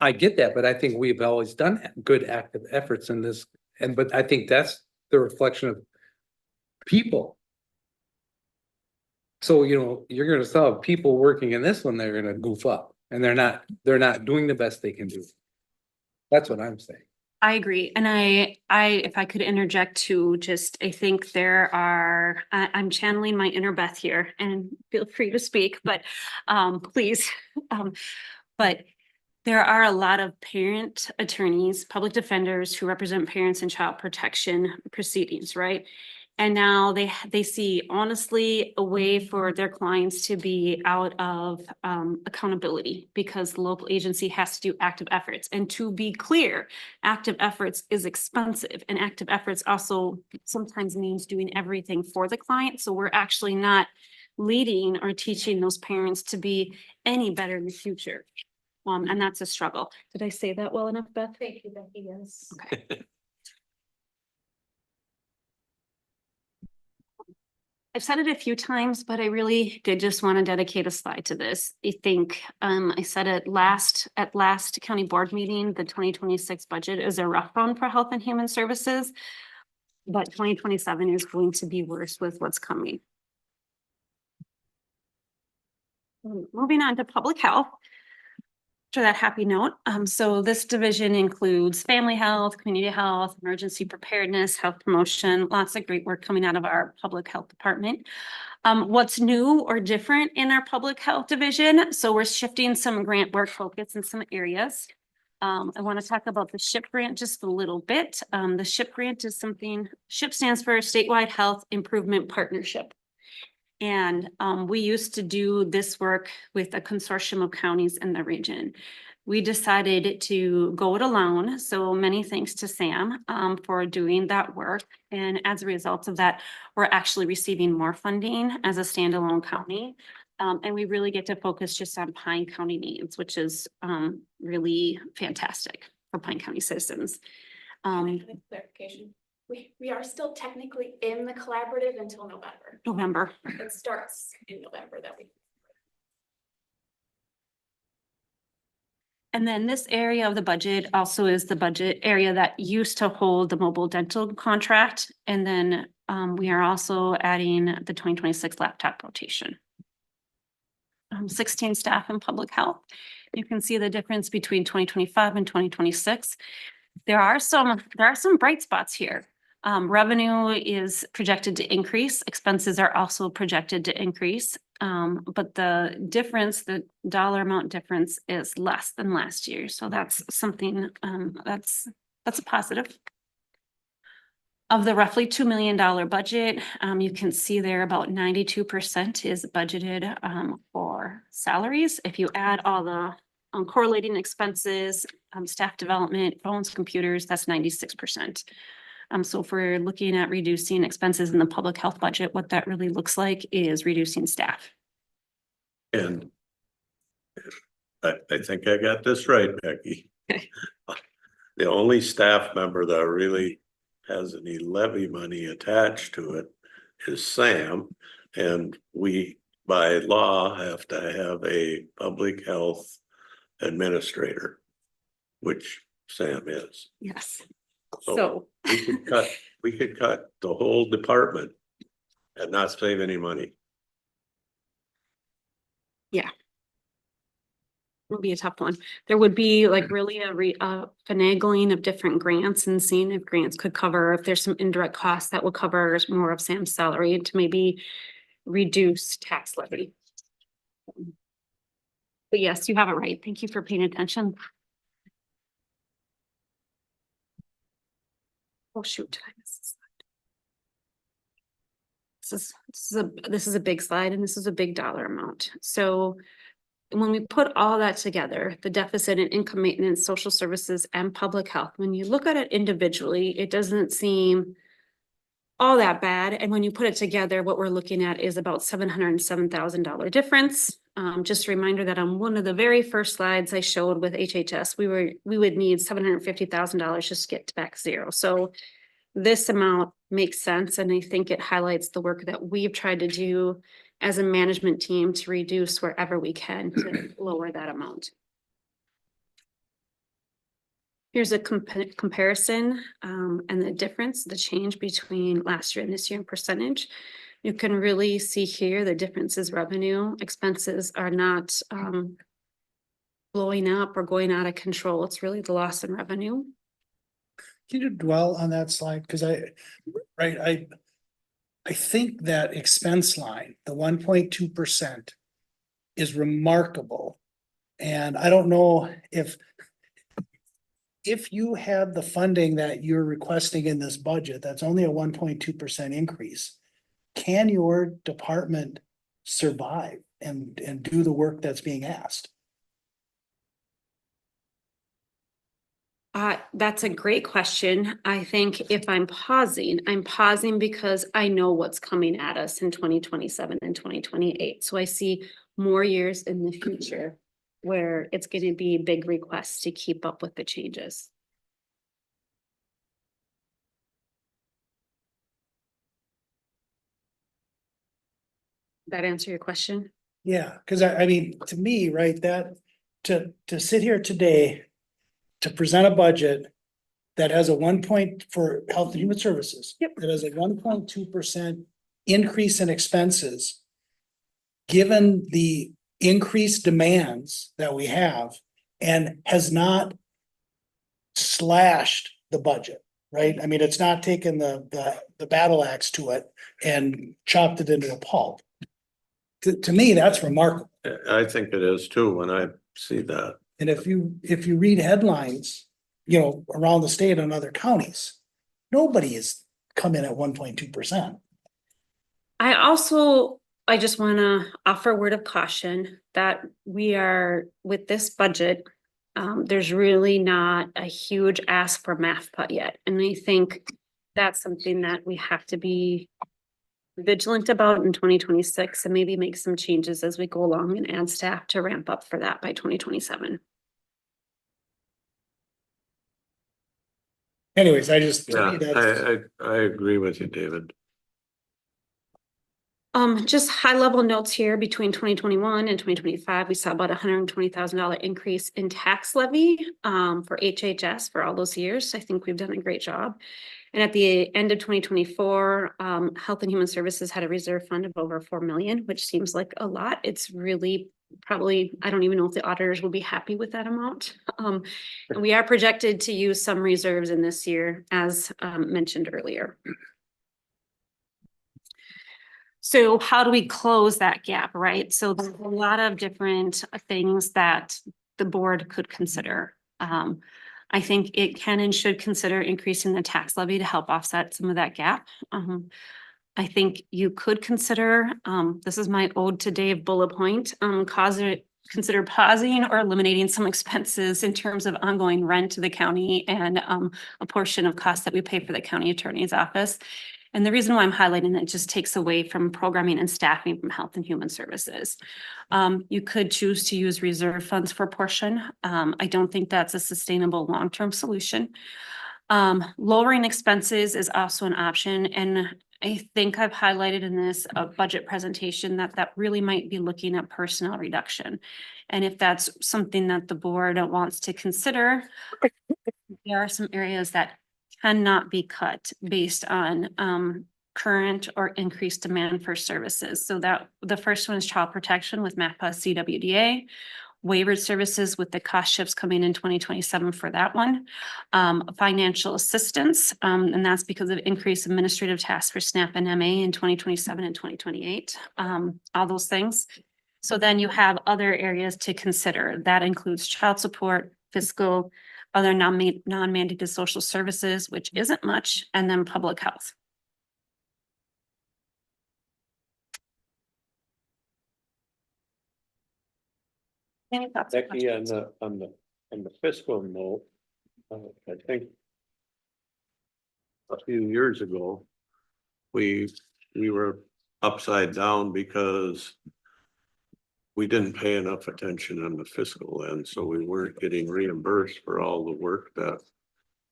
Speaker 5: I get that, but I think we've always done good active efforts in this, but I think that's the reflection of people. So, you're gonna still have people working in this one, they're gonna goof up, and they're not doing the best they can do. That's what I'm saying.
Speaker 10: I agree. And if I could interject too, I think I'm channeling my inner Beth here and feel free to speak, but, please. But there are a lot of parent attorneys, public defenders who represent parents in child protection proceedings, right? And now they see honestly a way for their clients to be out of accountability because the local agency has to do active efforts. And to be clear, active efforts is expensive, and active efforts also sometimes means doing everything for the client. So we're actually not leading or teaching those parents to be any better in the future. And that's a struggle. Did I say that well enough, Beth?
Speaker 12: Thank you, Becky, yes.
Speaker 10: Okay. I've said it a few times, but I really did just want to dedicate a slide to this. I think I said it at last county board meeting, the 2026 budget is a rough one for health and human services. But 2027 is going to be worse with what's coming. Moving on to public health. To that happy note, so this division includes family health, community health, emergency preparedness, health promotion, lots of great work coming out of our public health department. What's new or different in our public health division? So we're shifting some grant work focus in some areas. I want to talk about the SHIP grant just a little bit. The SHIP grant is SHIP stands for Statewide Health Improvement Partnership. And we used to do this work with a consortium of counties in the region. We decided to go it alone. So many thanks to Sam for doing that work. And as a result of that, we're actually receiving more funding as a standalone county. And we really get to focus just on Pine County needs, which is really fantastic for Pine County citizens.
Speaker 12: Clarification. We are still technically in the collaborative until November.
Speaker 10: November.
Speaker 12: It starts in November that week.
Speaker 10: And then this area of the budget also is the budget area that used to hold the mobile dental contract. And then we are also adding the 2026 laptop rotation. 16 staff in public health. You can see the difference between 2025 and 2026. There are some bright spots here. Revenue is projected to increase. Expenses are also projected to increase. But the dollar amount difference is less than last year. So that's something that's a positive. Of the roughly $2 million budget, you can see there about 92% is budgeted for salaries. If you add all the correlating expenses, staff development, phones, computers, that's 96%. So if we're looking at reducing expenses in the public health budget, what that really looks like is reducing staff.
Speaker 4: And I think I got this right, Becky.
Speaker 10: Okay.
Speaker 4: The only staff member that really has any levy money attached to it is Sam. And we, by law, have to have a public health administrator, which Sam is.
Speaker 10: Yes.
Speaker 4: So
Speaker 10: So
Speaker 4: we could cut the whole department and not save any money.
Speaker 10: it'll be a tough one. There would be like really a finagling of different grants and seeing if grants could cover, if there's some indirect costs that will cover more of Sam's salary to maybe reduce tax levy. But yes, you have it right. Thank you for paying attention. Oh, shoot. I missed this slide. This is a big slide and this is a big dollar amount. So when we put all that together, the deficit in income maintenance, social services, and public health, when you look at it individually, it doesn't seem all that bad. And when you put it together, what we're looking at is about $707,000 difference. Just a reminder that on one of the very first slides I showed with HHS, we would need $750,000 just to get back zero. So this amount makes sense, and I think it highlights the work that we've tried to do as a management team to reduce wherever we can to lower that amount. Here's a comparison and the difference, the change between last year and this year in percentage. You can really see here the difference is revenue. Expenses are not blowing up or going out of control. It's really the loss in revenue.
Speaker 3: Can you dwell on that slide? Cause I think that expense line, the 1.2% is remarkable. And I don't know if you had the funding that you're requesting in this budget, that's only a 1.2% increase. Can your department survive and do the work that's being asked?
Speaker 10: That's a great question. I think if I'm pausing because I know what's coming at us in 2027 and 2028. So I see more years in the future where it's going to be big requests to keep up with the changes. That answer your question?
Speaker 3: Yeah, cause I mean, to me, right, that to sit here today to present a budget that has a for Health and Human Services.
Speaker 10: Yep.
Speaker 3: That has a 1.2% increase in expenses. Given the increased demands that we have and has not slashed the budget, right? I mean, it's not taken the battle axe to it and chopped it into a pulp. To me, that's remarkable.
Speaker 4: I think it is too, when I see that.
Speaker 3: And if you read headlines, around the state and other counties, nobody has come in at 1.2%.
Speaker 10: I just want to offer a word of caution that we are with this budget. There's really not a huge ask for MathPut yet. And I think that's something that we have to be vigilant about in 2026 and maybe make some changes as we go along and add staff to ramp up for that by 2027.
Speaker 3: Anyways, I just.
Speaker 4: Yeah, I agree with you, David.
Speaker 10: Just high level notes here between 2021 and 2025, we saw about $120,000 increase in tax levy for HHS for all those years. I think we've done a great job. And at the end of 2024, Health and Human Services had a reserve fund of over 4 million, which seems like a lot. It's really probably, I don't even know if the auditors will be happy with that amount. And we are projected to use some reserves in this year, as mentioned earlier. So how do we close that gap, right? So there's a lot of different things that the board could consider. I think it can and should consider increasing the tax levy to help offset some of that gap. I think you could consider, this is my ode to Dave bullet point, consider pausing or eliminating some expenses in terms of ongoing rent to the county and a portion of costs that we pay for the county attorney's office. And the reason why I'm highlighting it just takes away from programming and staffing from Health and Human Services. You could choose to use reserve funds for a portion. I don't think that's a sustainable long-term solution. Lowering expenses is also an option. And I think I've highlighted in this budget presentation that really might be looking at personnel reduction. And if that's something that the board wants to consider, there are some areas that cannot be cut based on current or increased demand for services. So that the first one is child protection with MAPPA CWDA, waivered services with the cost shifts coming in 2027 for that one, financial assistance, and that's because of increased administrative tasks for SNAP and MA in 2027 and 2028, all those things. So then you have other areas to consider. That includes child support, fiscal, other non-mandated social services, which isn't much, and then public health. Any thoughts or
Speaker 4: Becky, on
Speaker 10: questions?
Speaker 4: the fiscal note, I think a few years ago, we were upside down because we didn't pay enough attention on the fiscal end, so we weren't getting reimbursed for all the work that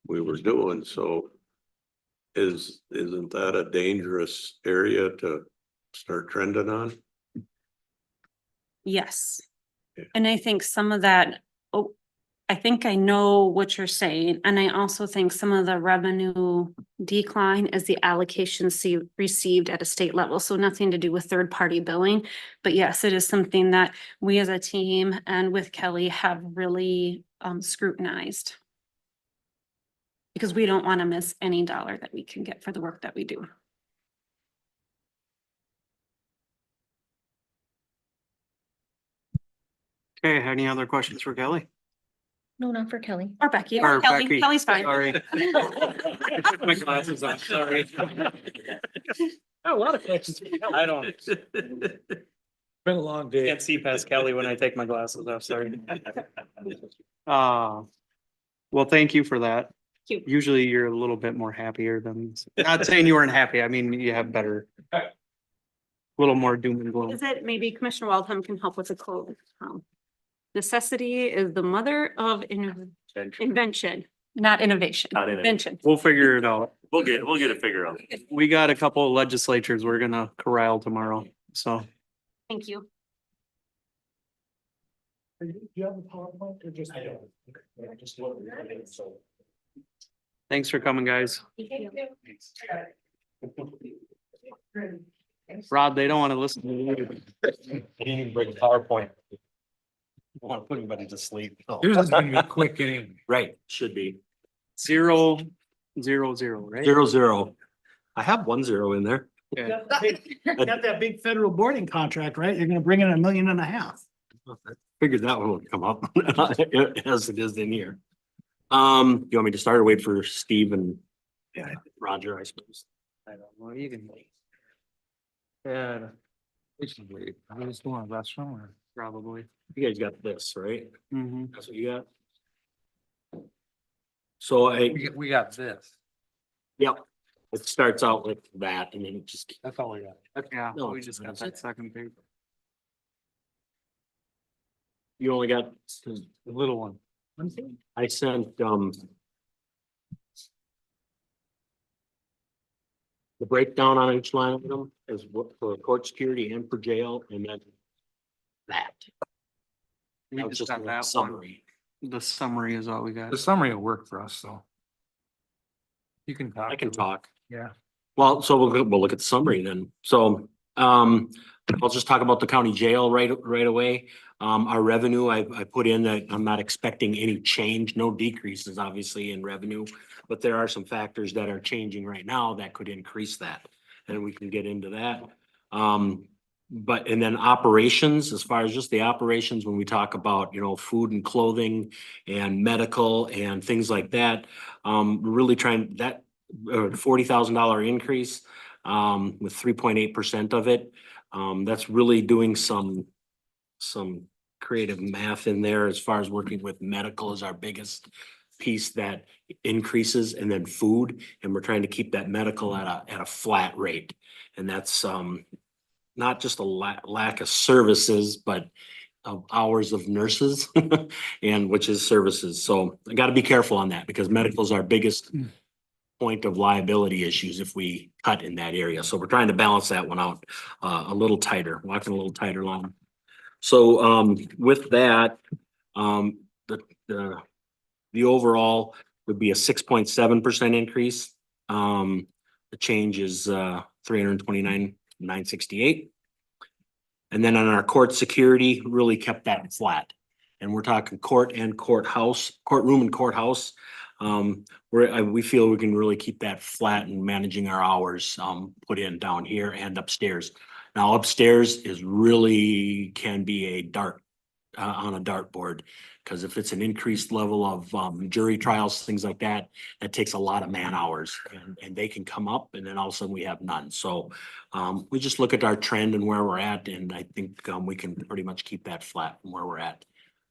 Speaker 4: we were doing. So isn't that a dangerous area to start trending on?
Speaker 10: Yes.
Speaker 4: Yeah.
Speaker 10: And I think some of that, oh, I think I know what you're saying, and I also think some of the revenue decline is the allocation received at a state level, so nothing to do with third-party billing. But yes, it is something that we as a team and with Kelly have really scrutinized. Because we don't want to miss any dollar that we can get for the work that we do.
Speaker 1: Okay, any other questions for Kelly?
Speaker 9: No, not for Kelly.
Speaker 10: Or Becky,
Speaker 1: Or
Speaker 10: or Kelly,
Speaker 1: Becky.
Speaker 10: Kelly's fine.
Speaker 1: Sorry. I took my glasses off, sorry.
Speaker 3: A lot of questions.
Speaker 1: I don't.
Speaker 5: Been a long day.
Speaker 1: Can't see past Kelly when I take my glasses off, sorry. Well, thank you for that.
Speaker 10: Thank you.
Speaker 1: Usually you're a little bit more happier than, not saying you weren't happy, I mean, you have better. Little more doom and gloom.
Speaker 10: Is it, maybe Commissioner Waldham can help with the code. Necessity is the mother of invention, not innovation.
Speaker 11: Not innovation.
Speaker 10: Invention.
Speaker 1: We'll figure it out.
Speaker 11: We'll get it figured out.
Speaker 1: We got a couple of legislatures we're gonna corral tomorrow, so.
Speaker 10: Thank you.
Speaker 3: Do you have a PowerPoint or just? I don't. Just what we're doing, so.
Speaker 1: Thanks for coming, guys. Rod, they don't want to listen to you.
Speaker 11: I didn't even bring PowerPoint. I want to put anybody to sleep.
Speaker 5: Yours is gonna be quick anyway.
Speaker 11: Right, should be.
Speaker 1: 0, 0, 0, right?
Speaker 11: 0, 0. I have 1 0 in there.
Speaker 1: Yeah.
Speaker 3: Got that big federal boarding contract, right? You're gonna bring in $1.5 million.
Speaker 11: Figured that one would come up as it is in here. You want me to start or wait for Steve and Roger, I suppose?
Speaker 1: I don't know, you can. Yeah,
Speaker 5: I just want that somewhere.
Speaker 1: probably.
Speaker 11: You guys got this, right?
Speaker 1: Mhm.
Speaker 11: That's what you got? So
Speaker 5: We got this.
Speaker 11: yep, it starts out with that and then it just,
Speaker 5: That's all we got.
Speaker 1: Yeah,
Speaker 11: No,
Speaker 1: we just got that second paper.
Speaker 11: you only got,
Speaker 5: The little one.
Speaker 11: I sent, the breakdown on each line of them is what for court security and for jail and then that.
Speaker 1: We
Speaker 11: That was
Speaker 1: just
Speaker 11: a
Speaker 1: got that one.
Speaker 11: summary.
Speaker 1: The summary is all we got.
Speaker 5: The summary will work for us, though. You can talk.
Speaker 11: I can talk.
Speaker 5: Yeah.
Speaker 11: Well, so we'll look at the summary then. So, I'll just talk about the county jail right away. Our revenue, I put in that I'm not expecting any change, no decreases obviously in revenue. But there are some factors that are changing right now that could increase that, and we can get into that. But, and then operations, as far as just the operations, when we talk about, food and clothing and medical and things like that, we're really trying that, $40,000 increase, with 3.8% of it. That's really doing some creative math in there as far as working with medical is our biggest piece that increases, and then food, and we're trying to keep that medical at a flat rate. And that's, not just a lack of services, but of hours of nurses and which is services. So I gotta be careful on that because medical is our biggest point of liability issues if we cut in that area. So we're trying to balance that one out a little tighter, walking a little tighter line. So with that, the overall would be a 6.7% increase. The change is 329,968. And then on our court security, really kept that flat. And we're talking court and courthouse, courtroom and courthouse. We feel we can really keep that flat and managing our hours, put in down here and upstairs. Now upstairs is really can be a dart, on a dartboard. Because if it's an increased level of jury trials, things like that, that takes a lot of man hours and they can come up and then all of a sudden we have none. So we just look at our trend and where we're at, and I think we can pretty much keep that flat from where we're at.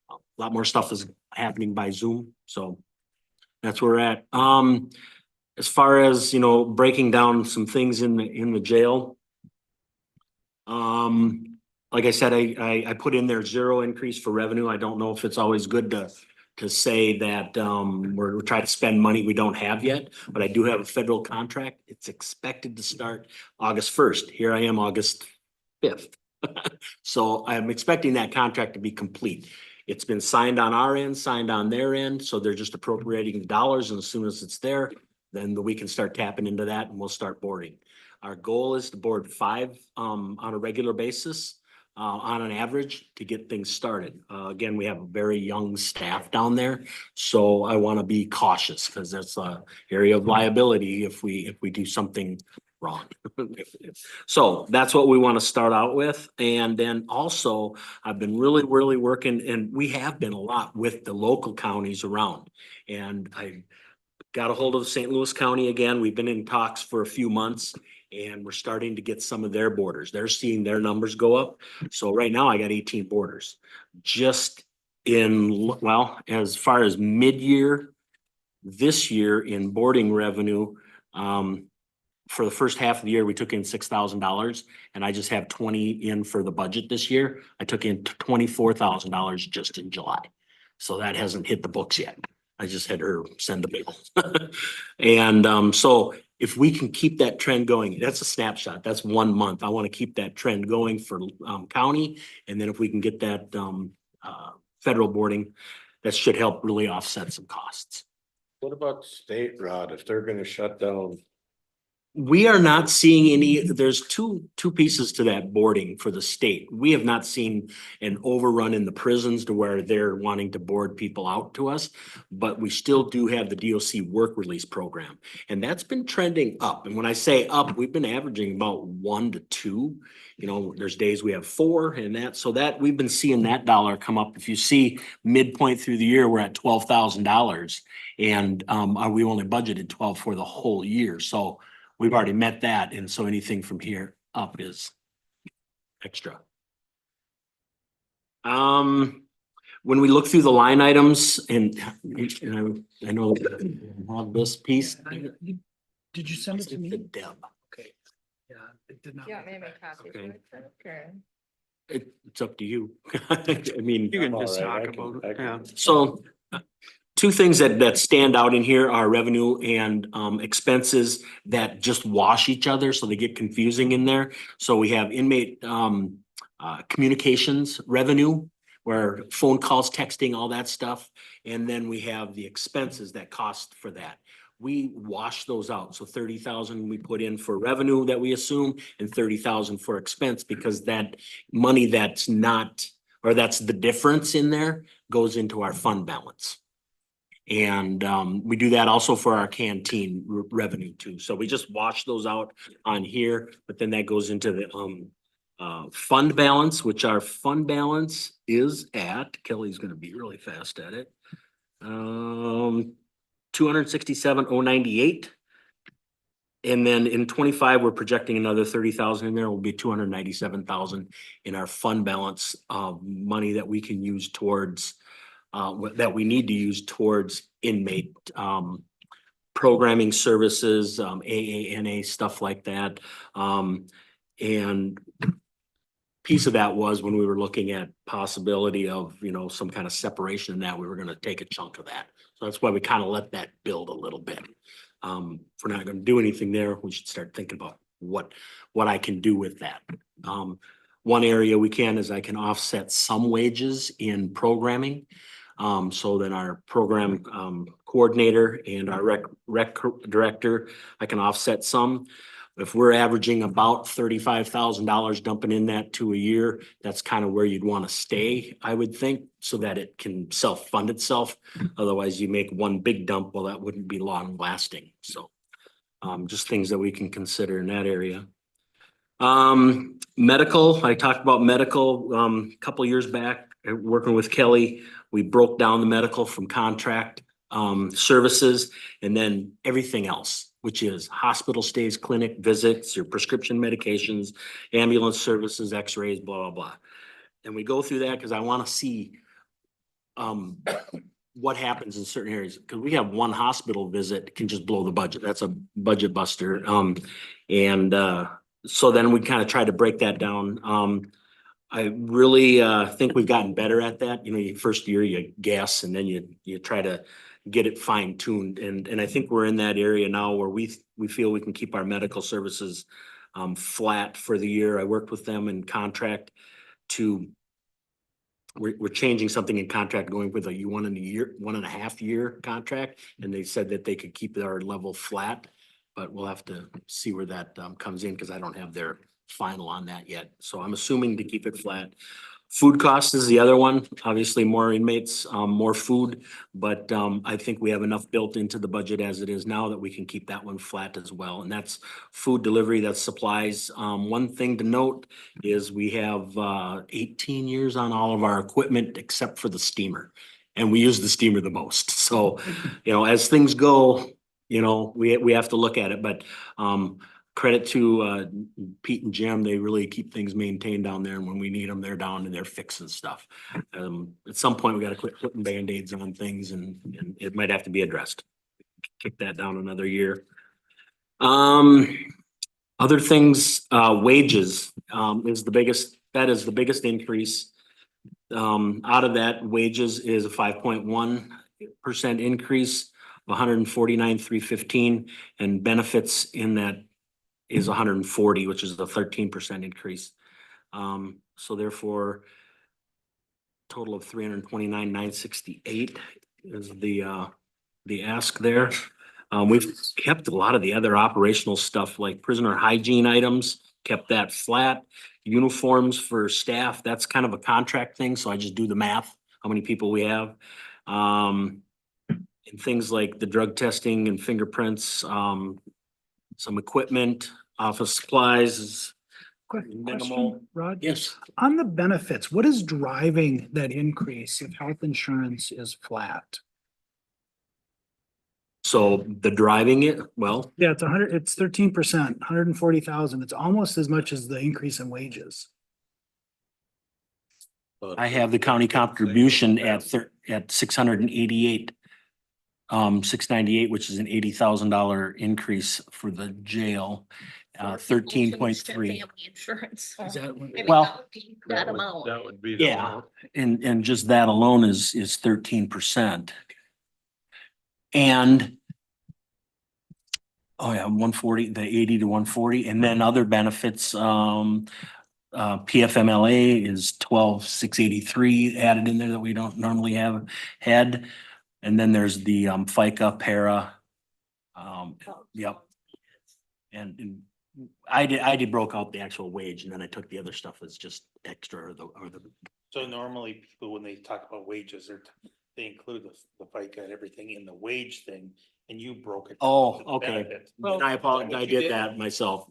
Speaker 11: A lot more stuff is happening by Zoom, so that's where we're at. As far as, breaking down some things in the jail. Like I said, I put in there 0 increase for revenue. I don't know if it's always good to
Speaker 14: to say that, we're trying to spend money we don't have yet, but I do have a federal contract. It's expected to start August 1st. Here I am, August 5th. So I'm expecting that contract to be complete. It's been signed on our end, signed on their end, so they're just appropriating the dollars, and as soon as it's there, then we can start tapping into that and we'll start boarding. Our goal is to board 5 on a regular basis, on an average, to get things started. Again, we have a very young staff down there, so I want to be cautious because there's a area of liability if we do something wrong. So that's what we want to start out with. And then also, I've been really working, and we have been a lot with the local counties around. And I got a hold of St. Louis County again. We've been in talks for a few months, and we're starting to get some of their boarders. They're seeing their numbers go up. So right now I got 18 boarders. Just in, well, as far as mid-year, this year in boarding revenue, for the first half of the year, we took in $6,000, and I just have 20 in for the budget this year. I took in $24,000 just in July. So that hasn't hit the books yet. I just had her send the bill. And so if we can keep that trend going, that's a snapshot. That's 1 month. I want to keep that trend going for county. And then if we can get that federal boarding, that should help really offset some costs.
Speaker 4: What about state, Rod, if they're gonna shut down?
Speaker 14: We are not seeing any, there's two pieces to that boarding for the state. We have not seen an overrun in the prisons to where they're wanting to board people out to us, but we still do have the DOC work release program, and that's been trending up. And when I say up, we've been averaging about 1 to 2. You know, there's days we have 4 and that, so that we've been seeing that dollar come up. If you see midpoint through the year, we're at $12,000, and we only budgeted 12 for the whole year. So we've already met that, and so anything from here up is extra. When we look through the line items, and I know this piece.
Speaker 3: Did you send it to me?
Speaker 14: Deb.
Speaker 3: Okay. Yeah, it did not.
Speaker 7: Yeah, maybe a copy.
Speaker 14: Okay.
Speaker 7: Okay.
Speaker 14: It's up to you. I mean.
Speaker 1: You can
Speaker 4: I'm
Speaker 1: just
Speaker 4: all right.
Speaker 1: talk about
Speaker 4: I
Speaker 1: it. Yeah.
Speaker 4: can-
Speaker 14: So two things that stand out in here are revenue and expenses that just wash each other, so they get confusing in there. So we have inmate communications revenue, where phone calls, texting, all that stuff. And then we have the expenses that cost for that. We wash those out. So 30,000 we put in for revenue that we assume, and 30,000 for expense, because that money that's not, or that's the difference in there, goes into our fund balance. And we do that also for our canteen revenue too. So we just wash those out on here, but then that goes into the fund balance, which our fund balance is at, Kelly's gonna be really fast at it. 267,098. And then in 25, we're projecting another 30,000 in there. Will be 297,000 in our fund balance of money that we can use towards that we need to use towards inmate programming services, AANA, stuff like that. And piece of that was when we were looking at possibility of, you know, some kind of separation in that, we were gonna take a chunk of that. So that's why we kind of let that build a little bit. If we're not gonna do anything there, we should start thinking about what I can do with that. One area we can is I can offset some wages in programming. So then our program coordinator and our rec director, I can offset some. If we're averaging about $35,000 dumping in that to a year, that's kind of where you'd want to stay, I would think, so that it can self-fund itself. Otherwise, you make one big dump, well, that wouldn't be long lasting. So just things that we can consider in that area. Medical, I talked about medical a couple of years back, working with Kelly. We broke down the medical from contract services, and then everything else, which is hospital stays, clinic visits, your prescription medications, ambulance services, x-rays, blah, blah, blah. And we go through that because I want to see what happens in certain areas. Because we have one hospital visit can just blow the budget. That's a budget buster. So then we kind of try to break that down. I really think we've gotten better at that. You know, first year you guess and then you try to get it fine tuned. And I think we're in that area now where we feel we can keep our medical services flat for the year. I worked with them in contract to we're changing something in contract, going with a 1.5 year contract, and they said that they could keep our level flat. But we'll have to see where that comes in because I don't have their final on that yet. So I'm assuming to keep it flat. Food cost is the other one. Obviously, more inmates, more food, but I think we have enough built into the budget as it is now that we can keep that one flat as well. And that's food delivery, that's supplies. One thing to note is we have 18 years on all of our equipment except for the steamer. And we use the steamer the most. So, you know, as things go, you know, we have to look at it, but credit to Pete and Jim, they really keep things maintained down there, and when we need them, they're down and they're fixing stuff. At some point, we gotta quit putting Band-Aids on things and it might have to be addressed. Kick that down another year. Other things, wages is the biggest increase. Out of that, wages is a 5.1% increase, 149,315, and benefits in that is 140, which is a 13% increase. So therefore, total of 329,968 is the ask there. We've kept a lot of the other operational stuff like prisoner hygiene items, kept that flat. Uniforms for staff, that's kind of a contract thing, so I just do the math, how many people we have. And things like the drug testing and fingerprints, some equipment, office supplies is minimal.
Speaker 3: Question, Rod?
Speaker 14: Yes.
Speaker 3: On the benefits, what is driving that increase if health insurance is flat?
Speaker 14: So the driving it, well,
Speaker 3: Yeah, it's 13%, 140,000. It's almost as much as the increase in wages.
Speaker 14: I have the county contribution at 688. 698, which is an $80,000 increase for the jail, 13.3.
Speaker 10: Insurance.
Speaker 3: Is that what-
Speaker 14: Well,
Speaker 10: That amount.
Speaker 4: That would be.
Speaker 14: yeah, and just that alone is 13%. And oh yeah, 140, the 80 to 140, and then other benefits, PFMLA is 12,683 added in there that we don't normally have had. And then there's the FICA, para. Yep. And I did broke out the actual wage, and then I took the other stuff as just extra or the.
Speaker 8: So normally people, when they talk about wages, they include the FICA and everything in the wage thing, and you broke it.
Speaker 14: Oh,
Speaker 8: to the
Speaker 14: okay.
Speaker 8: benefit.
Speaker 14: And I apologize, I did that myself.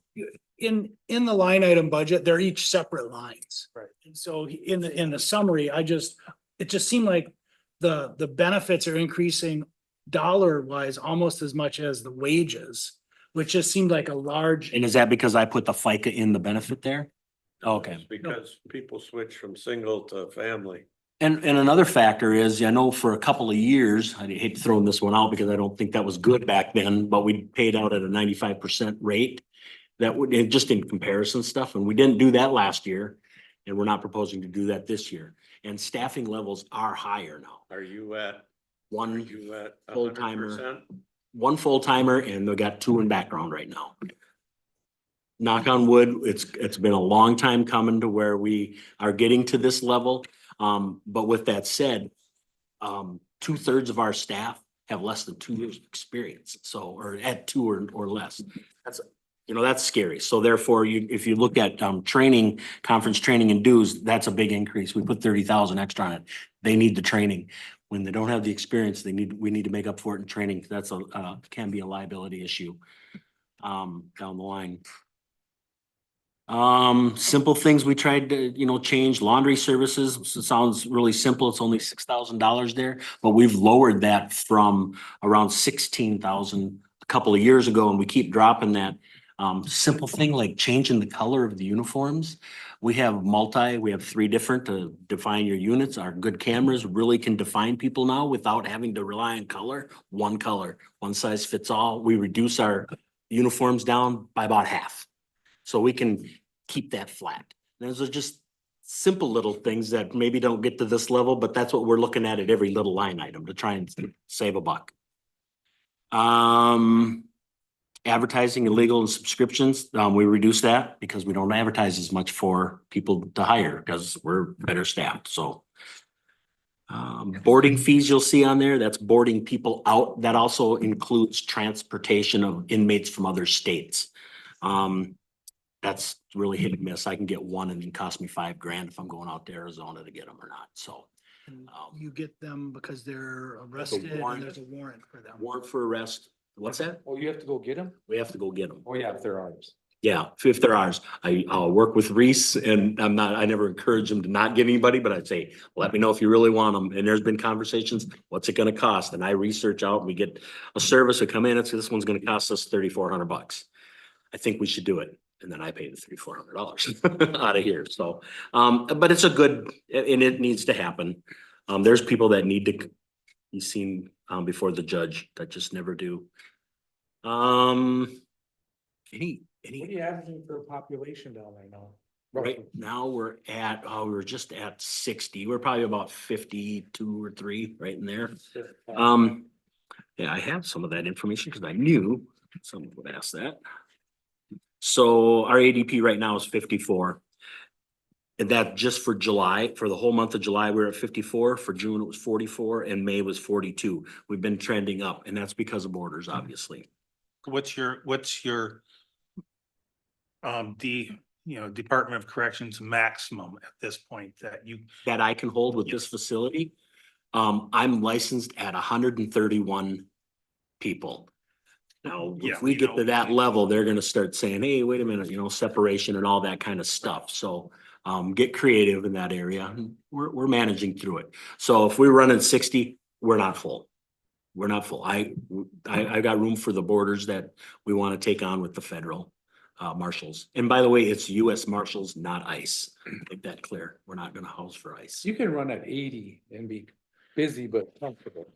Speaker 3: In the line item budget, they're each separate lines.
Speaker 8: Right.
Speaker 3: And so in the summary, it just seemed like the benefits are increasing dollar wise almost as much as the wages, which just seemed like a large.
Speaker 14: And is that because I put the FICA in the benefit there? Okay.
Speaker 4: It's because people switch from single to family.
Speaker 14: And another factor is, I know for a couple of years, I hate throwing this one out because I don't think that was good back then, but we paid out at a 95% rate. That would, just in comparison stuff, and we didn't do that last year, and we're not proposing to do that this year. And staffing levels are higher now.
Speaker 4: Are you at
Speaker 14: One
Speaker 4: 100%?
Speaker 14: one full timer, and they got 2 in background right now. Knock on wood, it's been a long time coming to where we are getting to this level. But with that said, 2/3 of our staff have less than 2 years of experience. So, or at 2 or less. That's scary. So therefore, if you look at training, conference training and dues, that's a big increase. We put 30,000 extra on it. They need the training. When they don't have the experience, we need to make up for it in training. That's can be a liability issue down the line. Simple things we tried to, change. Laundry services. It sounds really simple. It's only $6,000 there, but we've lowered that from around 16,000 a couple of years ago, and we keep dropping that. Simple thing like changing the color of the uniforms. We have 3 different to define your units. Our good cameras really can define people now without having to rely on color, one size fits all. We reduce our uniforms down by about half. So we can keep that flat. Those are just simple little things that maybe don't get to this level, but that's what we're looking at every little line item to try and save a buck. Advertising and legal and subscriptions, we reduced that because we don't advertise as much for people to hire because we're better staffed, so. Boarding fees you'll see on there, that's boarding people out. That also includes transportation of inmates from other states. That's really hit and miss. I can get one and it costs me $5,000 if I'm going out to Arizona to get them or not, so.
Speaker 3: You get them because they're arrested and
Speaker 14: warrant.
Speaker 3: there's a warrant for them.
Speaker 14: Warrant for arrest, what's that?
Speaker 5: Oh, you have to go get them?
Speaker 14: We have to go get them.
Speaker 5: Oh, yeah, if they're ours.
Speaker 14: Yeah, if they're ours, I'll work with Reese and I never encourage them to not get anybody, but I'd say, let me know if you really want them. And there's been conversations, what's it gonna cost? And I research out, and we get a service that come in, it's, this one's gonna cost us $3,400. I think we should do it. And then I pay the $300-400 out of here. So, but it's a good, and it needs to happen. There's people that need to be seen, before the judge that just never do.
Speaker 5: What are you averaging for a population down there now?
Speaker 14: Right now, we're at, we were just at 60. We're probably about 52 or 3 right in there. Yeah, I have some of that information because I knew someone would ask that. So our ADP right now is 54. And that just for July, for the whole month of July, we're at 54. For June, it was 44 and May was 42. We've been trending up and that's because of borders, obviously.
Speaker 8: What's your Department of Corrections maximum at this point
Speaker 14: That I can hold with this facility. I'm licensed at 131 people. Now,
Speaker 8: Yeah,
Speaker 14: if we
Speaker 8: you
Speaker 14: get
Speaker 8: know.
Speaker 14: to that level, they're gonna start saying, hey, wait a minute, separation and all that kind of stuff. So get creative in that area. We're managing through it. So if we're running 60, we're not full. We're not full. I got room for the borders that we want to take on with the federal marshals. And by the way, it's US Marshals, not ICE. Make that clear. We're not gonna house for ICE.
Speaker 5: You can run at 80 and be busy but comfortable.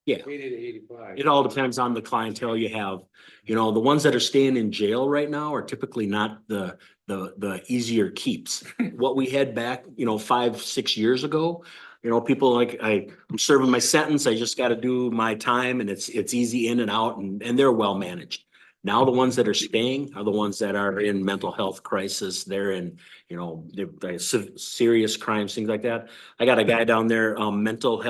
Speaker 14: Yeah.
Speaker 5: 80 to 85.
Speaker 14: It all depends on the clientele you have. The ones that are staying in jail right now are typically not the easier keeps. What we had back, 5-6 years ago, people like, I'm serving my sentence, I just gotta do my time and it's easy in and out and they're well managed. Now the ones that are staying are the ones that are in mental health crisis. They're in, they're serious crimes, things like that. I got a guy down there, on a mental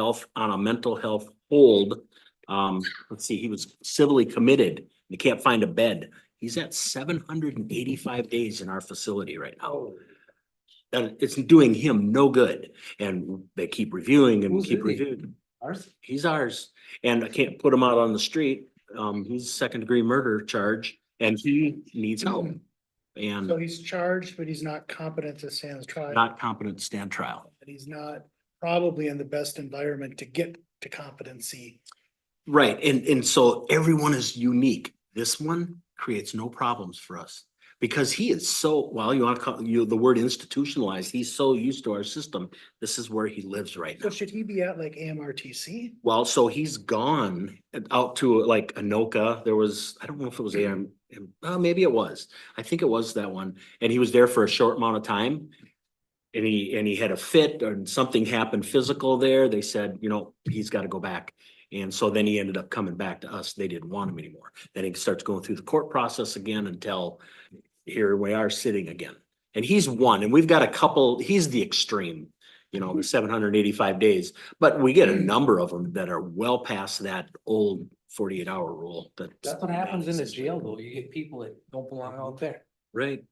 Speaker 14: health hold. Let's see, he was civilly committed. He can't find a bed. He's at 785 days in our facility right now. And it's doing him no good. And they keep reviewing and
Speaker 5: Who's
Speaker 14: keep
Speaker 5: is he?
Speaker 14: reviewing.
Speaker 5: Ours?
Speaker 14: He's ours. And I can't put him out on the street. He's second-degree murder charge and he needs help. And
Speaker 3: So he's charged, but he's not competent to stand trial.
Speaker 14: not competent to stand trial.
Speaker 3: And he's not probably in the best environment to get to competency.
Speaker 14: Right, and so everyone is unique. This one creates no problems for us. Because he is so, well, you want to call the word institutionalized, he's so used to our system. This is where he lives right
Speaker 3: So
Speaker 14: now.
Speaker 3: should he be at like AMRTC?
Speaker 14: Well, so he's gone out to like Anoka. There was, I don't know if it was maybe it was. I think it was that one. And he was there for a short amount of time. And he had a fit or something happened physical there. They said, he's got to go back. And so then he ended up coming back to us. They didn't want him anymore. Then he starts going through the court process again until here we are sitting again. And he's one, and we've got a couple, he's the extreme, the 785 days. But we get a number of them that are well past that old 48-hour rule.
Speaker 5: That's what happens in the jail though. You get people that don't belong out there.
Speaker 14: Right.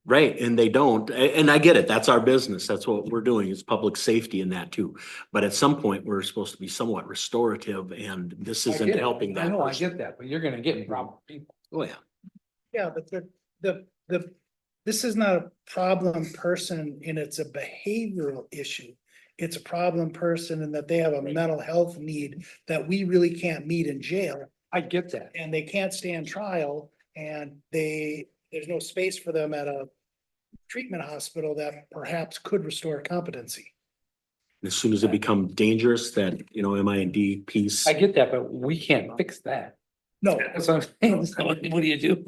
Speaker 14: Right, and they don't, and I get it, that's our business, that's what we're doing, it's public safety in that too. But at some point, we're supposed to be somewhat restorative and this
Speaker 5: I
Speaker 14: isn't
Speaker 5: get it.
Speaker 14: helping
Speaker 5: I
Speaker 14: that
Speaker 5: know, I
Speaker 14: person.
Speaker 5: get that, but you're gonna get problem people.
Speaker 14: Oh, yeah.
Speaker 3: Yeah, but this is not a problem person and it's a behavioral issue. It's a problem person and that they have a mental health need that we really can't meet in jail.
Speaker 5: I get that.
Speaker 3: And they can't stand trial and there's no space for them at a treatment hospital that perhaps could restore competency.
Speaker 14: As soon as they become dangerous, that, MIND piece.
Speaker 5: I get that, but we can't fix that.
Speaker 3: No,
Speaker 5: That's what I'm saying. So what do you do?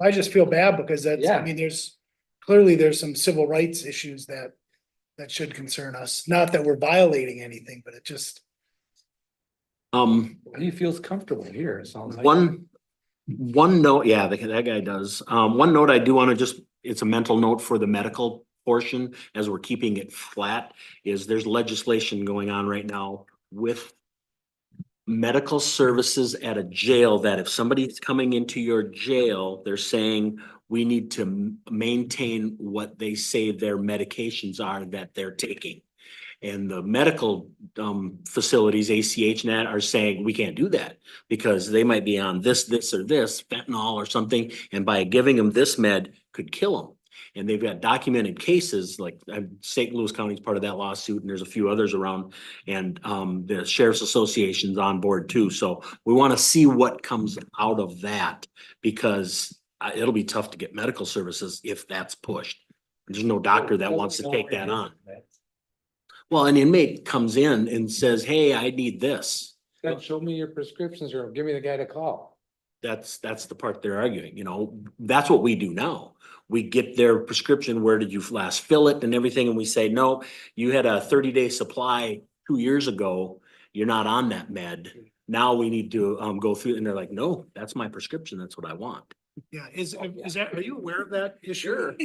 Speaker 3: I just feel bad because that's,
Speaker 5: Yeah.
Speaker 3: I mean, there's clearly there's some civil rights issues that should concern us. Not that we're violating anything, but it just,
Speaker 5: He feels comfortable here, it sounds like.
Speaker 14: One note, yeah, that guy does. One note I do want to just, it's a mental note for the medical portion, as we're keeping it flat, is there's legislation going on right now with medical services at a jail, that if somebody's coming into your jail, they're saying we need to maintain what they say their medications are that they're taking. And the medical facilities, ACH and that, are saying we can't do that because they might be on this or this, fentanyl or something, and by giving them this med could kill them. And they've got documented cases, like St. Louis County is part of that lawsuit, and there's a few others around, and the Sheriff's Association's on board too. So we want to see what comes out of that, because it'll be tough to get medical services if that's pushed. There's no doctor that wants to take that on. Well, an inmate comes in and says, hey, I need this.
Speaker 5: Then show me your prescriptions or give me the guy to call.
Speaker 14: That's the part they're arguing, you know, that's what we do now. We get their prescription, where did you last fill it and everything, and we say, no, you had a 30-day supply 2 years ago, you're not on that med. Now we need to go through, and they're like, no, that's my prescription, that's what I want.
Speaker 3: yeah, are you aware of that issue? Sure.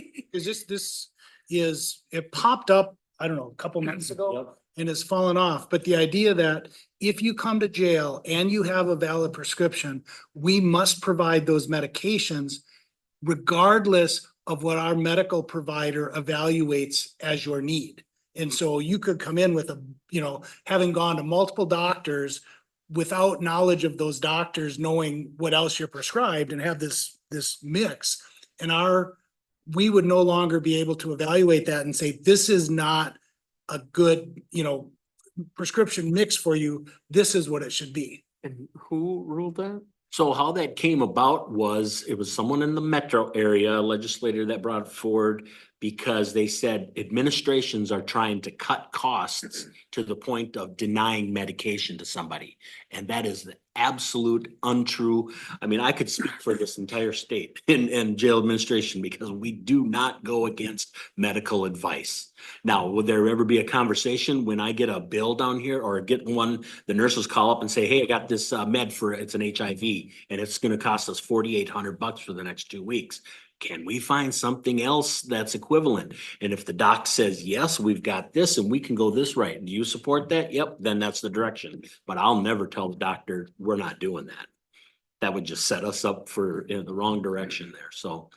Speaker 3: Is it popped up, I don't know, a couple months ago? And has fallen off, but the idea that if you come to jail and you have a valid prescription, we must provide those medications regardless of what our medical provider evaluates as your need. And so you could come in with having gone to multiple doctors without knowledge of those doctors knowing what else you're prescribed, and have this mix. And we would no longer be able to evaluate that and say, this is not a good, prescription mix for you. This is what it should be.
Speaker 1: And who ruled that?
Speaker 14: So how that came about was, it was someone in the metro area, a legislator, that brought it forward because they said administrations are trying to cut costs to the point of denying medication to somebody. And that is the absolute untrue. I mean, I could speak for this entire state and jail administration, because we do not go against medical advice. Now, would there ever be a conversation when I get a bill down here or get one, the nurses call up and say, hey, I got this med for, it's an HIV and it's going to cost us $4,800 for the next 2 weeks. Can we find something else that's equivalent? And if the doc says, yes, we've got this and we can go this right, do you support that? Yep, then that's the direction. But I'll never tell the doctor we're not doing that. That would just set us up for the wrong direction there. So,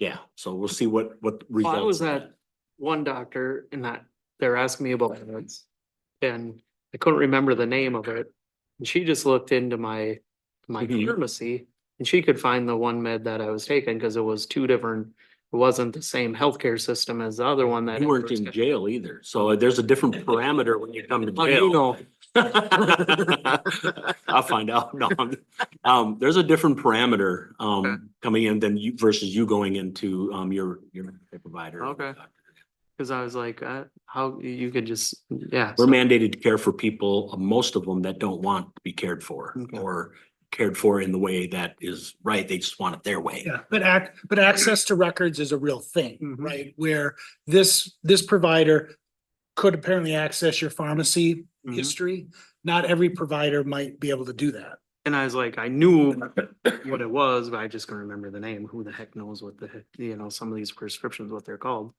Speaker 14: yeah, so we'll see what results.
Speaker 1: Well, I was at one doctor and that they're asking me about meds, and I couldn't remember the name of it. And she just looked into my pharmacy, and she could find the one med that I was taking, because it was two different, it wasn't the same healthcare system as the other one that.
Speaker 14: You weren't in jail either, so there's a different parameter when you come to
Speaker 1: Oh,
Speaker 14: jail.
Speaker 1: you know.
Speaker 14: I'll find out. No, there's a different parameter coming in than you versus you going into your medical provider.
Speaker 1: Okay. Cause I was like, how you could just, yeah.
Speaker 14: We're mandated to care for people, most of them that don't want to be cared for,
Speaker 1: Okay.
Speaker 14: or cared for in the way that is right. They just want it their way.
Speaker 3: Yeah, but access to records is a real thing,
Speaker 1: Mhm.
Speaker 3: right? Where this provider could apparently access your pharmacy
Speaker 1: Mhm.
Speaker 3: history. Not every provider might be able to do that.
Speaker 1: And I was like, I knew what it was, but I just couldn't remember the name. Who the heck knows what some of these prescriptions, what they're called.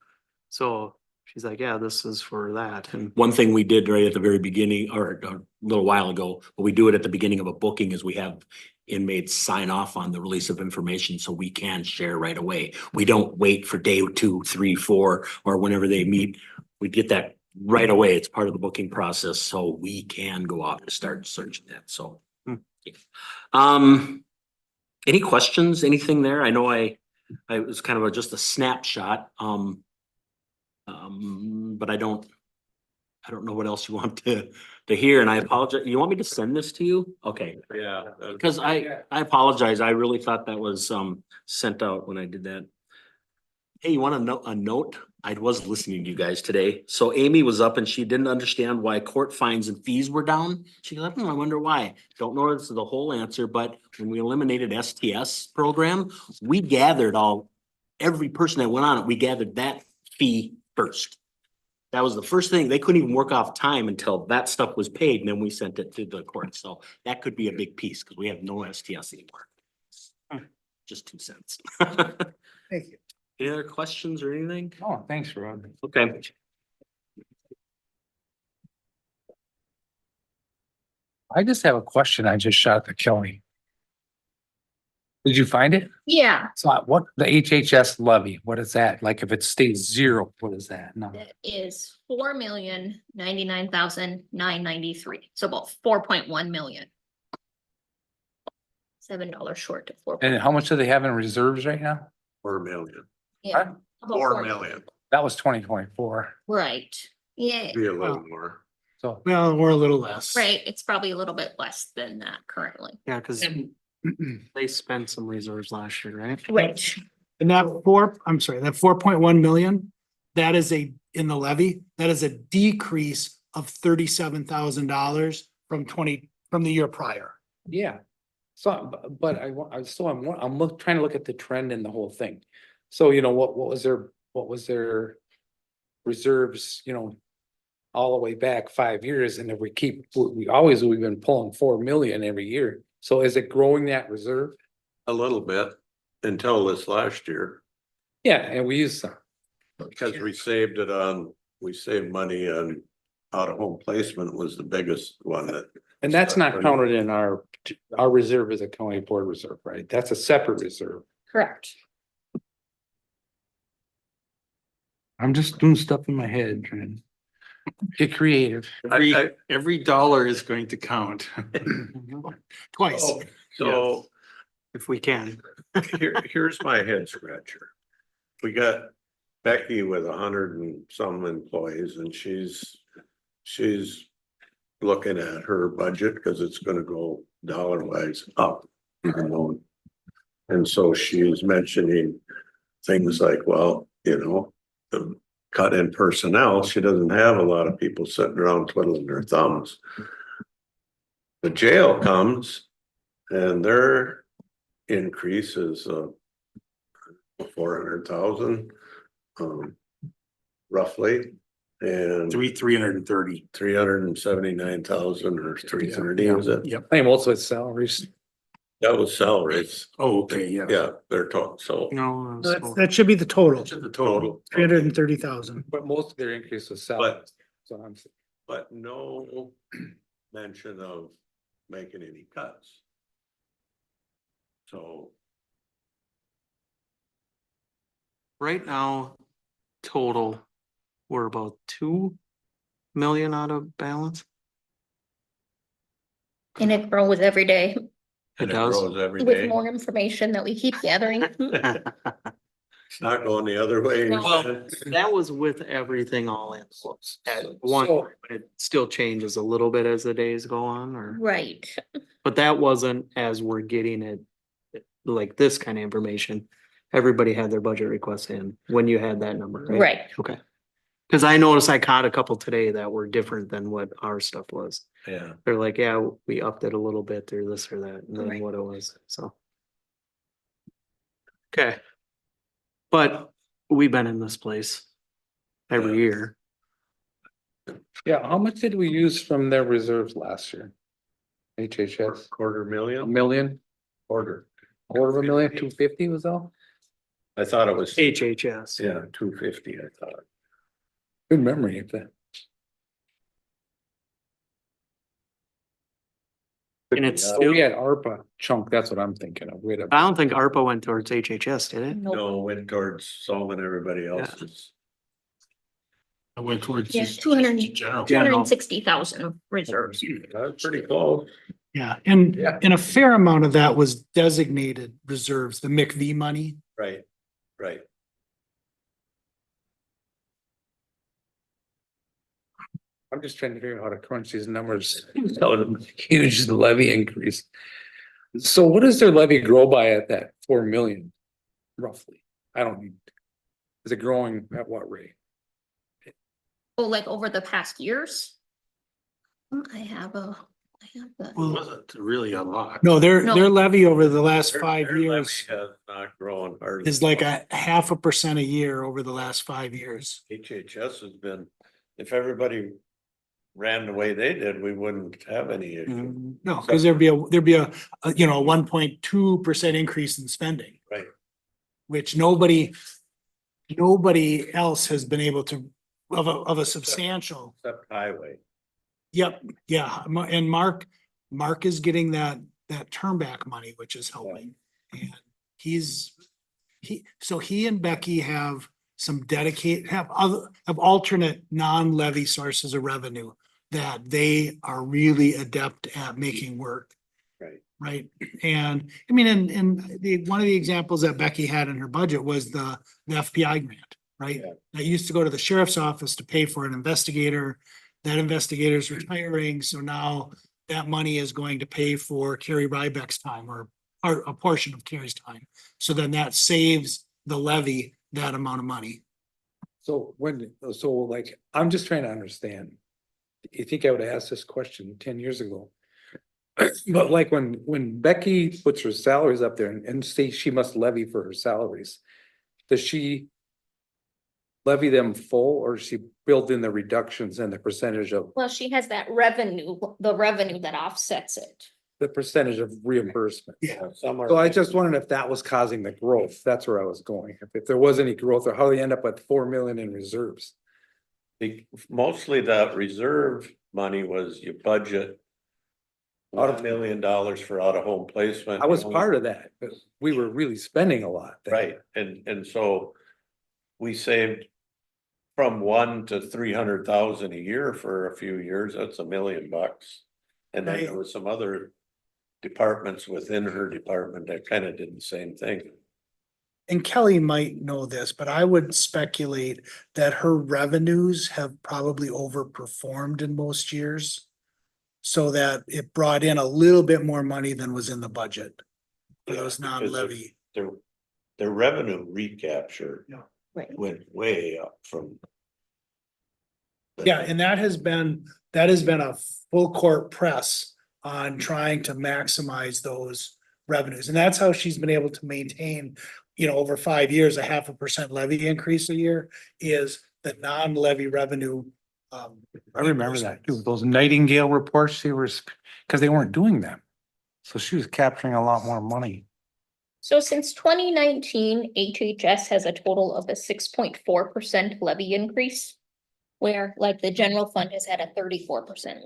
Speaker 1: So she's like, yeah, this is for that. And
Speaker 14: One thing we did right at the very beginning, or a little while ago, but we do it at the beginning of a booking, is we have inmates sign off on the release of information so we can share right away. We don't wait for day 2, 3, 4, or whenever they meet. We get that right away. It's part of the booking process, so we can go out and start searching that. So, any questions, anything there? I know I was kind of just a snapshot. But I don't know what else you want to hear, and I apologize. You want me to send this to you? Okay.
Speaker 4: Yeah.
Speaker 14: Because I apologize. I really thought that was sent out when I did that. Hey, you want a note? I was listening to you guys today. So Amy was up and she didn't understand why court fines and fees were down. She goes, I wonder why. Don't know this is the whole answer, but when we eliminated STS program, we gathered all every person that went on it, we gathered that fee first. That was the first thing. They couldn't even work off time until that stuff was paid, and then we sent it to the court. So that could be a big piece, because we have no STS anymore. Just 2 cents.
Speaker 3: Thank you.
Speaker 14: Any other questions or anything?
Speaker 5: Oh, thanks, Rod.
Speaker 14: Okay.
Speaker 5: I just have a question. I just shot the Kelly. Did you find it?
Speaker 15: Yeah,
Speaker 5: So what, the HHS levy, what is that? Like if it stays zero, what is that? No.
Speaker 15: that is 4,099,993, so about 4.1 million. $7 short to 4.
Speaker 5: And how much do they have in reserves right now?
Speaker 4: 4 million.
Speaker 15: Yeah. about
Speaker 4: 4 million.
Speaker 5: That was 2024.
Speaker 15: Right, yeah,
Speaker 4: Be a little more.
Speaker 5: So
Speaker 3: Well, we're a little less.
Speaker 15: right, it's probably a little bit less than that currently.
Speaker 1: Yeah, cause they spent some reserves last year, right?
Speaker 15: Right.
Speaker 3: And that that 4.1 million, that is in the levy, that is a decrease of $37,000 from the year prior.
Speaker 5: yeah. So, but I'm trying to look at the trend in the whole thing. So, you know, what was their reserves, you know, all the way back 5 years, and if we've been pulling 4 million every year. So is it growing that reserve?
Speaker 4: A little bit until this last year,
Speaker 5: Yeah, and we use some.
Speaker 4: because we saved money on out-of-home placement was the biggest one that.
Speaker 5: And that's not counted in our reserve as a county board reserve, right? That's a separate reserve.
Speaker 15: Correct.
Speaker 5: I'm just doing stuff in my head, trying to get creative.
Speaker 8: Every dollar is going to count.
Speaker 3: Twice.
Speaker 4: So
Speaker 1: If we can.
Speaker 4: here's my head scratcher. We got Becky with 100 and some employees, and she's looking at her budget because it's gonna go dollar wise up. Even though, and so she's mentioning things like, well, you know, the cut in personnel, she doesn't have a lot of people sitting around twiddling their thumbs. The jail comes and their increase is 400,000 roughly, and
Speaker 8: 330.
Speaker 4: 379,000 or 330, is it?
Speaker 8: Yep.
Speaker 5: I think most of it's salaries.
Speaker 4: That was salaries.
Speaker 8: Oh, okay, yeah.
Speaker 4: Yeah, they're talking, so
Speaker 1: No.
Speaker 3: That should be the total,
Speaker 4: the total.
Speaker 3: 330,000.
Speaker 5: But most of their increase was salaries. So I'm saying.
Speaker 4: But no mention of making any cuts. So
Speaker 1: Right now, total, we're about 2 million out of balance.
Speaker 15: And it grows every day
Speaker 4: and it
Speaker 1: does.
Speaker 4: grows every
Speaker 15: with
Speaker 4: day.
Speaker 15: more information that we keep gathering.
Speaker 4: It's not going the other way.
Speaker 1: Well, that was with everything all in at one,
Speaker 5: So-
Speaker 1: point, but it still changes a little bit as the days go on, or,
Speaker 15: Right,
Speaker 1: but that wasn't as we're getting it. Like this kind of information, everybody had their budget requests in when you had that number, right?
Speaker 15: right.
Speaker 1: Okay. Cause I noticed I caught a couple today that were different than what our stuff was.
Speaker 4: Yeah,
Speaker 1: They're like, yeah, we upped it a little bit or this or that, and then
Speaker 15: Right.
Speaker 1: what it was, so. Okay. But we've been in this place every
Speaker 4: Yeah.
Speaker 1: year.
Speaker 5: Yeah, how much did we use from their reserves last year? HHS, a
Speaker 4: $250,000.
Speaker 5: million,
Speaker 4: Quarter.
Speaker 5: quarter of a million, 250 was all?
Speaker 4: I thought it was,
Speaker 1: HHS.
Speaker 4: yeah, 250, I thought.
Speaker 5: Good memory of that.
Speaker 1: And it's
Speaker 5: So
Speaker 1: still,
Speaker 5: we had ARPA chunk, that's what I'm thinking of. We had
Speaker 1: I don't think ARPA went towards HHS, did it?
Speaker 15: Nope.
Speaker 4: No, went towards solving everybody else's.
Speaker 8: I went towards.
Speaker 15: Yes,
Speaker 8: just
Speaker 15: 200
Speaker 8: General.
Speaker 15: 260,000 reserves.
Speaker 4: That's pretty close.
Speaker 3: Yeah, and a fair amount of that was designated reserves, the McV money.
Speaker 4: Right, right.
Speaker 5: I'm just trying to figure out how to crunch these numbers. That was a huge levy increase. So what does their levy grow by at that 4 million roughly? I don't need. Is it growing at what rate?
Speaker 15: Oh, like over the past years? I have a
Speaker 8: It wasn't really a lot.
Speaker 3: No, their
Speaker 15: No.
Speaker 3: levy over the last
Speaker 4: Their-
Speaker 3: 5
Speaker 4: their levy
Speaker 3: years
Speaker 4: Has not grown hardly.
Speaker 3: is like a 0.5% a year over the last 5 years.
Speaker 4: HHS has been, if everybody ran the way they did, we wouldn't have any issue.
Speaker 3: Mm-hmm. No, because there'd be a 1.2% increase in spending.
Speaker 4: Right.
Speaker 3: Which nobody else has been able to, of a substantial.
Speaker 4: Except highway.
Speaker 3: Yep, yeah, and Mark is getting that turn back money, which is helping. And he and Becky have some have alternate non-levy sources of revenue that they are really adept at making work.
Speaker 4: Right.
Speaker 3: Right, and I mean, one of the examples that Becky had in her budget was the FPI grant, right?
Speaker 4: Yeah.
Speaker 3: That used to go to the sheriff's office to pay for an investigator. That investigator's retiring, so now that money is going to pay for Carrie Rybeck's time or a portion of Carrie's time. So then that saves the levy that amount of money.
Speaker 5: So like, I'm just trying to understand. You think I would have asked this question 10 years ago? But like when Becky puts her salaries up there and say she must levy for her salaries, does she levy them full or does she build in the reductions and the percentage of
Speaker 15: Well, she has that revenue, the revenue that offsets it.
Speaker 5: the percentage of reimbursement?
Speaker 3: Yeah.
Speaker 4: Some are.
Speaker 5: So I just wondered if that was causing the growth. That's where I was going. If there was any growth or how they end up at 4 million in reserves.
Speaker 4: Mostly the reserve money was you budget. $1 million for out of home placement.
Speaker 5: I was part of that, but we were really spending a lot. then.
Speaker 4: Right, and so we saved from 1 to 300,000 a year for a few years, that's $1 million. And then there was some other departments within her department that kind of did the same thing.
Speaker 3: And Kelly might know this, but I would speculate that her revenues have probably overperformed in most years. So that it brought in a little bit more money than was in the budget. For those
Speaker 4: Because
Speaker 3: non-levy.
Speaker 4: Their revenue recapture
Speaker 15: Right.
Speaker 4: went way up from.
Speaker 3: Yeah, and that has been a full court press on trying to maximize those revenues. And that's how she's been able to maintain, over 5 years, a 0.5% levy increase a year is the non-levy revenue.
Speaker 5: I remember that too. Those Nightingale reports, because they weren't doing them. So she was capturing a lot more money.
Speaker 15: So since 2019, HHS has a total of a 6.4% levy increase. Where like the general fund has had a 34%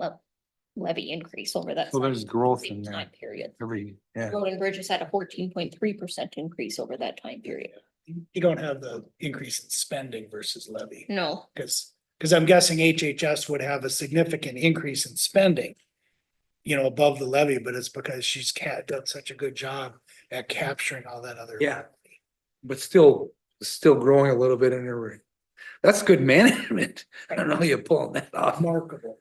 Speaker 15: levy increase over that.
Speaker 5: So there's growth in
Speaker 15: same
Speaker 5: there.
Speaker 15: time period.
Speaker 5: Yeah.
Speaker 15: Road and Bridge has had a 14.3% increase over that time period.
Speaker 3: You don't have the increase in spending versus levy.
Speaker 15: No,
Speaker 3: Because I'm guessing HHS would have a significant increase in spending. Above the levy, but it's because she's done such a good job at capturing all that other.
Speaker 5: Yeah. But still growing a little bit in her. That's good management. I don't know how you're pulling that off.
Speaker 3: Remarkable.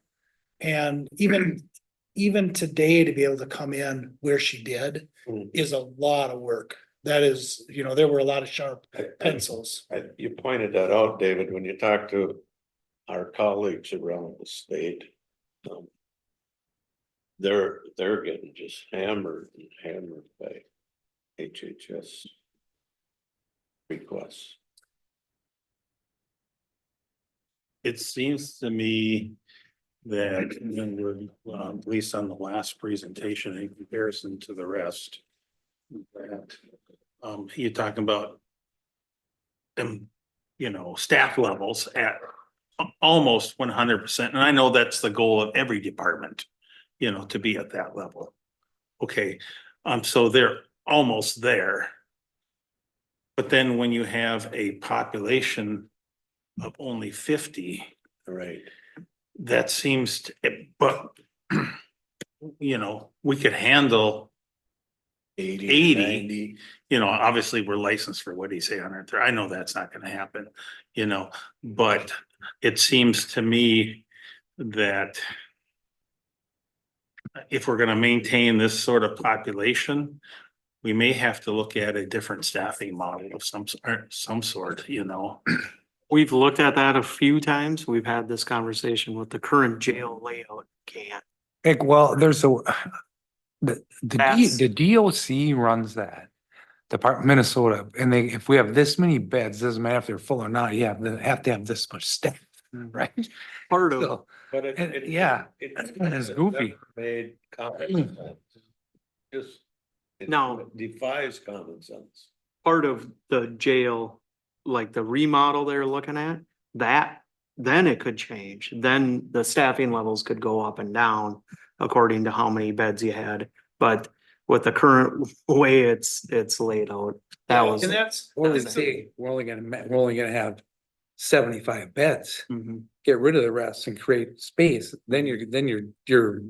Speaker 3: And even today to be able to come in where she did is a lot of work. That is, there were a lot of sharp pencils.
Speaker 4: You pointed that out, David, when you talk to our colleagues around the state. They're getting just hammered by HHS requests.
Speaker 8: It seems to me that, at least on the last presentation in comparison to the rest. That, you're talking about. Staff levels at almost 100%, and I know that's the goal of every department. To be at that level. Okay, so they're almost there. But then when you have a population of only 50.
Speaker 4: Right.
Speaker 8: That seems to, but. We could handle 80.
Speaker 4: 90.
Speaker 8: Obviously we're licensed for what he say on Earth. I know that's not gonna happen, but it seems to me that. If we're gonna maintain this sort of population, we may have to look at a different staffing model of some sort.
Speaker 1: We've looked at that a few times. We've had this conversation with the current jail layout. Can't
Speaker 5: Like, well, there's a,
Speaker 1: That's-
Speaker 5: the DOC runs that. Department of Minnesota, and they, if we have this many beds, doesn't matter if they're full or not, you have to have this much staff, right?
Speaker 1: Part of,
Speaker 5: So,
Speaker 4: But
Speaker 5: yeah, it's goofy.
Speaker 4: Made common sense. Just.
Speaker 1: No.
Speaker 4: It defies common sense.
Speaker 1: part of the jail, like the remodel they're looking at, that, then it could change. Then the staffing levels could go up and down according to how many beds you had. But with the current way it's laid out, that was.
Speaker 3: And that's,
Speaker 5: We're only gonna have 75 beds.
Speaker 1: Mhm.
Speaker 5: Get rid of the rest and create space, then your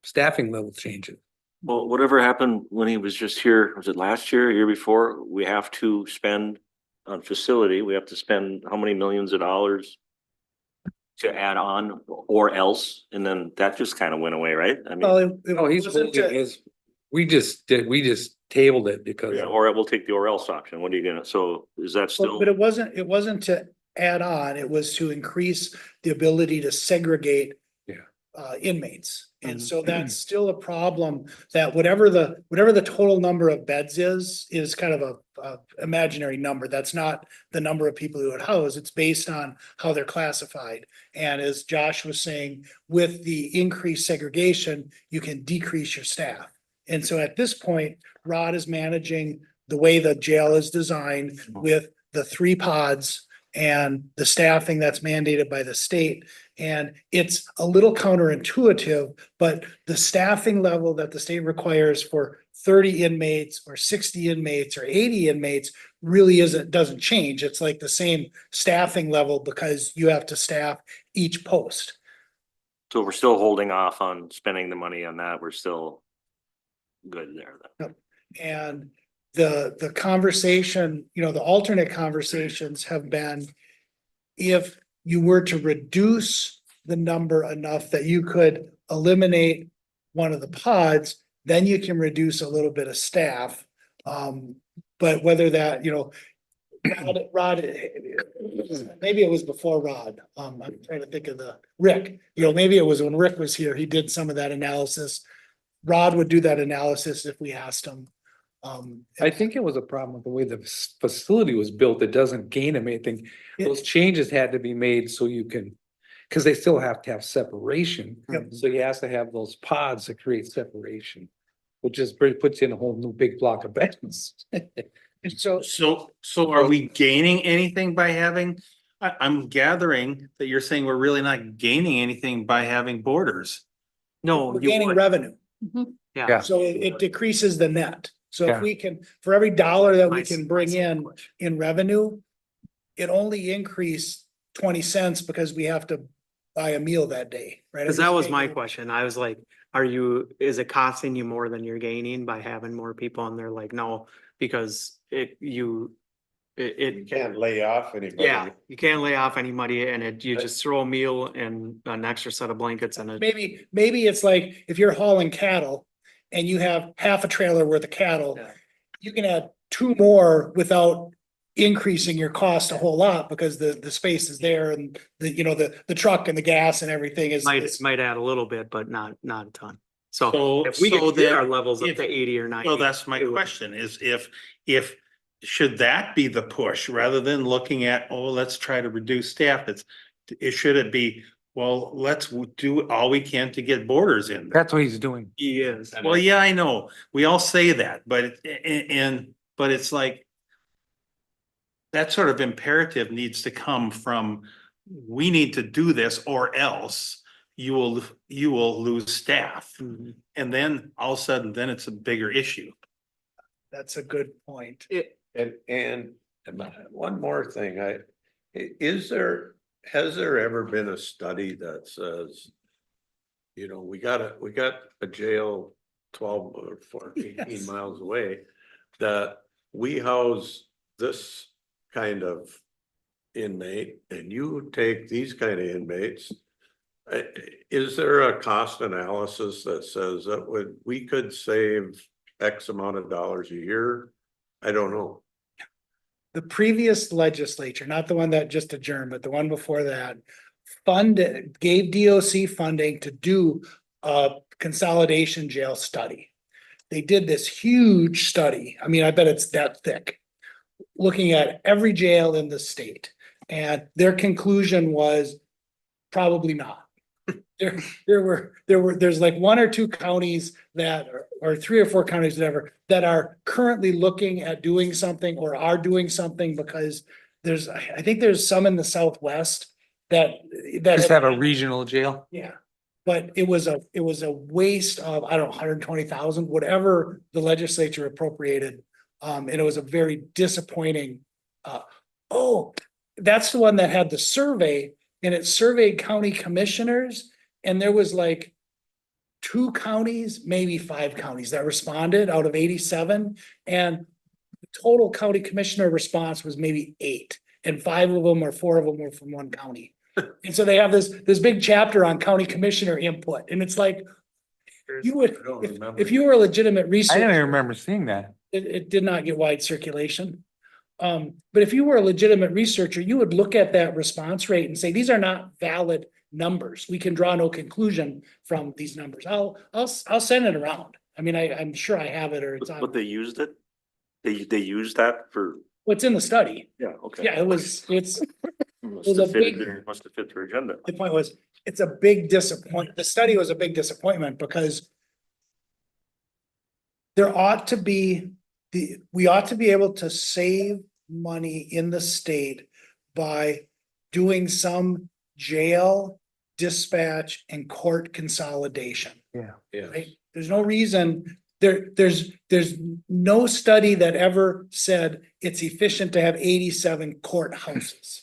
Speaker 5: staffing level changes.
Speaker 11: Well, whatever happened when he was just here, was it last year, year before? We have to spend on facility, we have to spend how many millions of dollars to add on or else, and then that just kind of went away, right? I
Speaker 3: well,
Speaker 11: mean,
Speaker 3: it
Speaker 5: Oh, he's
Speaker 3: wasn't
Speaker 5: holding
Speaker 3: to-
Speaker 5: his, we just tabled it because.
Speaker 11: yeah, or we'll take the or else option. What are you gonna, so is that still?
Speaker 3: But it wasn't to add on, it was to increase the ability to segregate.
Speaker 5: Yeah.
Speaker 3: Inmates, and
Speaker 1: Mhm.
Speaker 3: so that's still a problem, that whatever the total number of beds is kind of a imaginary number. That's not the number of people who would house, it's based on how they're classified. And as Josh was saying, with the increased segregation, you can decrease your staff. And so at this point, Rod is managing the way the jail is designed with the 3 pods and the staffing that's mandated by the state. And it's a little counterintuitive, but the staffing level that the state requires for 30 inmates or 60 inmates or 80 inmates really doesn't change. It's like the same staffing level because you have to staff each post.
Speaker 11: So we're still holding off on spending the money on that. We're still good there then.
Speaker 3: And the conversation, the alternate conversations have been, if you were to reduce the number enough that you could eliminate one of the pods, then you can reduce a little bit of staff. But whether that, Rod, maybe it was before Rod. I'm trying to think of Rick, maybe it was when Rick was here, he did some of that analysis. Rod would do that analysis if we asked him.
Speaker 5: I think it was a problem with the way the facility was built. It doesn't gain them anything. Those changes had to be made so you can, because they still have to have separation.
Speaker 3: Yep.
Speaker 5: So you have to have those pods that create separation, which is puts in a whole new big block of beds.
Speaker 3: So
Speaker 8: So are we gaining anything by having, I'm gathering that you're saying we're really not gaining anything by having borders.
Speaker 1: No,
Speaker 3: we're
Speaker 1: you
Speaker 3: gaining
Speaker 1: would.
Speaker 3: revenue.
Speaker 1: Yeah.
Speaker 3: So it decreases the net. So
Speaker 5: Yeah.
Speaker 3: if we can, for every dollar that we
Speaker 1: My-
Speaker 3: can bring
Speaker 1: my
Speaker 3: in
Speaker 1: question.
Speaker 3: revenue, it only increased 20 cents because we have to buy a meal that day, right?
Speaker 1: Cause that was my question. I was like, is it costing you more than you're gaining by having more people? And they're like, no, because
Speaker 4: You can't lay off anybody.
Speaker 1: yeah, you can't lay off anybody and you just throw a meal and an extra set of blankets and
Speaker 3: Maybe it's like if you're hauling cattle and you have half a trailer worth of cattle,
Speaker 1: Yeah.
Speaker 3: you can add 2 more without increasing your cost a whole lot because the space is there and the truck and the gas and everything is.
Speaker 1: might add a little bit, but not a ton. So
Speaker 8: So,
Speaker 1: if we
Speaker 8: so
Speaker 1: could get
Speaker 8: then,
Speaker 1: our levels up
Speaker 8: if-
Speaker 1: to 80 or 90.
Speaker 8: well, that's my
Speaker 1: it would-
Speaker 8: question is if, should that be the push rather than looking at, oh, let's try to reduce staff? Should it be, well, let's do all we can to get borders in.
Speaker 5: That's what he's doing.
Speaker 1: He is.
Speaker 8: Well, yeah, I know. We all say that, but but it's like that sort of imperative needs to come from, we need to do this or else you will lose staff.
Speaker 1: Mhm.
Speaker 8: And then all of a sudden, then it's a bigger issue.
Speaker 3: That's a good point.
Speaker 4: And one more thing, has there ever been a study that says, we got a jail 12 or 14
Speaker 3: Yes.
Speaker 4: miles away, that we house this kind of inmate and you take these kind of inmates? Is there a cost analysis that says that we could save X amount of dollars a year? I don't know.
Speaker 3: The previous legislature, not the one that just adjourned, but the one before that, gave DOC funding to do consolidation jail study. They did this huge study. I mean, I bet it's that thick, looking at every jail in the state. And their conclusion was probably not. There's like one or two counties that, or 3 or 4 counties, whatever, that are currently looking at doing something or are doing something because I think there's some in the Southwest that.
Speaker 5: Just have a regional jail.
Speaker 3: Yeah, but it was a waste of, I don't know, 120,000, whatever the legislature appropriated. And it was a very disappointing, that's the one that had the survey, and it surveyed county commissioners, and there was like 2 counties, maybe 5 counties that responded out of 87. And the total county commissioner response was maybe 8, and 5 of them or 4 of them were from one county. And so they have this big chapter on county commissioner input, and it's like, you would, if you were a legitimate
Speaker 5: I
Speaker 3: researcher.
Speaker 5: don't even remember seeing that.
Speaker 3: It did not get wide circulation. But if you were a legitimate researcher, you would look at that response rate and say, these are not valid numbers. We can draw no conclusion from these numbers. I'll send it around. I mean, I'm sure I have it, or it's on,
Speaker 11: But they used it? They used that for,
Speaker 3: what's in the study.
Speaker 11: yeah, okay.
Speaker 3: Yeah, it's,
Speaker 11: Must
Speaker 3: was a
Speaker 11: have fit,
Speaker 3: big-
Speaker 11: must have fit their agenda.
Speaker 3: the point was, it's a big disappointment. The study was a big disappointment because there ought to be, we ought to be able to save money in the state by doing some jail dispatch and court consolidation.
Speaker 4: Yeah.
Speaker 3: Right? There's no reason, there's no study that ever said it's efficient to have 87 courthouses.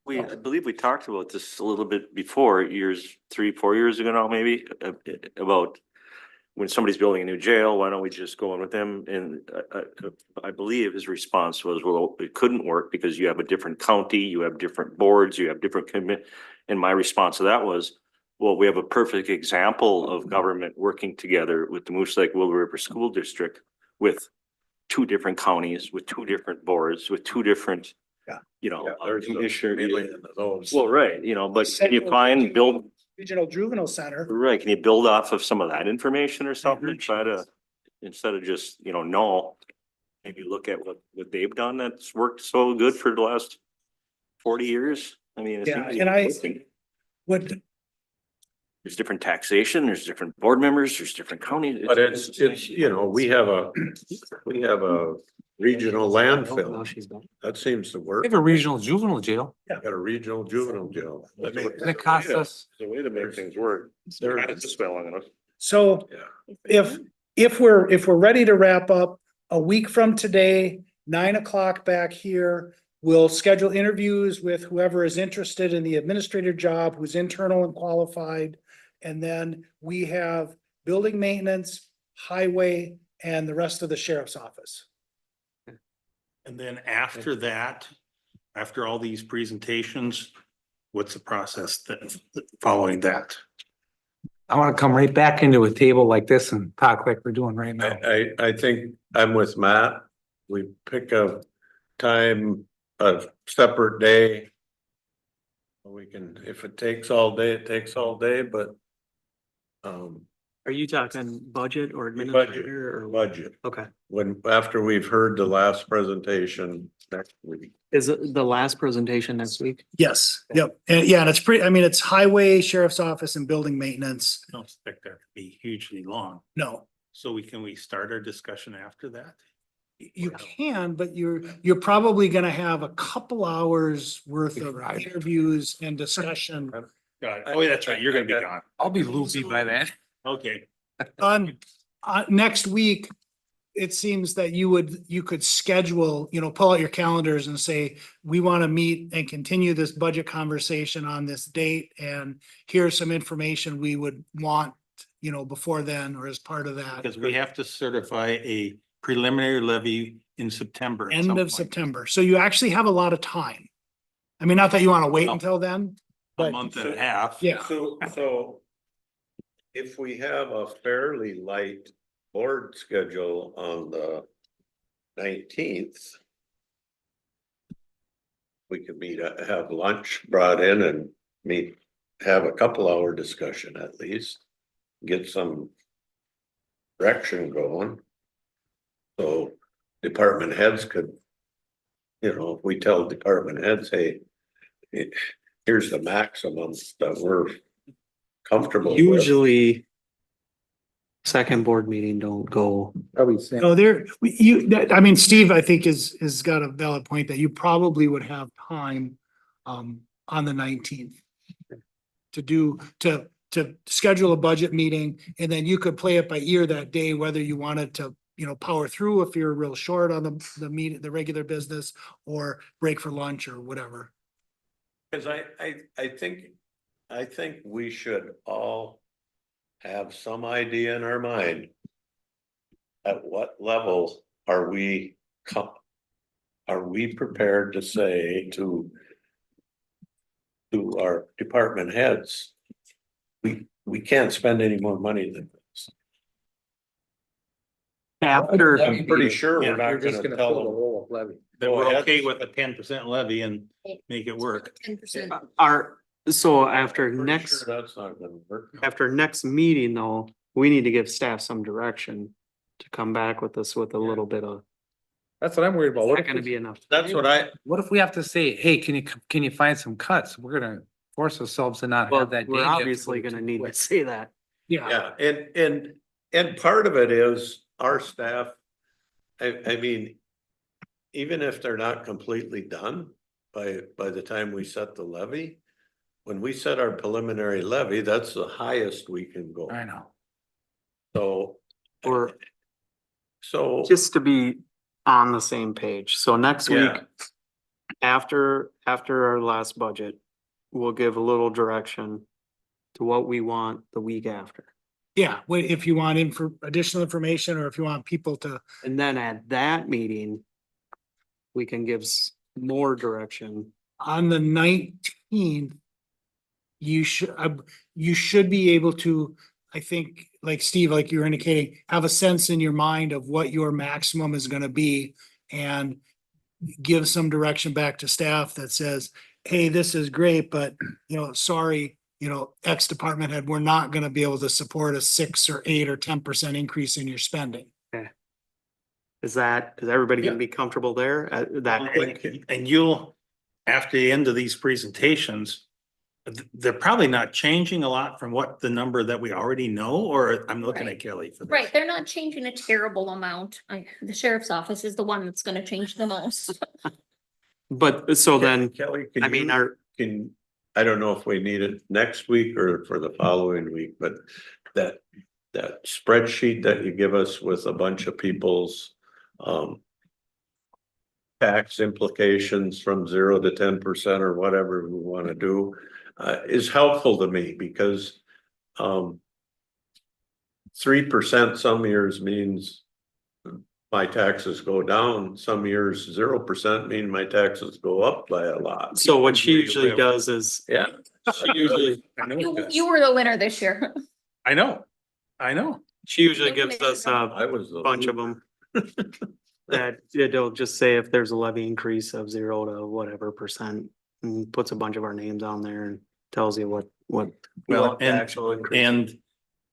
Speaker 11: I believe we talked about this a little bit before, 3, 4 years ago now, maybe, about when somebody's building a new jail, why don't we just go in with them? And I believe his response was, well, it couldn't work because you have a different county, you have different boards, you have different commit. And my response to that was, well, we have a perfect example of government working together with the Moose Lake Willow River School District with 2 different counties, with 2 different boards, with 2 different,
Speaker 4: There's a million of those.
Speaker 11: well, right, but can you find, build,
Speaker 3: Regional Juvenile Center.
Speaker 11: right, can you build off of some of that information or something and try to, instead of just, no, maybe look at what they've done that's worked so good for the last 40 years? I mean, it
Speaker 3: Yeah,
Speaker 11: seems to be
Speaker 3: and I
Speaker 11: working.
Speaker 3: would,
Speaker 11: There's different taxation, there's different board members, there's different counties.
Speaker 4: But it's, we have a regional landfill. That seems to work.
Speaker 5: We have a regional juvenile jail.
Speaker 4: Got a regional juvenile jail. I mean,
Speaker 5: It costs us.
Speaker 11: It's a way to make things work.
Speaker 4: There
Speaker 11: Had it
Speaker 4: is.
Speaker 11: this way long enough.
Speaker 3: so
Speaker 4: Yeah.
Speaker 3: if we're ready to wrap up, a week from today, 9 o'clock back here, we'll schedule interviews with whoever is interested in the administrator job, who's internal and qualified. And then we have building maintenance, highway, and the rest of the sheriff's office.
Speaker 8: And then after that, after all these presentations, what's the process that following that?
Speaker 5: I want to come right back into a table like this and talk like we're doing right now.
Speaker 4: I think I'm with Matt. We pick a time, a separate day. We can, if it takes all day, it takes all day, but.
Speaker 1: Are you talking budget or administrator or?
Speaker 4: Budget.
Speaker 1: Okay.
Speaker 4: After we've heard the last presentation next week.
Speaker 1: Is it the last presentation next week?
Speaker 3: Yes, yep. And yeah, and it's pretty, I mean, it's highway, sheriff's office, and building maintenance.
Speaker 8: I don't expect that to be hugely long.
Speaker 3: No,
Speaker 8: So can we start our discussion after that?
Speaker 3: you can, but you're probably gonna have a couple hours worth of
Speaker 5: Right.
Speaker 3: interviews and discussion.
Speaker 8: Got it. Oh, that's right. You're gonna be gone.
Speaker 5: I'll be loopy by then.
Speaker 8: Okay.
Speaker 3: On, next week, it seems that you could schedule, pull out your calendars and say, we want to meet and continue this budget conversation on this date, and here's some information we would want, before then or as part of that.
Speaker 8: Because we have to certify a preliminary levy in September. at some
Speaker 3: End of
Speaker 8: point.
Speaker 3: September. So you actually have a lot of time. I mean, not that you want to wait
Speaker 8: No.
Speaker 3: until then,
Speaker 8: A
Speaker 3: but
Speaker 8: month and a half.
Speaker 3: yeah.
Speaker 4: So if we have a fairly light board schedule on the 19th. We could have lunch brought in and meet have a couple hour discussion at least, get some direction going. So department heads could, you know, if we tell department heads, hey, here's the maximum that we're comfortable with.
Speaker 1: Usually. Second board meeting don't go.
Speaker 5: Probably same.
Speaker 3: No, I mean, Steve, I think is got a valid point that you probably would have time, on the 19th. To schedule a budget meeting, and then you could play it by ear that day, whether you wanted to, power through if you're real short on the meeting, the regular business, or break for lunch or whatever.
Speaker 4: Cause I think we should all have some idea in our mind. At what level are we prepared to say to our department heads, we can't spend any more money than this.
Speaker 1: After,
Speaker 4: I'm pretty sure we're
Speaker 5: You're
Speaker 4: not
Speaker 5: just
Speaker 4: gonna
Speaker 5: gonna
Speaker 4: tell
Speaker 5: fill the
Speaker 4: them.
Speaker 5: role of levy.
Speaker 8: That
Speaker 4: Go
Speaker 8: we're
Speaker 4: ahead.
Speaker 8: okay with a 10% levy and make it work.
Speaker 7: 10%.
Speaker 1: so after
Speaker 4: Pretty
Speaker 1: next,
Speaker 4: sure that's not gonna work.
Speaker 1: after next meeting though, we need to give staff some direction. To come back with us with a little bit of,
Speaker 5: That's what I'm worried about.
Speaker 1: it's
Speaker 5: What
Speaker 1: not
Speaker 5: if
Speaker 1: gonna
Speaker 5: we-
Speaker 1: be enough.
Speaker 4: That's
Speaker 5: What if we have to say, hey, can you find some cuts? We're gonna force ourselves to not
Speaker 1: Well,
Speaker 5: have that.
Speaker 1: we're
Speaker 5: day shift
Speaker 1: obviously
Speaker 5: go
Speaker 1: gonna
Speaker 5: too
Speaker 1: need to
Speaker 5: quick.
Speaker 1: say that.
Speaker 3: Yeah,
Speaker 4: Yeah, and part of it is our staff. I mean, even if they're not completely done by the time we set the levy. When we set our preliminary levy, that's the highest we can go.
Speaker 5: I know.
Speaker 4: So.
Speaker 1: Or
Speaker 4: So.
Speaker 1: just to be on the same page, so next week.
Speaker 4: Yeah.
Speaker 1: After our last budget, we'll give a little direction. To what we want the week after.
Speaker 3: yeah, if you want additional information, or if you want people to,
Speaker 1: And then at that meeting. We can give more direction.
Speaker 3: on the 19th. You should be able to, I think, like Steve, like you were indicating, have a sense in your mind of what your maximum is gonna be. And give some direction back to staff that says, hey, this is great, but, sorry, X department head, we're not gonna be able to support a 6 or 8 or 10% increase in your spending.
Speaker 1: Is everybody gonna be comfortable there at that quick?
Speaker 8: And you'll, after the end of these presentations. They're probably not changing a lot from what the number that we already know, or I'm looking at Kelly for this.
Speaker 15: Right, they're not changing a terrible amount. The sheriff's office is the one that's gonna change the most.
Speaker 1: But so then,
Speaker 4: Kelly,
Speaker 1: I mean, our,
Speaker 4: I don't know if we need it next week or for the following week, but that spreadsheet that you give us with a bunch of people's, tax implications from 0 to 10% or whatever we want to do, is helpful to me because, 3% some years means my taxes go down, some years 0% mean my taxes go up by a lot.
Speaker 1: so what she usually does is,
Speaker 4: Yeah.
Speaker 1: she usually,
Speaker 8: I know.
Speaker 15: You were the winner this year.
Speaker 8: I know.
Speaker 1: she usually gives us a
Speaker 4: I was the
Speaker 1: bunch of them. That it'll just say if there's a levy increase of 0 to whatever percent, and puts a bunch of our names on there and tells you what.
Speaker 8: Well,
Speaker 1: what the
Speaker 8: and-
Speaker 1: actual increase.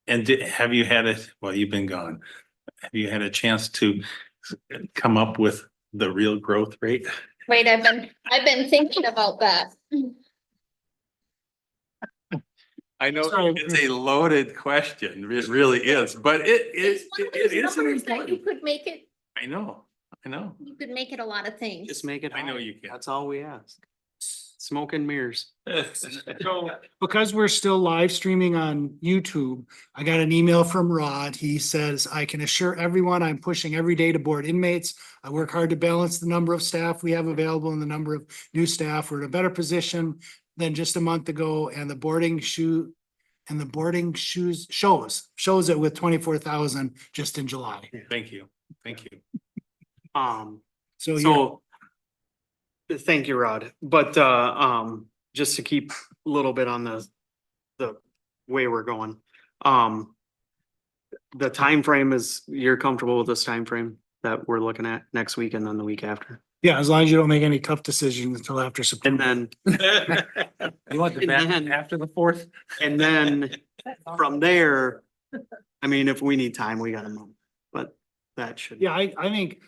Speaker 8: Have you had you've been gone. Have you had a chance to come up with the real growth rate?
Speaker 15: Right, I've been thinking about that.
Speaker 8: I know
Speaker 3: So-
Speaker 8: it's a loaded question. It really is, but
Speaker 15: It's one of those
Speaker 8: it is an
Speaker 15: numbers that you
Speaker 8: important.
Speaker 15: could make it,
Speaker 8: I know.
Speaker 15: you could make it a lot of things.
Speaker 1: Just make it.
Speaker 8: I know
Speaker 1: high.
Speaker 8: you can.
Speaker 1: That's all we ask. Smoke and mirrors.
Speaker 3: So because we're still live streaming on YouTube, I got an email from Rod. He says, I can assure everyone I'm pushing every day to board inmates. I work hard to balance the number of staff we have available and the number of new staff. We're in a better position than just a month ago, and the boarding shoes shows it with 24,000 just in July.
Speaker 8: Thank you.
Speaker 3: So yeah,
Speaker 1: So. Thank you, Rod. But, just to keep a little bit on the way we're going. The time frame is, you're comfortable with this time frame? that we're looking at next week and then the week after.
Speaker 3: Yeah, as long as you don't make any tough decisions until after September.
Speaker 1: And then,
Speaker 5: You want the back after the fourth?
Speaker 1: and then from there, I mean, if we need time, we got a month, but that should.
Speaker 3: Yeah, I think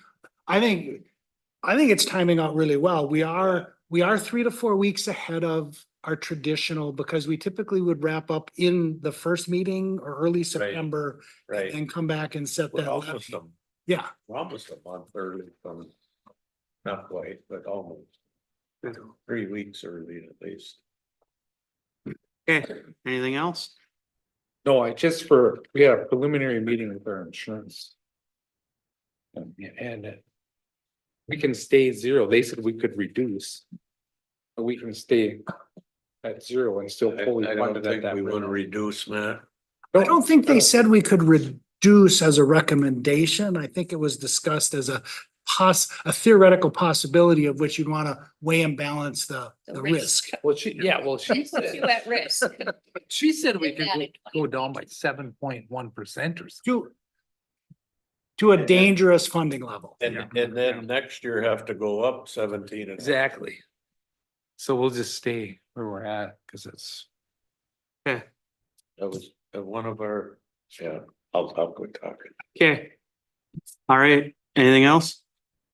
Speaker 3: it's timing out really well. We are 3 to 4 weeks ahead of our traditional, because we typically would wrap up in the first meeting or early September
Speaker 4: Right.
Speaker 3: and come back and set
Speaker 4: We're
Speaker 3: that.
Speaker 4: almost
Speaker 3: levy.
Speaker 4: a,
Speaker 3: Yeah,
Speaker 4: we're almost a month early from, not quite, but almost 3 weeks early at least.
Speaker 1: Okay, anything else?
Speaker 5: No, we had a preliminary meeting with our insurance. And we can stay zero. They said we could reduce. But we can stay at zero and still fully
Speaker 4: I
Speaker 5: fund
Speaker 4: don't
Speaker 5: it at
Speaker 4: think
Speaker 5: that
Speaker 4: we
Speaker 5: rate.
Speaker 4: wanna reduce, Matt.
Speaker 3: I don't think they said we could reduce as a recommendation. I think it was discussed as a theoretical possibility of which you'd want to weigh and balance the risk.
Speaker 5: Well, she said,
Speaker 15: You at risk.
Speaker 5: she said we could
Speaker 15: Added
Speaker 5: go down by 7.1% or something.
Speaker 3: To a dangerous funding level.
Speaker 4: And then next year have to go up 17.
Speaker 5: Exactly. So we'll just stay where we're at, cause it's.
Speaker 1: Okay,
Speaker 4: That was one of our, yeah, I'll quit talking.
Speaker 1: okay. All right, anything else?